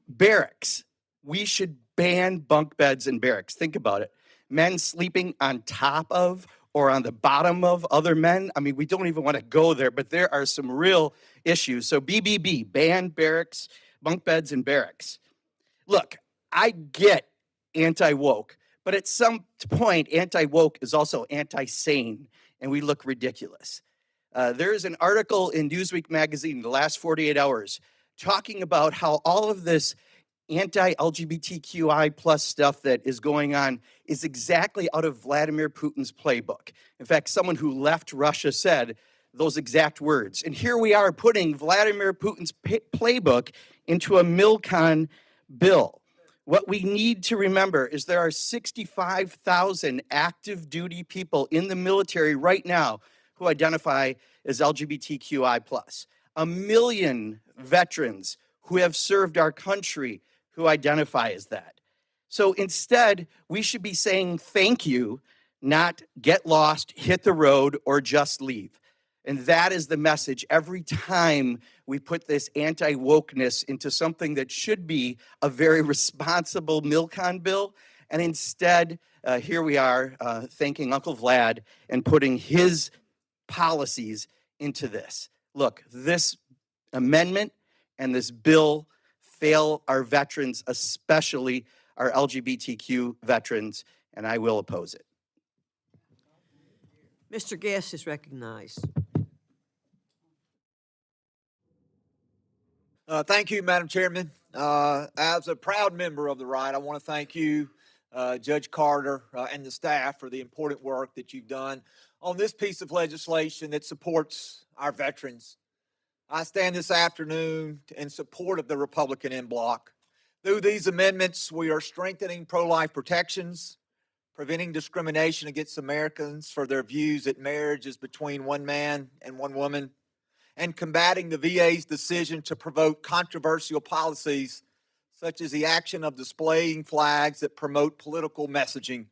Barracks. We should ban bunk beds in barracks. Think about it. Men sleeping on top of or on the bottom of other men. I mean, we don't even want to go there, but there are some real issues. So BBB, ban barracks, bunk beds in barracks. Look, I get anti-woke, but at some point, anti-woke is also anti-sane, and we look ridiculous. There is an article in Newsweek magazine in the last 48 hours talking about how all of this anti-LGBTQI plus stuff that is going on is exactly out of Vladimir Putin's playbook. In fact, someone who left Russia said those exact words. And here we are putting Vladimir Putin's playbook into a MilCon bill. What we need to remember is there are 65,000 active duty people in the military right now who identify as LGBTQI+. 1 million veterans who have served our country who identify as that. So instead, we should be saying thank you, not get lost, hit the road, or just leave. And that is the message every time we put this anti-wokeness into something that should be a very responsible MilCon bill. And instead, here we are thanking Uncle Vlad and putting his policies into this. Look, this amendment and this bill fail our veterans, especially our LGBTQ veterans, and I will oppose it. Mr. Guest is recognized. Thank you, Madam Chairman. As a proud member of the right, I want to thank you, Judge Carter, and the staff for the important work that you've done on this piece of legislation that supports our veterans. I stand this afternoon in support of the Republican en bloc. Through these amendments, we are strengthening pro-life protections, preventing discrimination against Americans for their views that marriage is between one man and one woman, and combating the VA's decision to promote controversial policies such as the action of displaying flags that promote political messaging.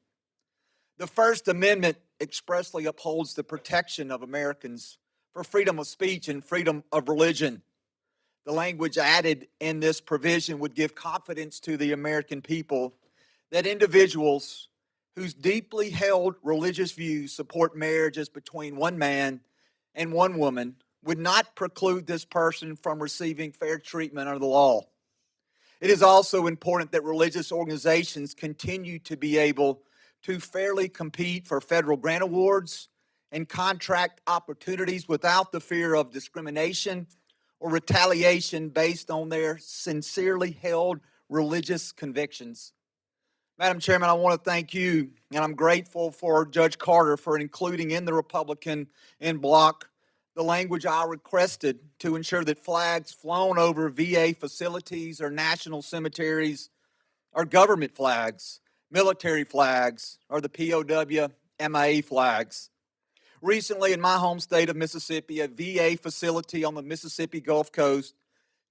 The First Amendment expressly upholds the protection of Americans for freedom of speech and freedom of religion. The language added in this provision would give confidence to the American people that individuals whose deeply held religious views support marriages between one man and one woman would not preclude this person from receiving fair treatment under the law. It is also important that religious organizations continue to be able to fairly compete for federal grant awards and contract opportunities without the fear of discrimination or retaliation based on their sincerely held religious convictions. Madam Chairman, I want to thank you, and I'm grateful for Judge Carter for including in the Republican en bloc the language I requested to ensure that flags flown over VA facilities or national cemeteries are government flags, military flags, or the POW MIA flags. Recently, in my home state of Mississippi, a VA facility on the Mississippi Gulf Coast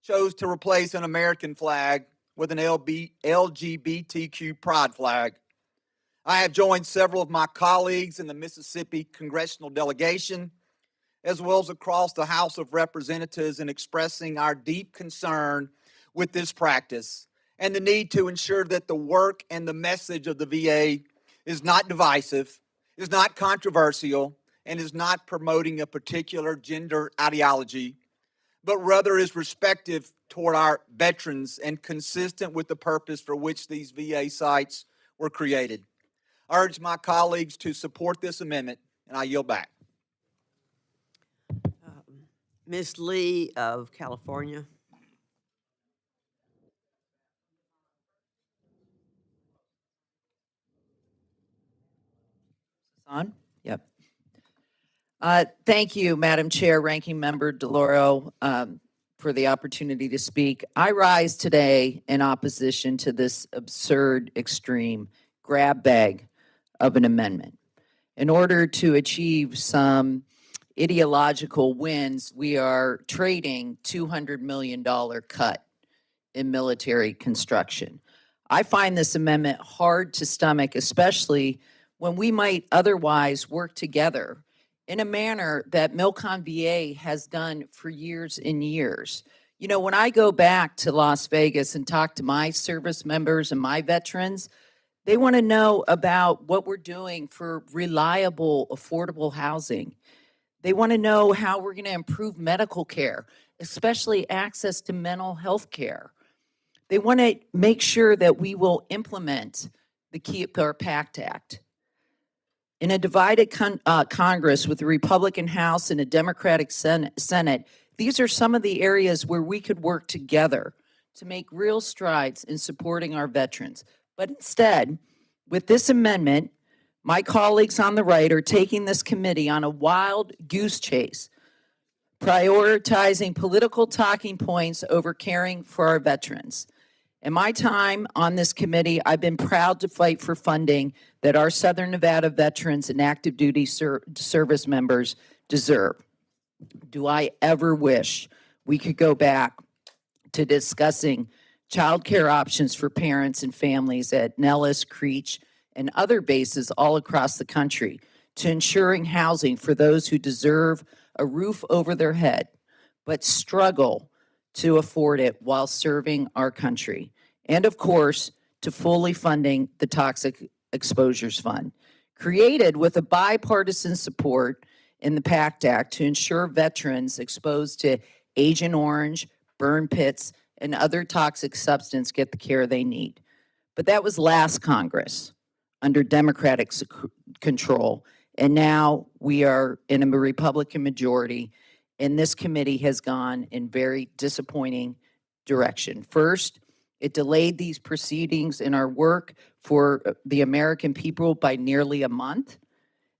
chose to replace an American flag with an LGBTQ pride flag. I have joined several of my colleagues in the Mississippi congressional delegation, as well as across the House of Representatives, in expressing our deep concern with this practice and the need to ensure that the work and the message of the VA is not divisive, is not controversial, and is not promoting a particular gender ideology, but rather is respectful toward our veterans and consistent with the purpose for which these VA sites were created. I urge my colleagues to support this amendment, and I yield back. Ms. Lee of California. On? Yep. Thank you, Madam Chair, Ranking Member DeLauro, for the opportunity to speak. I rise today in opposition to this absurd, extreme grab bag of an amendment. In order to achieve some ideological wins, we are trading $200 million cut in military construction. I find this amendment hard to stomach, especially when we might otherwise work together in a manner that MilCon VA has done for years and years. You know, when I go back to Las Vegas and talk to my service members and my veterans, they want to know about what we're doing for reliable, affordable housing. They want to know how we're going to improve medical care, especially access to mental health care. They want to make sure that we will implement the Keep Our Pact Act. In a divided Congress with a Republican House and a Democratic Senate, these are some of the areas where we could work together to make real strides in supporting our veterans. But instead, with this amendment, my colleagues on the right are taking this committee on a wild goose chase prioritizing political talking points over caring for our veterans. In my time on this committee, I've been proud to fight for funding that our Southern Nevada veterans and active duty service members deserve. Do I ever wish we could go back to discussing child care options for parents and families at Nellis, Creech, and other bases all across the country, to ensuring housing for those who deserve a roof over their head, but struggle to afford it while serving our country. And of course, to fully funding the Toxic Exposures Fund, created with a bipartisan support in the PACT Act to ensure veterans exposed to Agent Orange, burn pits, and other toxic substance get the care they need. But that was last Congress under Democratic control. And now we are in a Republican majority, and this committee has gone in very disappointing direction. First, it delayed these proceedings in our work for the American people by nearly a month.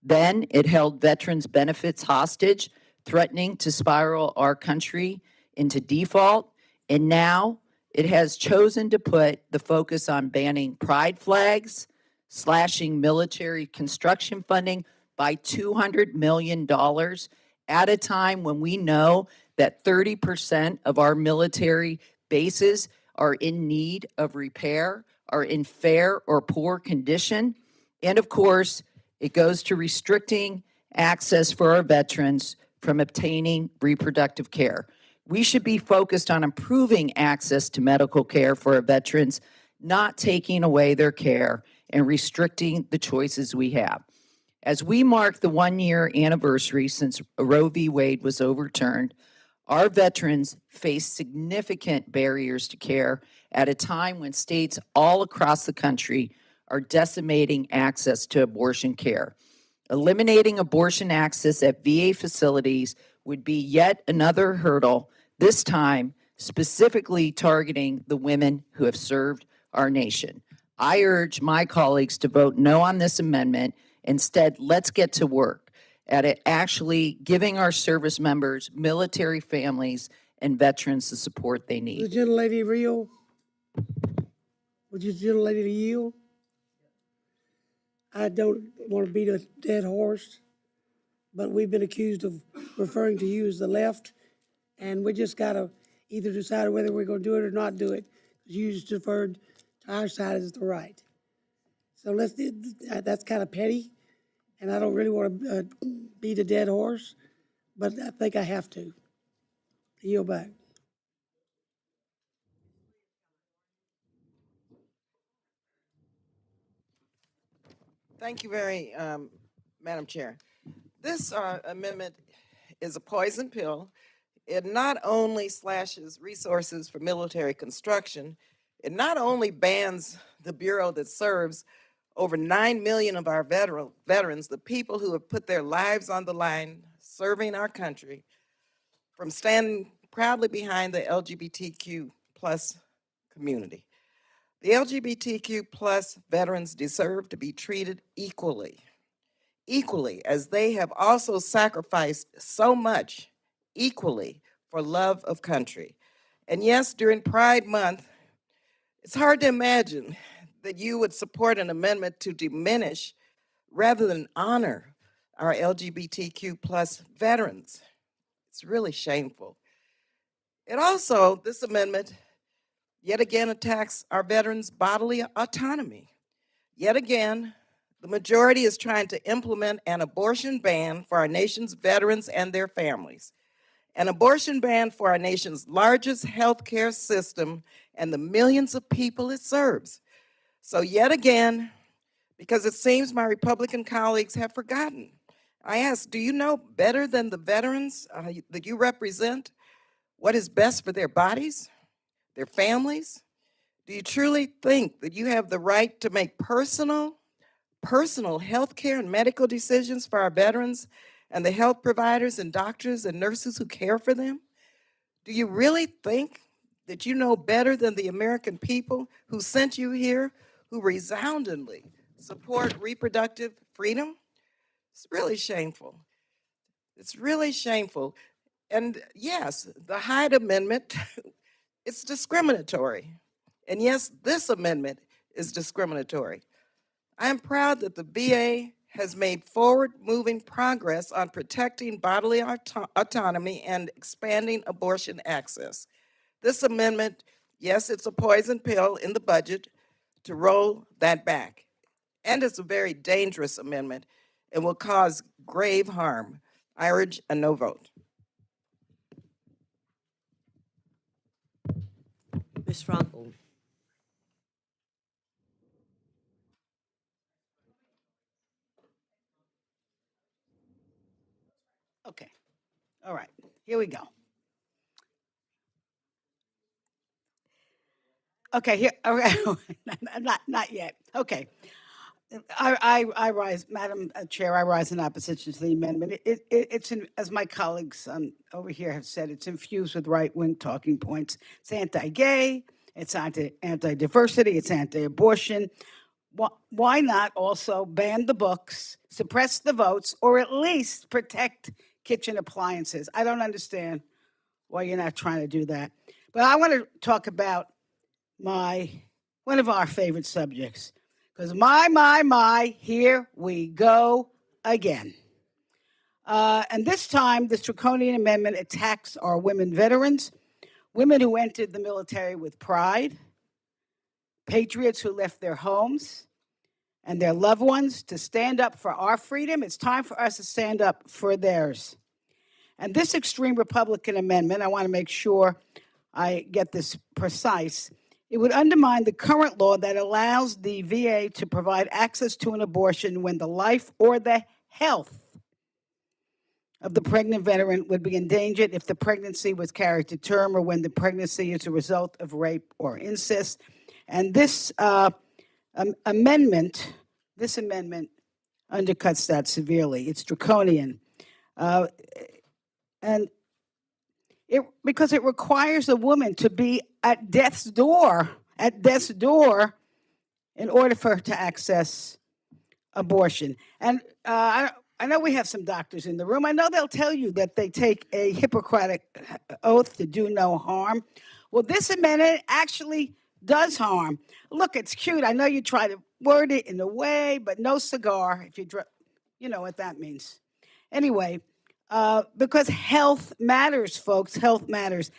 Then it held veterans' benefits hostage, threatening to spiral our country into default. And now it has chosen to put the focus on banning pride flags, slashing military construction funding by $200 million at a time when we know that 30% of our military bases are in need of repair, are in fair or poor condition. And of course, it goes to restricting access for our veterans from obtaining reproductive care. We should be focused on improving access to medical care for our veterans, not taking away their care and restricting the choices we have. As we mark the 1-year anniversary since Roe v. Wade was overturned, our veterans face significant barriers to care at a time when states all across the country are decimating access to abortion care. Eliminating abortion access at VA facilities would be yet another hurdle, this time specifically targeting the women who have served our nation. I urge my colleagues to vote no on this amendment. Instead, let's get to work at it, actually giving our service members, military families, and veterans the support they need. The gentlelady real? Would you gentlelady yield? I don't want to beat a dead horse, but we've been accused of referring to you as the left, and we just got to either decide whether we're going to do it or not do it. You just referred to our side as the right. So let's do, that's kind of petty, and I don't really want to beat a dead horse, but I think I have to. Yield back. Thank you very, Madam Chair. This amendment is a poison pill. It not only slashes resources for military construction, it not only bans the Bureau that serves over 9 million of our veterans, the people who have put their lives on the line serving our country, from standing proudly behind the LGBTQ plus community. The LGBTQ plus veterans deserve to be treated equally, as they have also sacrificed so much equally for love of country. And yes, during Pride Month, it's hard to imagine that you would support an amendment to diminish rather than honor our LGBTQ plus veterans. It's really shameful. It also, this amendment, yet again attacks our veterans' bodily autonomy. Yet again, the majority is trying to implement an abortion ban for our nation's veterans and their families. An abortion ban for our nation's largest healthcare system and the millions of people it serves. So yet again, because it seems my Republican colleagues have forgotten, I ask, do you know better than the veterans that you represent what is best for their bodies, their families? Do you truly think that you have the right to make personal health care and medical decisions for our veterans and the health providers and doctors and nurses who care for them? Do you really think that you know better than the American people who sent you here, who resoundingly support reproductive freedom? It's really shameful. It's really shameful. And yes, the Hyde Amendment, it's discriminatory. And yes, this amendment is discriminatory. I am proud that the VA has made forward-moving progress on protecting bodily autonomy and expanding abortion access. This amendment, yes, it's a poison pill in the budget to roll that back. And it's a very dangerous amendment and will cause grave harm. I urge a no vote. Ms. Frankel. Okay. All right. Here we go. Okay. Here. Okay. not yet. Okay. I rise, Madam Chair. I rise in opposition to the amendment. It's as my colleagues over here have said, it's infused with right-wing talking points. It's anti-gay. It's anti-diversity. It's anti-abortion. Why not also ban the books, suppress the votes, or at least protect kitchen appliances? I don't understand why you're not trying to do that. But I want to talk about one of our favorite subjects. Because my, here we go again. And this time, this draconian amendment attacks our women veterans, women who entered the military with pride, patriots who left their homes and their loved ones to stand up for our freedom. It's time for us to stand up for theirs. And this extreme Republican amendment, I want to make sure I get this precise, it would undermine the current law that allows the VA to provide access to an abortion when the life or the health of the pregnant veteran would be endangered if the pregnancy was carried to term or when the pregnancy is a result of rape or incest. And this amendment undercuts that severely. It's draconian. And because it requires a woman to be at death's door in order for her to access abortion. And I know we have some doctors in the room. I know they'll tell you that they take a Hippocratic oath to do no harm. Well, this amendment actually does harm. Look, it's cute. I know you try to word it in a way, but no cigar if you know what that means. Anyway, because health matters, folks, health matters.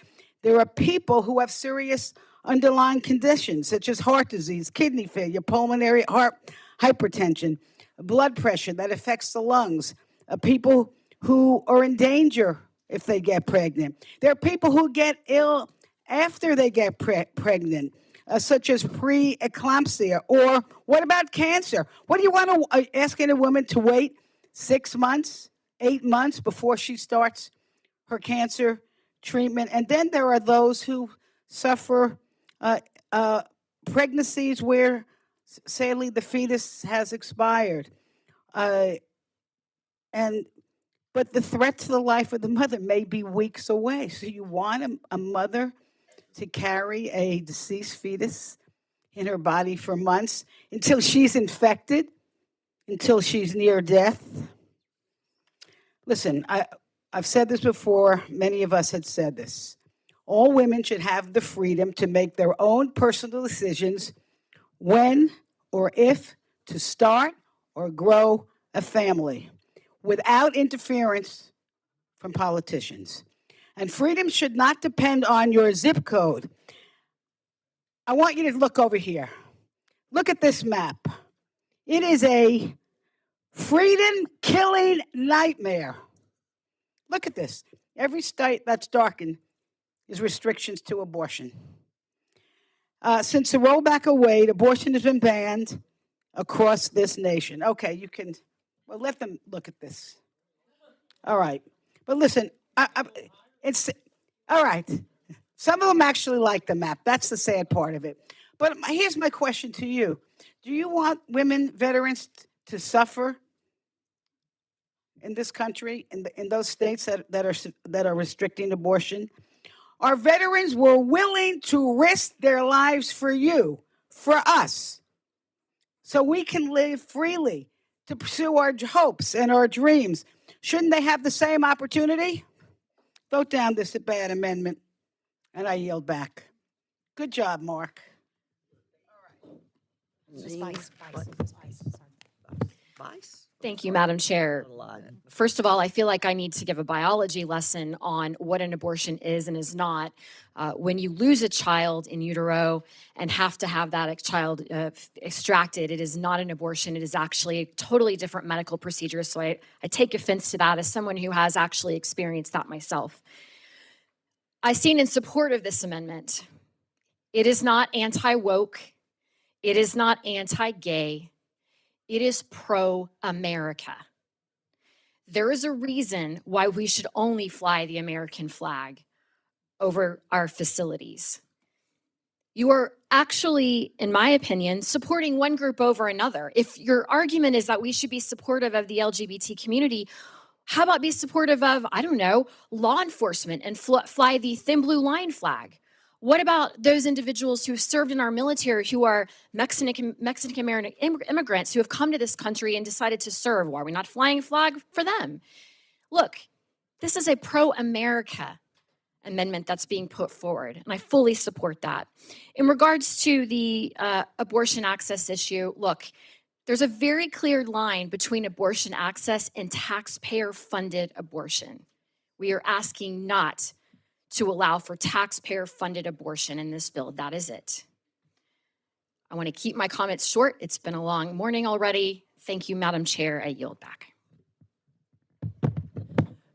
There are people who have serious underlying conditions such as heart disease, kidney failure, pulmonary heart hypertension, blood pressure that affects the lungs, people who are in danger if they get pregnant. There are people who get ill after they get pregnant, such as pre-eclampsia. Or what about cancer? What do you want to asking a woman to wait 6 months, 8 months before she starts her cancer treatment? And then there are those who suffer pregnancies where, sadly, the fetus has expired. But the threat to the life of the mother may be weeks away. So you want a mother to carry a deceased fetus in her body for months until she's infected, until she's near death? Listen, I've said this before. Many of us had said this. All women should have the freedom to make their own personal decisions when or if to start or grow a family without interference from politicians. And freedom should not depend on your zip code. I want you to look over here. Look at this map. It is a freedom-killing nightmare. Look at this. Every state that's darkened is restrictions to abortion. Since the rollback of Wade, abortion has been banned across this nation. Okay, you can, well, let them look at this. All right. But listen, it's, all right. Some of them actually like the map. That's the sad part of it. But here's my question to you. Do you want women veterans to suffer in this country, in those states that are restricting abortion? Our veterans were willing to risk their lives for you, for us, so we can live freely, to pursue our hopes and our dreams. Shouldn't they have the same opportunity? vote down this bad amendment, and I yield back. Good job, Mark. Vice? Thank you, Madam Chair. First of all, I feel like I need to give a biology lesson on what an abortion is and is not. When you lose a child in utero and have to have that child extracted, it is not an abortion. It is actually a totally different medical procedure. So I take offense to that as someone who has actually experienced that myself. I stand in support of this amendment. It is not anti-woke. It is not anti-gay. It is pro-America. There is a reason why we should only fly the American flag over our facilities. You are actually, in my opinion, supporting one group over another. If your argument is that we should be supportive of the LGBT community, how about be supportive of, I don't know, law enforcement and fly the thin blue line flag? What about those individuals who have served in our military who are Mexican-American immigrants who have come to this country and decided to serve? Why are we not flying a flag for them? Look, this is a pro-America amendment that's being put forward, and I fully support that. In regards to the abortion access issue, look, there's a very clear line between abortion access and taxpayer-funded abortion. We are asking not to allow for taxpayer-funded abortion in this bill. That is it. I want to keep my comments short. It's been a long morning already. Thank you, Madam Chair. I yield back.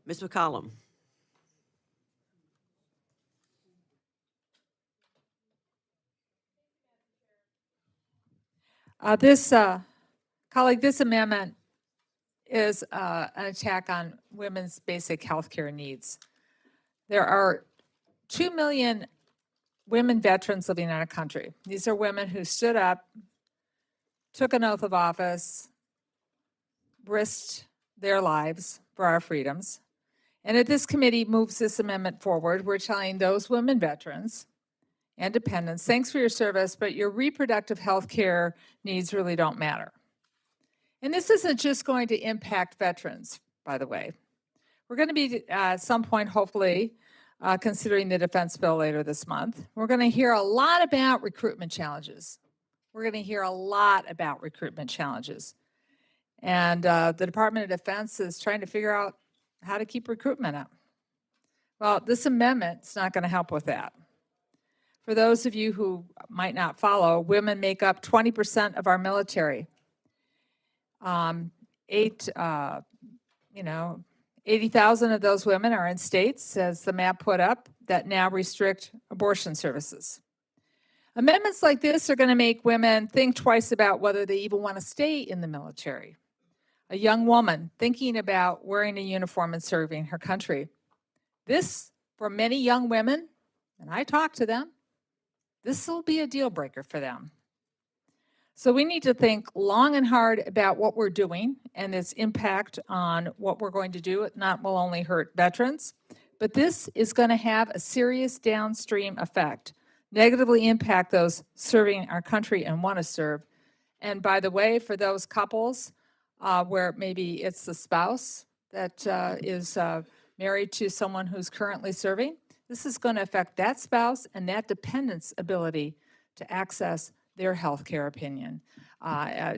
Ms. McCollum. Colleague, this amendment is an attack on women's basic health care needs. There are 2 million women veterans living in our country. These are women who stood up, took an oath of office, risked their lives for our freedoms. And if this committee moves this amendment forward, we're telling those women veterans and dependents, thanks for your service, but your reproductive health care needs really don't matter. And this isn't just going to impact veterans, by the way. We're going to be, at some point, hopefully, considering the defense bill later this month. We're going to hear a lot about recruitment challenges. We're going to hear a lot about recruitment challenges. And the Department of Defense is trying to figure out how to keep recruitment up. Well, this amendment is not going to help with that. For those of you who might not follow, women make up 20% of our military. 80,000 of those women are in states, as the map put up, that now restrict abortion services. Amendments like this are going to make women think twice about whether they even want to stay in the military. A young woman thinking about wearing a uniform and serving her country. This, for many young women, and I talk to them, this will be a deal breaker for them. So we need to think long and hard about what we're doing and its impact on what we're going to do. It not will only hurt veterans, but this is going to have a serious downstream effect, negatively impact those serving our country and want to serve. And by the way, for those couples where maybe it's the spouse that is married to someone who's currently serving, this is going to affect that spouse and that dependent's ability to access their healthcare opinion. I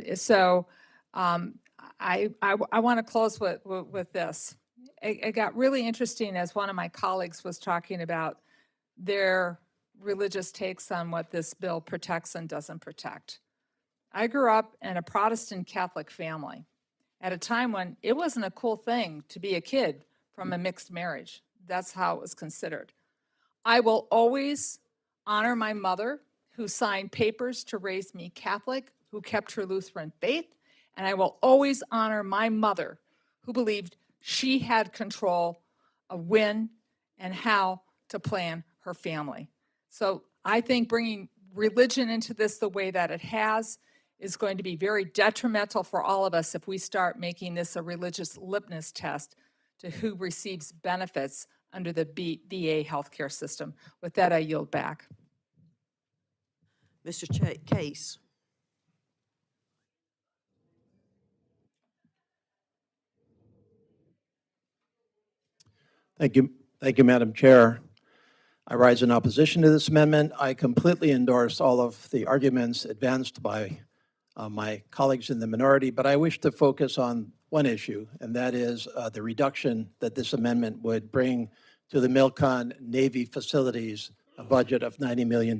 want to close with this. It got really interesting as one of my colleagues was talking about their religious takes on what this bill protects and doesn't protect. I grew up in a Protestant Catholic family at a time when it wasn't a cool thing to be a kid from a mixed marriage. That's how it was considered. I will always honor my mother, who signed papers to raise me Catholic, who kept her Lutheran faith, and I will always honor my mother, who believed she had control of when and how to plan her family. So I think bringing religion into this the way that it has is going to be very detrimental for all of us if we start making this a religious litmus test to who receives benefits under the VA healthcare system. With that, I yield back. Mr. Case. Thank you, Thank you, Madam Chair. I rise in opposition to this amendment. I completely endorse all of the arguments advanced by my colleagues in the minority, but I wish to focus on one issue, and that is the reduction that this amendment would bring to the Milcon Navy facilities, a budget of $90 million.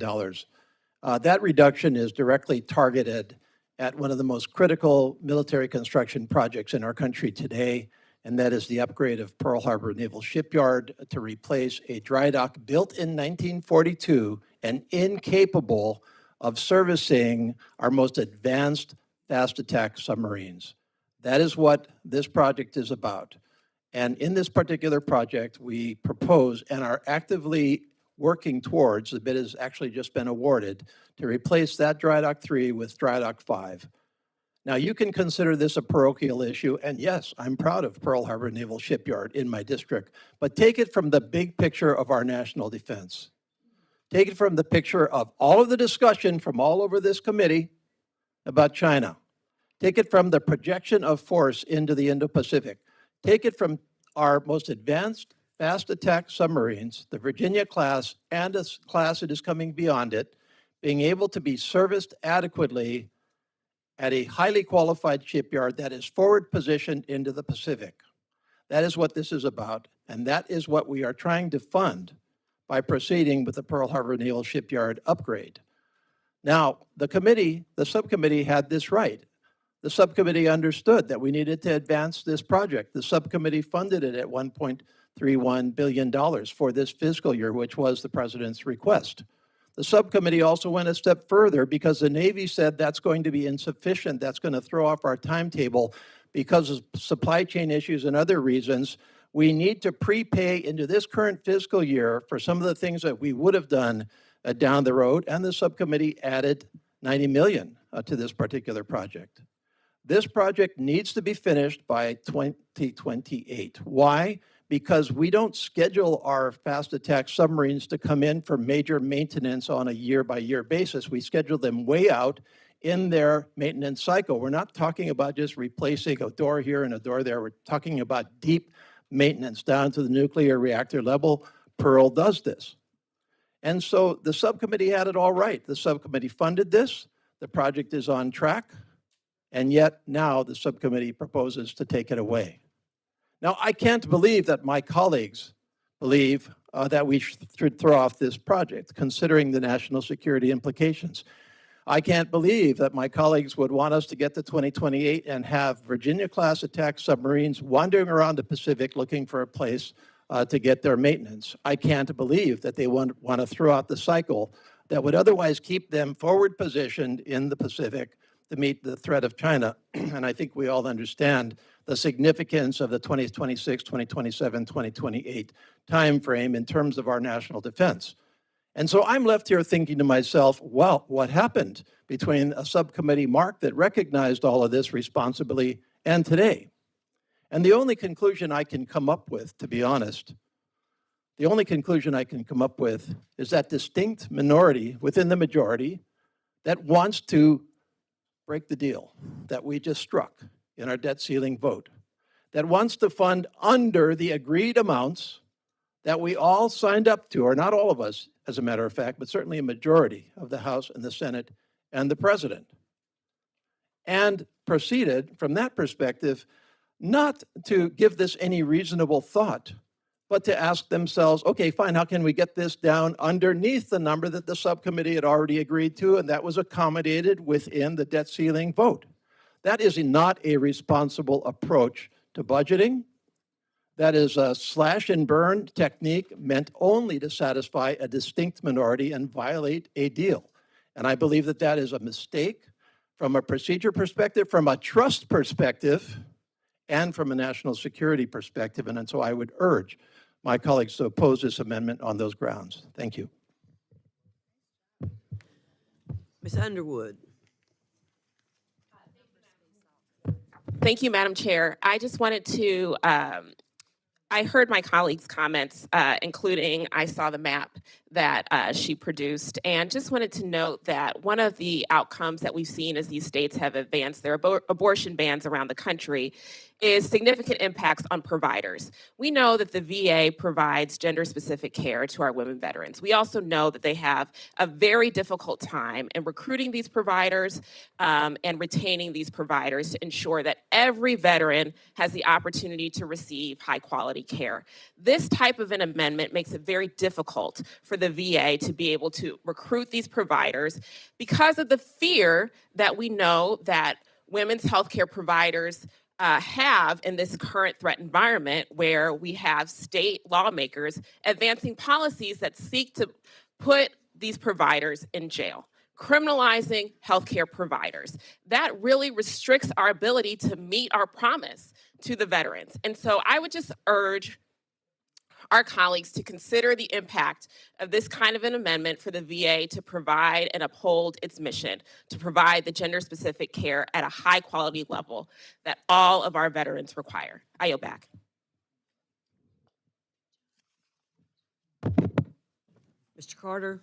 That reduction is directly targeted at one of the most critical military construction projects in our country today, and that is the upgrade of Pearl Harbor Naval Shipyard to replace a dry dock built in 1942 and incapable of servicing our most advanced fast attack submarines. That is what this project is about. And in this particular project, we propose and are actively working towards, the bid has actually just been awarded, to replace that Dry Dock 3 with Dry Dock 5. Now, you can consider this a parochial issue, and yes, I'm proud of Pearl Harbor Naval Shipyard in my district, but take it from the big picture of our national defense. Take it from the picture of all of the discussion from all over this committee about China. Take it from the projection of force into the Indo-Pacific. Take it from our most advanced fast attack submarines, the Virginia class and a class that is coming beyond it, being able to be serviced adequately at a highly qualified shipyard that is forward positioned into the Pacific. That is what this is about, and that is what we are trying to fund by proceeding with the Pearl Harbor Naval Shipyard upgrade. Now, the subcommittee had this right. The subcommittee understood that we needed to advance this project. The subcommittee funded it at $1.31 billion for this fiscal year, which was the president's request. The subcommittee also went a step further because the Navy said that's going to be insufficient. That's going to throw off our timetable because of supply chain issues and other reasons. We need to prepay into this current fiscal year for some of the things that we would have done down the road, and the subcommittee added $90 million to this particular project. This project needs to be finished by 2028. Why? Because we don't schedule our fast attack submarines to come in for major maintenance on a year-by-year basis. We schedule them way out in their maintenance cycle. We're not talking about just replacing a door here and a door there. We're talking about deep maintenance down to the nuclear reactor level. Pearl does this. And so the subcommittee had it all right. The subcommittee funded this. The project is on track. And yet now the subcommittee proposes to take it away. Now, I can't believe that my colleagues believe that we should throw off this project, considering the national security implications. I can't believe that my colleagues would want us to get to 2028 and have Virginia-class attack submarines wandering around the Pacific looking for a place to get their maintenance. I can't believe that they want to throw out the cycle that would otherwise keep them forward positioned in the Pacific to meet the threat of China. And I think we all understand the significance of the 2026, 2027, 2028 timeframe in terms of our national defense. And so I'm left here thinking to myself, well, what happened between a subcommittee, Mark, that recognized all of this responsibly and today? And the only conclusion I can come up with, to be honest, the only conclusion I can come up with is that distinct minority within the majority that wants to break the deal that we just struck in our debt ceiling vote, that wants to fund under the agreed amounts that we all signed up to, or not all of us, as a matter of fact, but certainly a majority of the House and the Senate and the President, and proceeded from that perspective not to give this any reasonable thought, but to ask themselves, okay, fine, how can we get this down underneath the number that the subcommittee had already agreed to, and that was accommodated within the debt ceiling vote? That is not a responsible approach to budgeting. That is a slash and burn technique meant only to satisfy a distinct minority and violate a deal. And I believe that that is a mistake from a procedure perspective, from a trust perspective, and from a national security perspective. And so I would urge my colleagues to oppose this amendment on those grounds. Thank you. Ms. Underwood. Thank you, Madam Chair. I just wanted to, I heard my colleagues' comments, including I saw the map that she produced, and just wanted to note that one of the outcomes that we've seen as these states have advanced their abortion bans around the country is significant impacts on providers. We know that the VA provides gender-specific care to our women veterans. We also know that they have a very difficult time in recruiting these providers and retaining these providers to ensure that every veteran has the opportunity to receive high-quality care. This type of an amendment makes it very difficult for the VA to be able to recruit these providers because of the fear that we know that women's healthcare providers have in this current threat environment where we have state lawmakers advancing policies that seek to put these providers in jail, criminalizing healthcare providers. That really restricts our ability to meet our promise to the veterans. And so I would just urge our colleagues to consider the impact of this kind of an amendment for the VA to provide and uphold its mission, to provide the gender-specific care at a high-quality level that all of our veterans require. I yield back. Mr. Carter?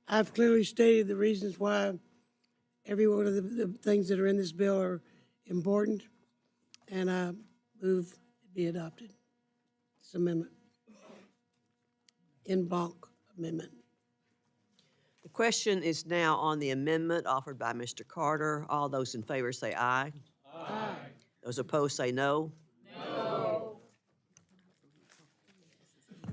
I've clearly stated the reasons why every one of the things that are in this bill are important, and I move it be adopted. This amendment. En banc amendment. The question is now on the amendment offered by Mr. Carter. All those in favor say aye. Aye. Those opposed say no. No.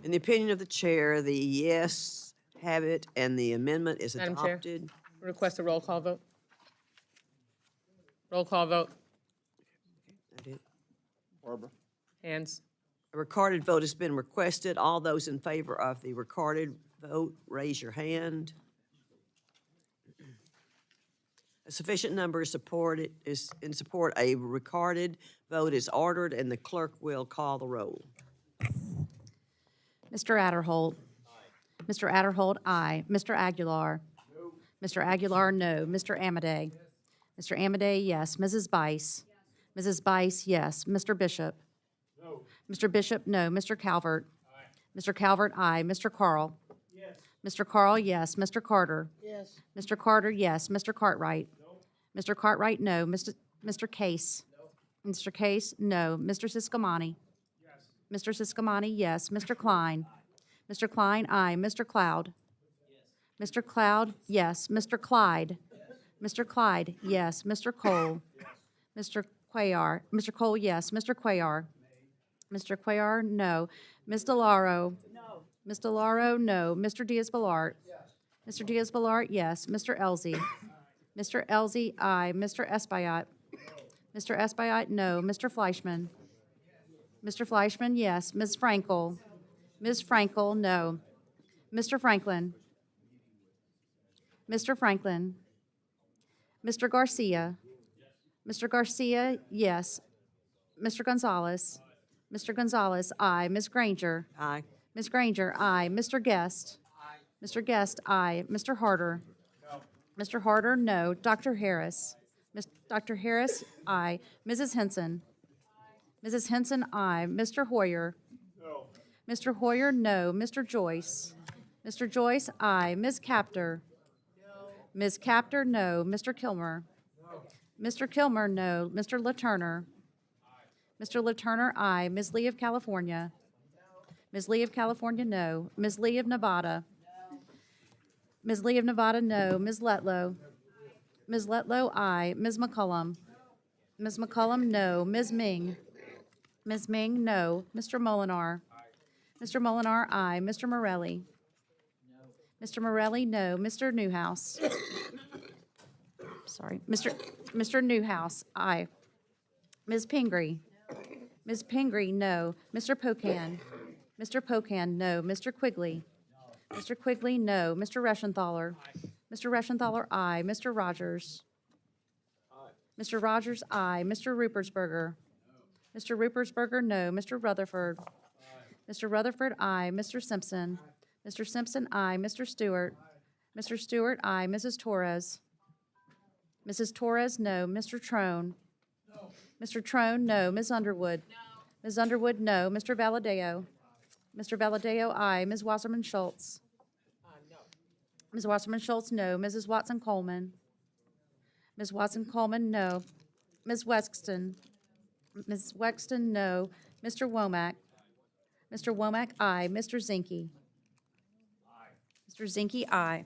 In the opinion of the chair, the yes have it, and the amendment is Madam Chair. adopted. Request a roll call vote. Roll call vote. Barbara? Hands. A recorded vote has been requested. All those in favor of the recorded vote, raise your hand. A sufficient number is in support. A recorded vote is ordered, and the clerk will call the roll. Mr. Adderholt. Mr. Adderholt, aye. Mr. Aguilar. No. Mr. Aguilar, no. Mr. Amadei. Mr. Amadei, yes. Mrs. Bice. Mrs. Bice, yes. Mr. Bishop. No. Mr. Bishop, no. Mr. Calvert. Aye. Mr. Calvert, aye. Mr. Carl. Yes. Mr. Carl, yes. Mr. Carter. Yes. Mr. Carter, yes. Mr. Cartwright. No. Mr. Cartwright, no. Mr. Case. No. Mr. Case, no. Mr. Siscomani. Yes. Mr. Siscomani, yes. Mr. Klein. Mr. Klein, aye. Mr. Cloud. Yes. Mr. Cloud, yes. Mr. Clyde. Yes. Mr. Clyde, yes. Mr. Cole. Yes. Mr. Cuellar. Mr. Cole, yes. Mr. Cuellar. Mr. Cuellar, no. Ms. DeLauro. No. Ms. DeLauro, no. Mr. Diaz-Balart. Yes. Mr. Diaz-Balart, yes. Mr. Elzey. Mr. Elzey, aye. Mr. Espaillat. No. Mr. Espaillat, no. Mr. Fleischman. Mr. Fleischman, yes. Ms. Frankel. Ms. Frankel, no. Mr. Franklin. Mr. Franklin. Mr. Garcia. Mr. Garcia, yes. Mr. Gonzalez. Mr. Gonzalez, aye. Ms. Granger. Aye. Ms. Granger, aye. Mr. Guest. Aye. Mr. Guest, aye. Mr. Harder. No. Mr. Harder, no. Dr. Harris. Dr. Harris, aye. Mrs. Henson. Aye. Mrs. Henson, aye. Mr. Hoyer. No. Mr. Hoyer, no. Mr. Joyce. Mr. Joyce, aye. Ms. Capter. No. Ms. Capter, no. Mr. Kilmer. No. Mr. Kilmer, no. Mr. LaTurner. Aye. Mr. LaTurner, aye. Ms. Lee of California. No. Ms. Lee of California, no. Ms. Lee of Nevada. No. Ms. Lee of Nevada, no. Ms. Letlow. Ms. Letlow, aye. Ms. McCullum. Ms. McCullum, no. Ms. Ming. Ms. Ming, no. Mr. Molinar. Aye. Mr. Molinar, aye. Mr. Morelli. No. Mr. Morelli, no. Mr. Newhouse. Sorry. Mr. Newhouse, aye. Ms. Pingree. No. Ms. Pingree, no. Mr. Pocan. Mr. Pocan, no. Mr. Quigley. No. Mr. Quigley, no. Mr. Reschenthaler. Aye. Mr. Reschenthaler, aye. Mr. Rogers. Aye. Mr. Rogers, aye. Mr. Rupersberger. No. Mr. Rupersberger, no. Mr. Rutherford. Aye. Mr. Rutherford, aye. Mr. Simpson. Aye. Mr. Simpson, aye. Mr. Stewart. Aye. Mr. Stewart, aye. Mrs. Torres. Mrs. Torres, no. Mr. Trone. No. Mr. Trone, no. Ms. Underwood. Ms. Underwood, no. Mr. Valadeo? Mr. Valadeo, aye. Ms. Wasserman Schultz? No. Ms. Wasserman Schultz, no. Mrs. Watson Coleman? Ms. Watson Coleman, no. Ms. Wexton? Ms. Wexton, no. Mr. Womack? Mr. Womack, aye. Mr. Zinke? Mr. Zinke, aye.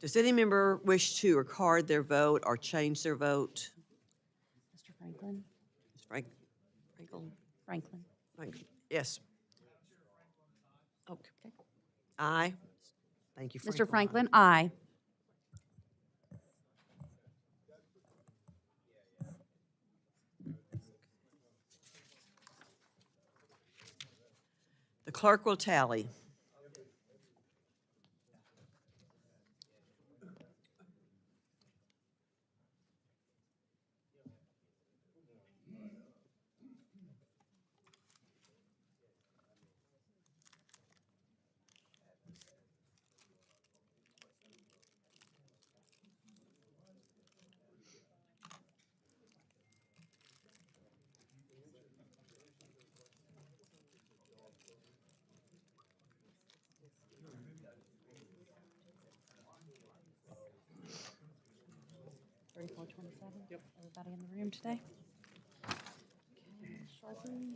Does any member wish to record their vote or change their vote? Mr. Franklin? Ms. Franklin? Franklin? Franklin? Yes. Okay. Aye. Thank you, Franklin. Mr. Franklin, aye. The clerk will tally. Yep. Everybody in the room today? Okay, Sharpie.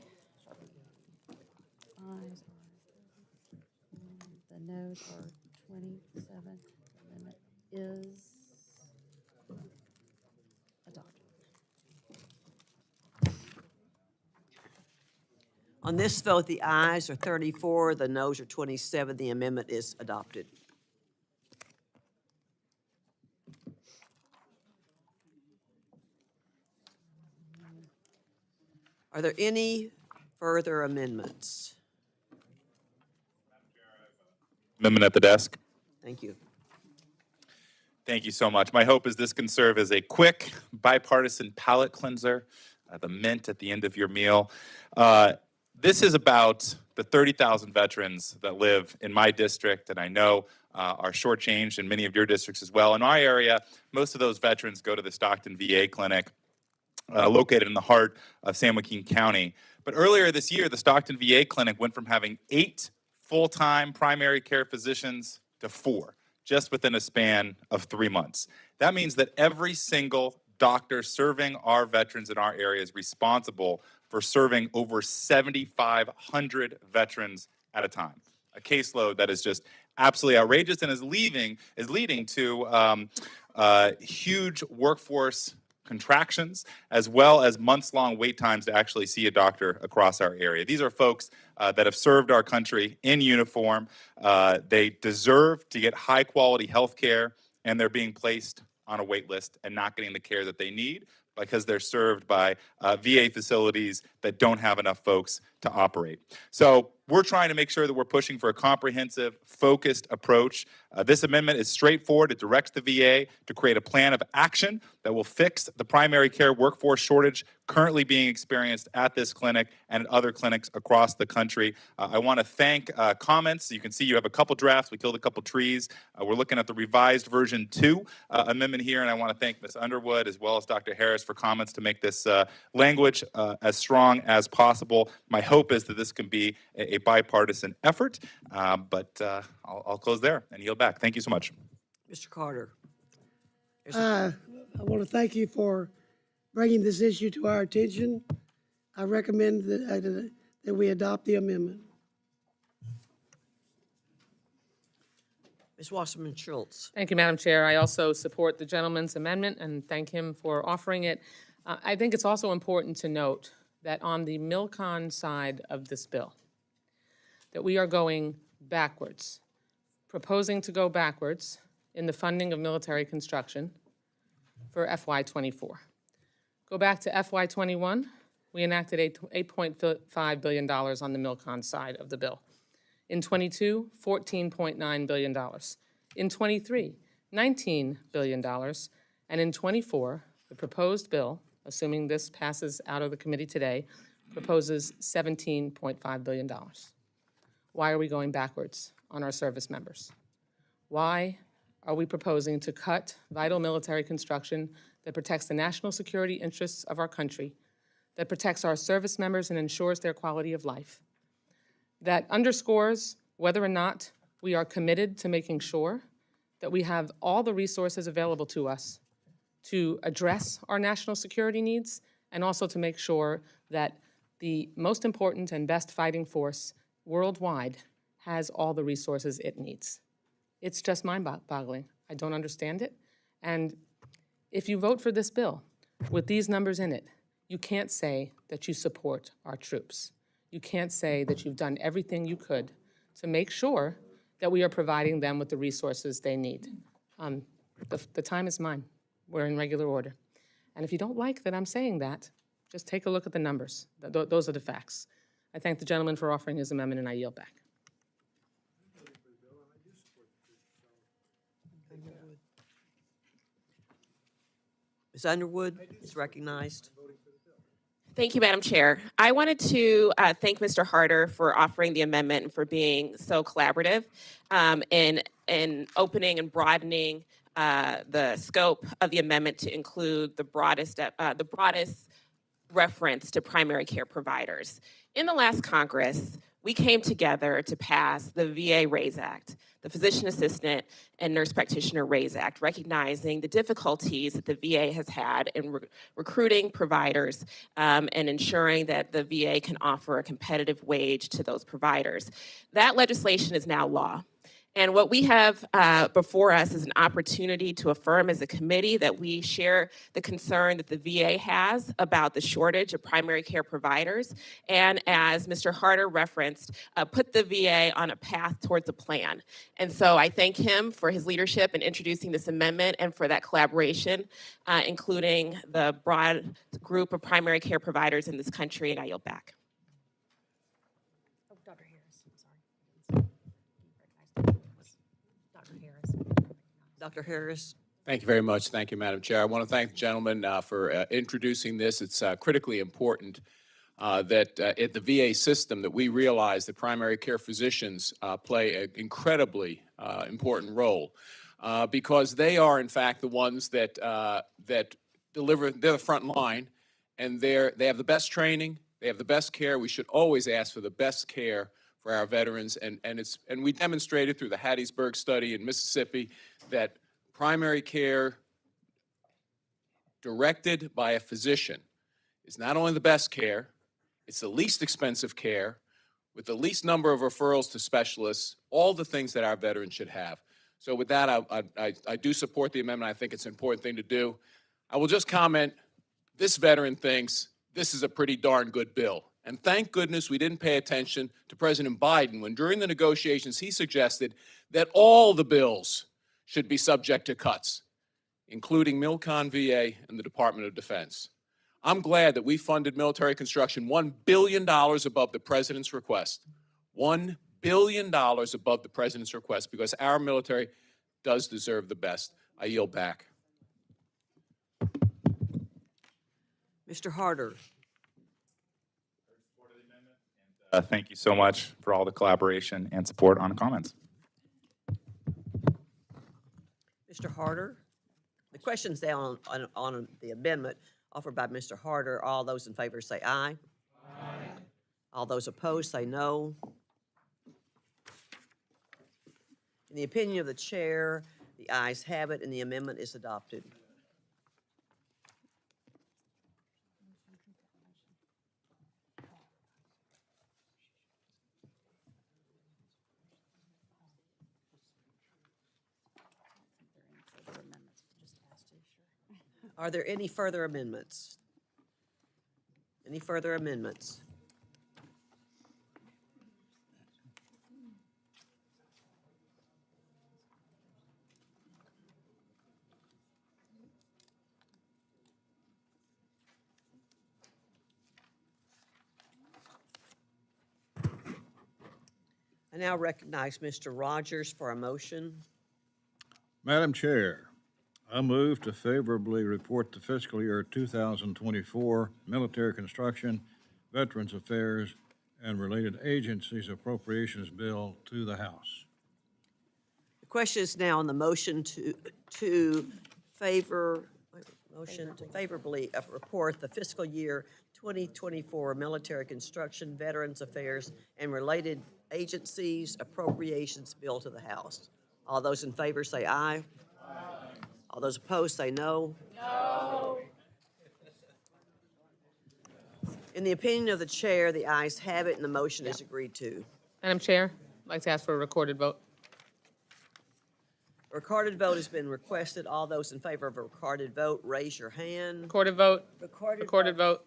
Ayes are, the noes are 27. Amendment is adopted. On this vote, the ayes are 34, the noes are 27. The amendment is adopted. Are there any further amendments? Amendment at the desk. Thank you. Thank you so much. My hope is this can serve as a quick bipartisan palate cleanser, the mint at the end of your meal. This is about the 30,000 veterans that live in my district, and I know are shortchanged in many of your districts as well. In our area, most of those veterans go to the Stockton VA clinic, located in the heart of San Joaquin County. But earlier this year, the Stockton VA clinic went from having 8 full-time primary care physicians to 4, just within a span of 3 months. That means that every single doctor serving our veterans in our area is responsible for serving over 7,500 veterans at a time. A caseload that is just absolutely outrageous and is leading to huge workforce contractions, as well as months-long wait times to actually see a doctor across our area. These are folks that have served our country in uniform. They deserve to get high-quality health care, and they're being placed on a wait list and not getting the care that they need because they're served by VA facilities that don't have enough folks to operate. So we're trying to make sure that we're pushing for a comprehensive, focused approach. This amendment is straightforward. It directs the VA to create a plan of action that will fix the primary care workforce shortage currently being experienced at this clinic and at other clinics across the country. I want to thank comments. You can see you have a couple drafts. We killed a couple trees. We're looking at the revised version 2 amendment here, and I want to thank Ms. Underwood as well as Dr. Harris for comments to make this language as strong as possible. My hope is that this can be a bipartisan effort, but I'll close there and yield back. Thank you so much. Mr. Carter. I want to thank you for bringing this issue to our attention. I recommend that we adopt the amendment. Ms. Wasserman Schultz. Thank you, Madam Chair. I also support the gentleman's amendment and thank him for offering it. I think it's also important to note that on the Milcon side of this bill, that we are going backwards, proposing to go backwards in the funding of military construction for FY24. Go back to FY21, we enacted $8.5 billion on the Milcon side of the bill. In 22, $14.9 billion. In 23, $19 billion. And in 24, the proposed bill, assuming this passes out of the committee today, proposes $17.5 billion. Why are we going backwards on our service members? Why are we proposing to cut vital military construction that protects the national security interests of our country that protects our service members and ensures their quality of life, that underscores whether or not we are committed to making sure that we have all the resources available to us to address our national security needs and also to make sure that the most important and best fighting force worldwide has all the resources it needs. It's just mind-boggling. I don't understand it. And if you vote for this bill with these numbers in it, you can't say that you support our troops. You can't say that you've done everything you could to make sure that we are providing them with the resources they need. The time is mine. We're in regular order. And if you don't like that I'm saying that, just take a look at the numbers. Those are the facts. I thank the gentleman for offering his amendment, and I yield back. Ms. Underwood is recognized. Thank you, Madam Chair. I wanted to thank Mr. Harder for offering the amendment and for being so collaborative in opening and broadening the scope of the amendment to include the broadest reference to primary care providers. In the last Congress, we came together to pass the VA RAISE Act, the Physician Assistant and Nurse Practitioner RAISE Act, recognizing the difficulties that the VA has had in recruiting providers and ensuring that the VA can offer a competitive wage to those providers. That legislation is now law. And what we have before us is an opportunity to affirm as a committee that we share the concern that the VA has about the shortage of primary care providers, and as Mr. Harder referenced, put the VA on a path towards a plan. And so I thank him for his leadership in introducing this amendment and for that collaboration, including the broad group of primary care providers in this country, and I yield back. Oh, Dr. Harris, I'm sorry. Dr. Harris. Dr. Harris. Thank you very much. Thank you, Madam Chair. I want to thank the gentleman for introducing this. It's critically important that at the VA system that we realize that primary care physicians play an incredibly important role because they are, in fact, the ones that that deliver. They're the front line, and they have the best training. They have the best care. We should always ask for the best care for our veterans, and we demonstrated through the Hattiesburg study in Mississippi that primary care directed by a physician is not only the best care, it's the least expensive care with the least number of referrals to specialists, all the things that our veterans should have. So with that, I do support the amendment. I think it's an important thing to do. I will just comment, this veteran thinks this is a pretty darn good bill. And thank goodness we didn't pay attention to President Biden when during the negotiations he suggested that all the bills should be subject to cuts, including Milcon VA and the Department of Defense. I'm glad that we funded military construction $1 billion above the President's request. $1 billion above the President's request because our military does deserve the best. I yield back. Mr. Harder. Thank you so much for all the collaboration and support on comments. Mr. Harder. The question's down on the amendment offered by Mr. Harder. All those in favor say aye. Aye. All those opposed say no. In the opinion of the chair, the ayes have it and the amendment is adopted. Are there any further amendments? Any further amendments? I now recognize Mr. Rogers for a motion. Madam Chair, I move to favorably report the fiscal year 2024 Military Construction, Veterans Affairs, and related agencies appropriations bill to the House. The question is now on the motion to favorably report the fiscal year 2024 Military Construction, Veterans Affairs, and Related Agencies Appropriations Bill to the House. All those in favor say aye. All those opposed say no. No. In the opinion of the chair, the ayes have it and the motion is agreed to. Madam Chair, I'd like to ask for a recorded vote. A recorded vote has been requested. All those in favor of a recorded vote, raise your hand. Recorded vote. Recorded vote.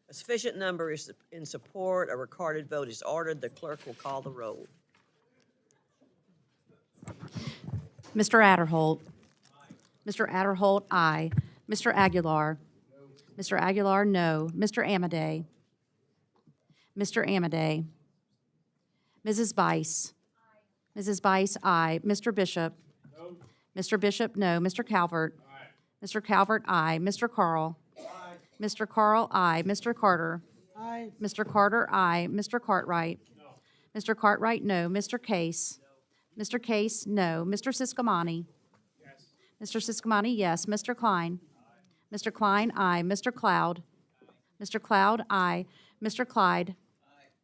A sufficient number is in support. A recorded vote is ordered. The clerk will call the roll. Mr. Adderholt. Mr. Adderholt, aye. Mr. Aguilar. Mr. Aguilar, no. Mr. Amadei. Mr. Amadei. Mrs. Bice. Mrs. Bice, aye. Mr. Bishop. Mr. Bishop, no. Mr. Calvert. Mr. Calvert, aye. Mr. Carl. Mr. Carl, aye. Mr. Carter. Aye. Mr. Carter, aye. Mr. Cartwright. Mr. Cartwright, no. Mr. Case. Mr. Case, no. Mr. Siscomani. Mr. Siscomani, yes. Mr. Klein. Mr. Klein, aye. Mr. Cloud. Mr. Cloud, aye. Mr. Clyde.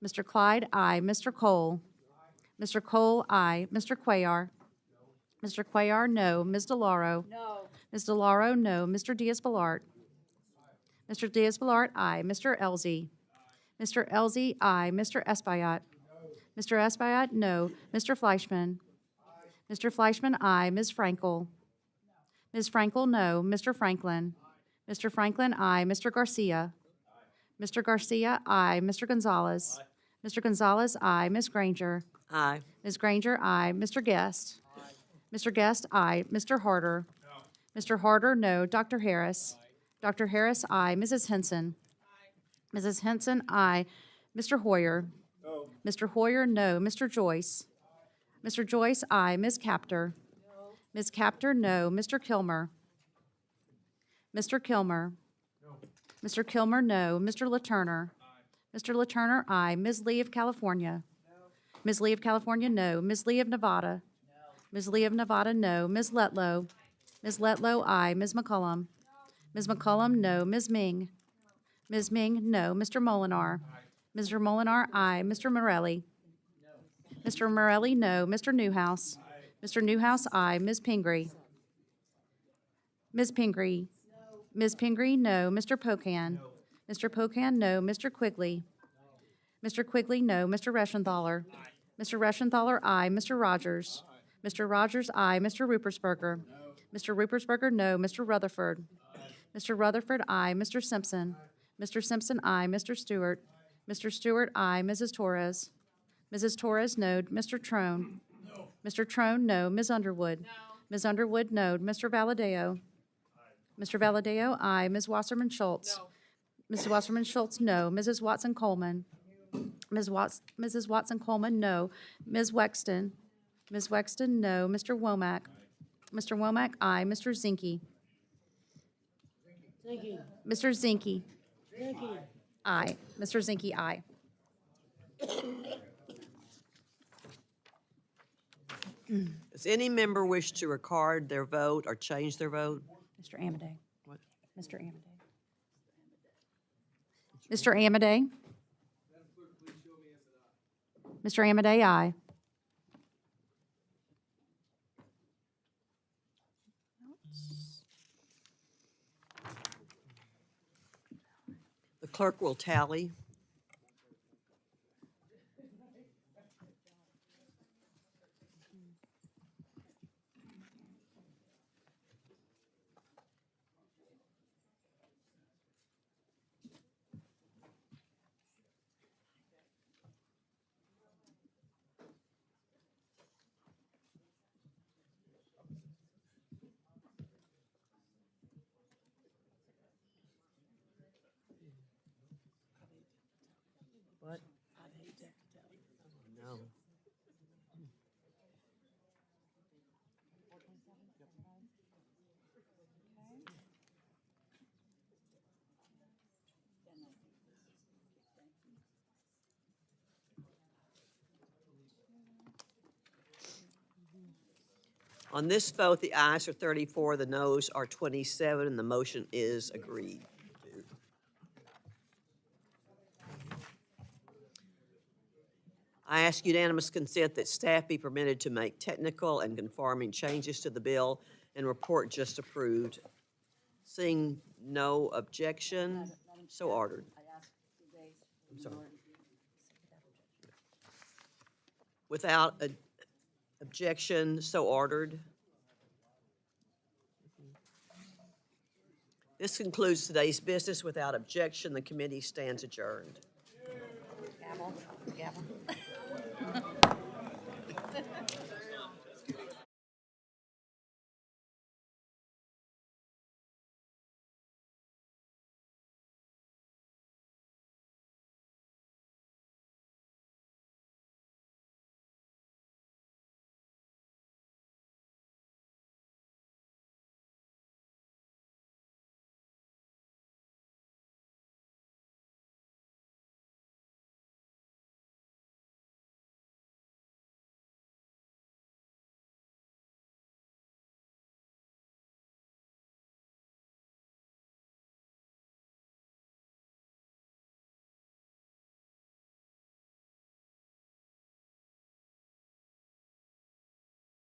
Mr. Clyde, aye. Mr. Cole. Mr. Cole, aye. Mr. Cuellar. Mr. Cuellar, no. Ms. DeLauro. No. Ms. DeLauro, no. Mr. Diaz-Balart. Mr. Diaz-Balart, aye. Mr. Elzey. Mr. Elzey, aye. Mr. Espaillat. Mr. Espaillat, no. Mr. Fleischman. Mr. Fleischman, aye. Ms. Frankel. Ms. Frankel, no. Mr. Franklin. Mr. Franklin, aye. Mr. Garcia. Mr. Garcia, aye. Mr. Gonzalez. Mr. Gonzalez, aye. Ms. Granger. Aye. Ms. Granger, aye. Mr. Guest. Mr. Guest, aye. Mr. Harder. Mr. Harder, no. Dr. Harris. Dr. Harris, aye. Mrs. Henson. Mrs. Henson, aye. Mr. Hoyer. Mr. Hoyer, no. Mr. Joyce. Mr. Joyce, aye. Ms. Capter. Ms. Capter, no. Mr. Kilmer. Mr. Kilmer. Mr. Kilmer, no. Mr. LaTurner. Mr. LaTurner, aye. Ms. Lee of California. Ms. Lee of California, no. Ms. Lee of Nevada. Ms. Lee of Nevada, no. Ms. Letlow. Ms. Letlow, aye. Ms. McCullum. Ms. McCullum, no. Ms. Ming. Ms. Ming, no. Mr. Molinar. Mr. Molinar, aye. Mr. Morelli. Mr. Morelli, no. Mr. Newhouse. Mr. Newhouse, aye. Ms. Pingree. Ms. Pingree. Ms. Pingree, no. Mr. Pocan. Mr. Pocan, no. Mr. Quigley. Mr. Quigley, no. Mr. Reschenthaler. Mr. Reschenthaler, aye. Mr. Rogers. Mr. Rogers, aye. Mr. Rupersberger. Mr. Rupersberger, no. Mr. Rutherford. Mr. Rutherford, aye. Mr. Simpson. Mr. Simpson, aye. Mr. Stewart. Mr. Stewart, aye. Mrs. Torres. Mrs. Torres, no. Mr. Trone. Mr. Trone, no. Ms. Underwood. Ms. Underwood, no. Mr. Valadeo. Mr. Valadeo, aye. Ms. Wasserman Schultz. Mrs. Wasserman Schultz, no. Mrs. Watson Coleman. Mrs. Watson Coleman, no. Ms. Wexton. Ms. Wexton, no. Mr. Womack. Mr. Womack, aye. Mr. Zinke. Mr. Zinke. Aye. Mr. Zinke, aye. Does any member wish to record their vote or change their vote? Mr. Amadei. What? Mr. Amadei. Mr. Amadei. Mr. Amadei, aye. The clerk will tally. On this vote, the ayes are 34, the noes are 27, and the motion is agreed to. I ask unanimous consent that staff be permitted to make technical and conforming changes to the bill and report just approved. Seeing no objection, so ordered. I'm sorry. Without objection, so ordered. This concludes today's business. Without objection, the committee stands adjourned. Gavel, gavel.